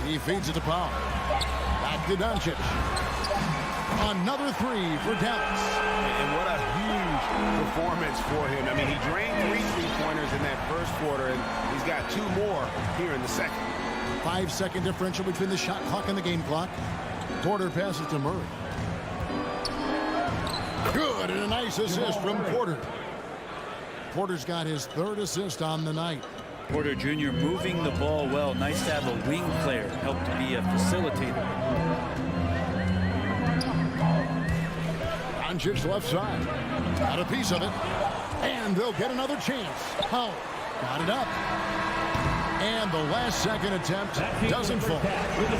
He feeds it to Powell. Back to Doncic. Another three for Dallas. And what a huge performance for him. I mean, he drained 3 3-pointers in that first quarter, and he's got 2 more here in the second. 5-second differential between the shot clock and the game clock. Porter passes to Murray. Good, and a nice assist from Porter. Porter's got his 3rd assist on the night. Porter Jr. moving the ball well. Nice to have a wing player help to be a facilitator. Doncic left side. Got a piece of it. And they'll get another chance. Powell got it up. And the last second attempt doesn't fall.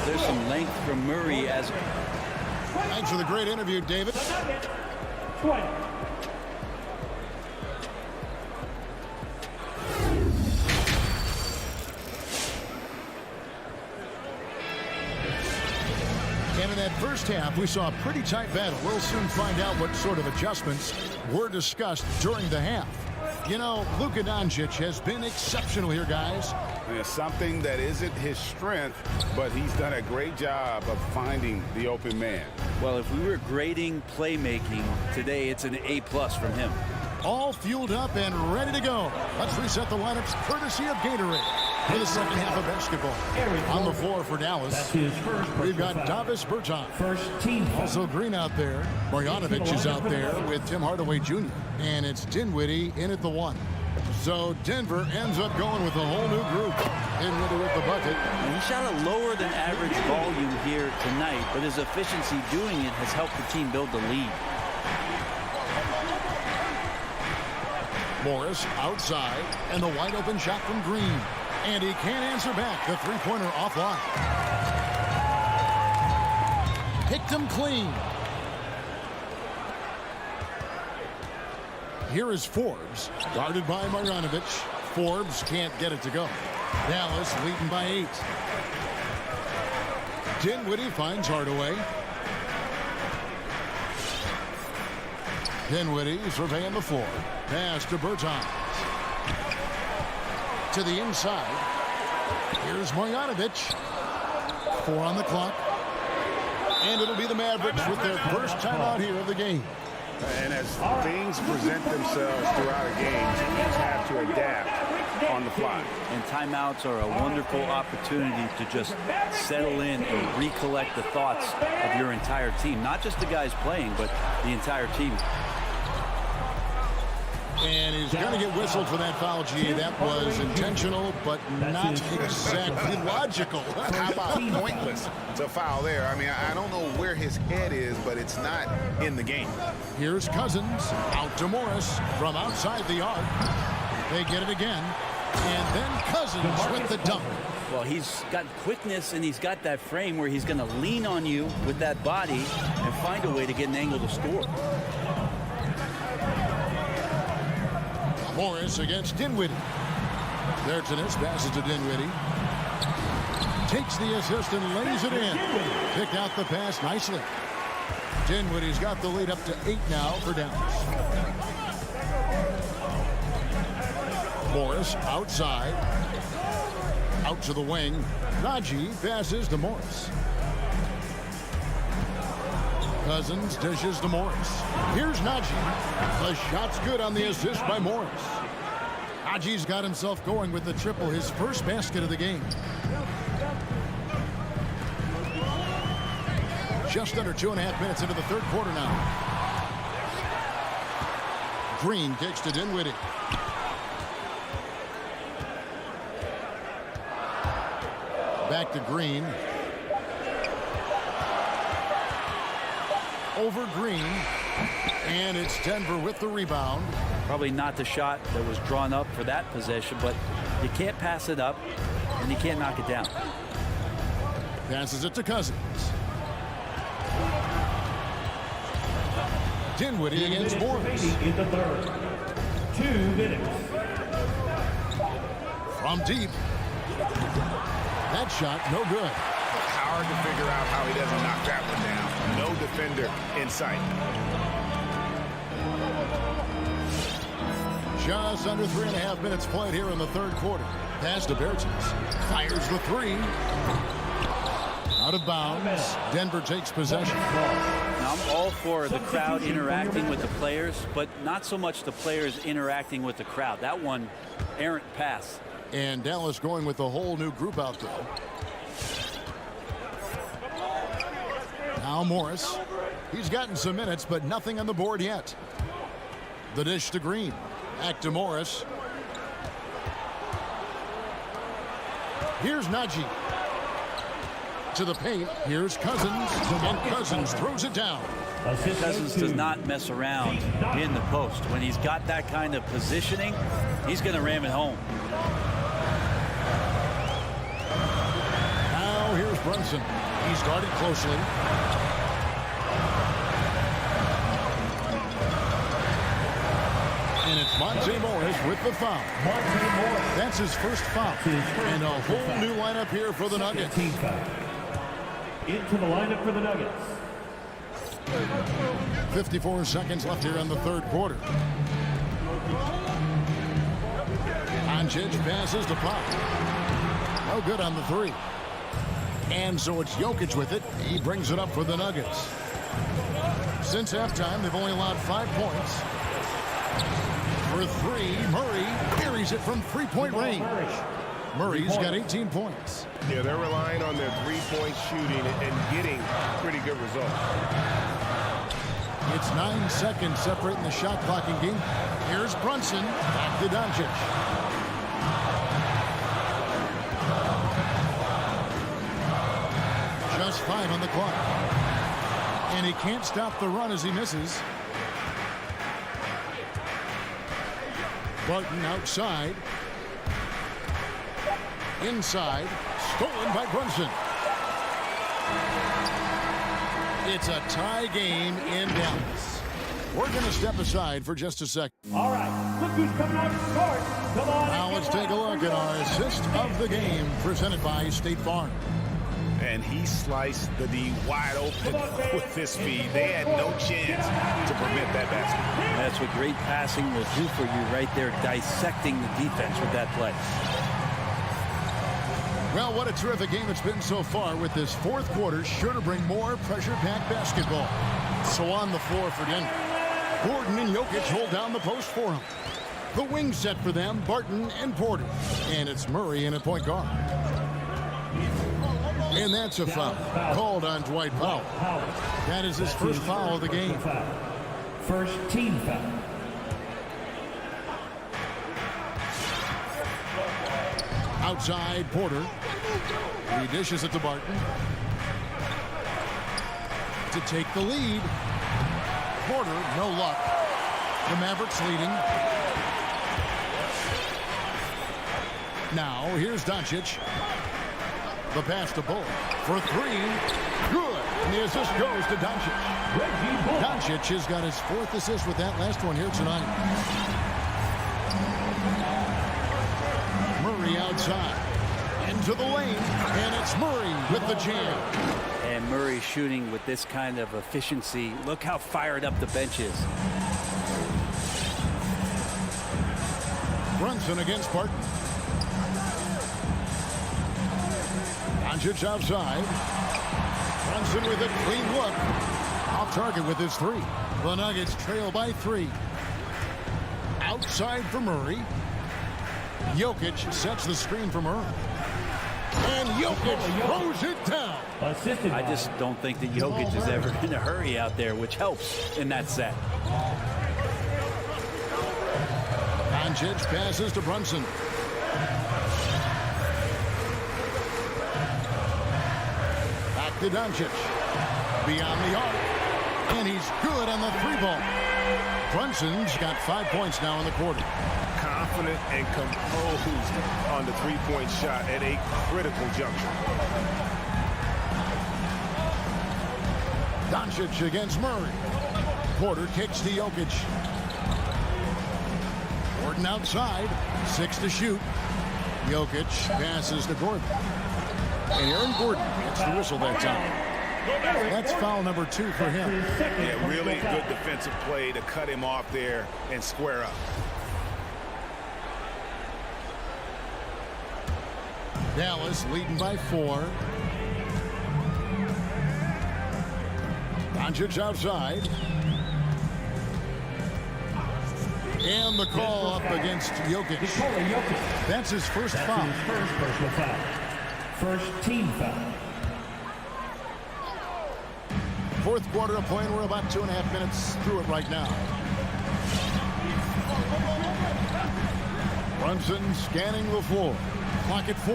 There's some length from Murray as... Thanks for the great interview, David. 20. And in that first half, we saw a pretty tight battle. We'll soon find out what sort of adjustments were discussed during the half. You know, Luka Doncic has been exceptional here, guys. It's something that isn't his strength, but he's done a great job of finding the open man. Well, if we were grading playmaking today, it's an A+ from him. All fueled up and ready to go. Let's reset the lineups courtesy of Gatorade for the second half of basketball. On the floor for Dallas, we've got Davis Bertans. Also Green out there. Marjanovic is out there with Tim Hardaway Jr. And it's Dinwiddie in at the 1. So Denver ends up going with a whole new group. Dinwiddie with the bucket. And he shot a lower than average volume here tonight, but his efficiency doing it has helped the team build the lead. Morris outside, and the wide open shot from Green. And he can't answer back. The three-pointer offline. Picked him clean. Here is Forbes, guarded by Marjanovic. Forbes can't get it to go. Dallas leading by 8. Dinwiddie finds Hardaway. Dinwiddie surveying the floor. Pass to Bertans. To the inside. Here's Marjanovic. 4 on the clock. And it'll be the Mavericks with their first timeout here of the game. And as things present themselves throughout a game, teams have to adapt on the fly. And timeouts are a wonderful opportunity to just settle in and recollect the thoughts of your entire team. Not just the guys playing, but the entire team. And he's going to get whistled for that foul, G. That was intentional, but not exactly logical. How about pointless? It's a foul there. I mean, I don't know where his head is, but it's not in the game. Here's Cousins out to Morris from outside the arc. They get it again. And then Cousins with the dunk. Well, he's got quickness and he's got that frame where he's going to lean on you with that body and find a way to get an angle to score. Morris against Dinwiddie. Bertans passes to Dinwiddie. Takes the assist and lays it in. Picked out the pass nicely. Dinwiddie's got the lead up to 8 now for Dallas. Morris outside. Out to the wing. Najee passes to Morris. Cousins dishes to Morris. Here's Najee. The shot's good on the assist by Morris. Najee's got himself going with the triple, his first basket of the game. Just under 2.5 minutes into the third quarter now. Green kicks to Dinwiddie. Back to Green. Over Green, and it's Denver with the rebound. Probably not the shot that was drawn up for that possession, but you can't pass it up and you can't knock it down. Passes it to Cousins. Dinwiddie against Morris. In the third. 2 minutes. From deep. That shot, no good. Hard to figure out how he doesn't knock that one down. No defender in sight. Just under 3.5 minutes played here in the third quarter. Pass to Bertans. Fires the three. Out of bounds. Denver takes possession. Now, I'm all for the crowd interacting with the players, but not so much the players interacting with the crowd. That one, errant pass. And Dallas going with a whole new group out there. Now Morris. He's gotten some minutes, but nothing on the board yet. The dish to Green. Back to Morris. Here's Najee. To the paint. Here's Cousins. And Cousins throws it down. Cousins does not mess around in the post. When he's got that kind of positioning, he's going to ram it home. Now here's Brunson. He's guarded closely. And it's Monte Morris with the foul. That's his first foul. And a whole new lineup here for the Nuggets. Into the lineup for the Nuggets. 54 seconds left here in the third quarter. Doncic passes to Pop. No good on the three. And so it's Jokic with it. He brings it up for the Nuggets. Since halftime, they've only allowed 5 points. For three, Murray buries it from three-point range. Murray's got 18 points. Yeah, they're relying on their three-point shooting and getting pretty good results. It's 9 seconds separating the shot clock in game. Here's Brunson. Back to Doncic. Just 5 on the clock. And he can't stop the run as he misses. Barton outside. Inside. Stolen by Brunson. It's a tie game in Dallas. We're going to step aside for just a second. All right, look who's coming out to start. Come on. Now let's take a look at our assist of the game presented by State Farm. And he sliced the D wide open with his feet. They had no chance to prevent that basket. That's what great passing will do for you right there, dissecting the defense with that play. Well, what a terrific game it's been so far, with this fourth quarter sure to bring more pressure-packed basketball. So on the floor for Denver, Gordon and Jokic hold down the post for him. The wing set for them, Barton and Porter. And it's Murray in at point guard. And that's a foul called on Dwight Powell. That is his first foul of the game. First team foul. Outside, Porter. He dishes it to Barton. To take the lead. Porter, no luck. The Mavericks leading. Now, here's Doncic. The pass to Bull for three. Good. And the assist goes to Doncic. Doncic has got his fourth assist with that last one here tonight. Murray outside. Into the lane. And it's Murray with the jam. And Murray shooting with this kind of efficiency. Look how fired up the bench is. Brunson against Barton. Doncic outside. Brunson with a clean look. Off target with his three. The Nuggets trail by 3. Outside for Murray. Jokic sets the screen for Murray. And Jokic throws it down. I just don't think that Jokic is ever in a hurry out there, which helps in that set. Doncic passes to Brunson. Back to Doncic. Beyond the arc. And he's good on the 3-ball. Brunson's got 5 points now in the quarter. Confident and composed on the three-point shot at a critical juncture. Doncic against Murray. Porter kicks to Jokic. Gordon outside. 6 to shoot. Jokic passes to Gordon. And Aaron Gordon gets the whistle that time. That's foul number 2 for him. Yeah, really good defensive play to cut him off there and square up. Dallas leading by 4. Doncic outside. And the call up against Jokic. That's his first foul. First personal foul. First team foul. Fourth quarter of play, and we're about 2.5 minutes through it right now. Brunson scanning the floor. Clock at 4.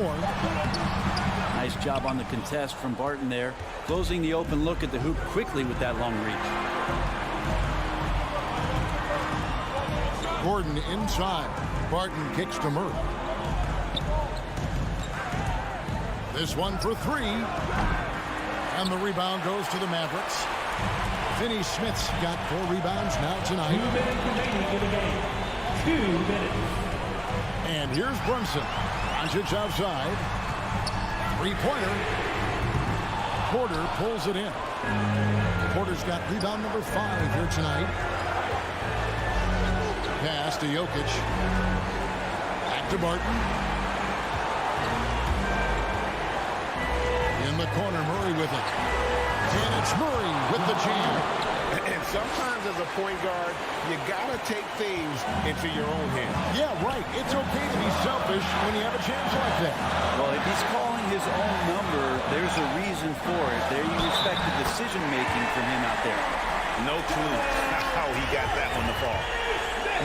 Nice job on the contest from Barton there. Closing the open look at the hoop quickly with that long reach. Gordon inside. Barton kicks to Murray. This one for 3. And the rebound goes to the Mavericks. Finney Smith's got 4 rebounds now tonight. 2 minutes remaining in the game. 2 minutes. And here's Brunson. Doncic outside. 3-pointer. Porter pulls it in. Porter's got rebound number 5 here tonight. Pass to Jokic. Back to Barton. In the corner, Murray with it. And it's Murray with the jam. And sometimes as a point guard, you got to take things into your own hands. Yeah, right. It's okay to be selfish when you have a chance like that. Well, if he's calling his own number, there's a reason for it. There you respect the decision-making from him out there. No clue how he got that one to fall.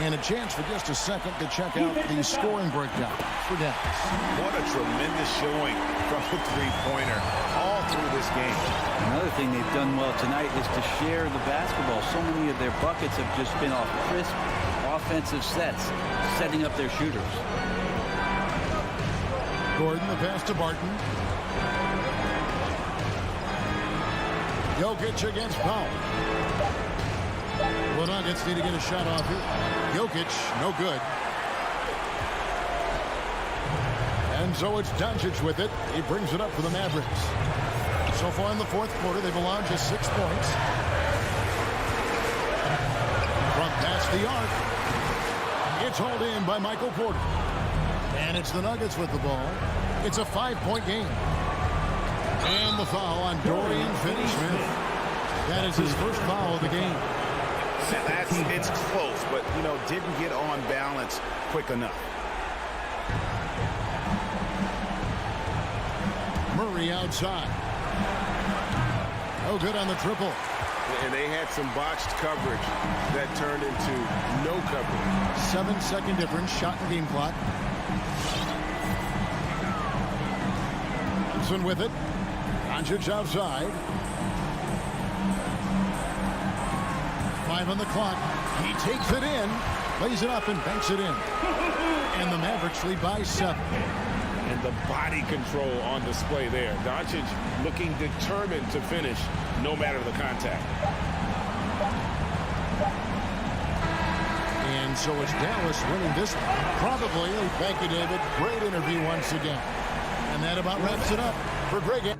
And a chance for just a second to check out the scoring breakdown for Dallas. What a tremendous showing from the three-pointer all through this game. Another thing they've done well tonight is to share the basketball. So many of their buckets have just been off crisp offensive sets, setting up their shooters. Gordon, the pass to Barton. Jokic against Powell. The Nuggets need to get a shot off here. Jokic, no good. And so it's Doncic with it. He brings it up for the Mavericks. So far in the fourth quarter, they've allowed just 6 points. Front pass the arc. It's hauled in by Michael Porter. And it's the Nuggets with the ball. It's a 5-point game. And the foul on Dorian Finney-Smith. That is his first foul of the game. It's close, but, you know, didn't get on balance quick enough. Murray outside. Oh, good on the triple. And they had some botched coverage that turned into no coverage. 7-second difference, shot and game clock. Thompson with it. Doncic outside. 5 on the clock. He takes it in, lays it up and banks it in. And the Mavericks lead by 7. And the body control on display there. Doncic looking determined to finish no matter the contact. And so it's Dallas winning this one. Probably. Thank you, David. Great interview once again. And that about wraps it up for Greg.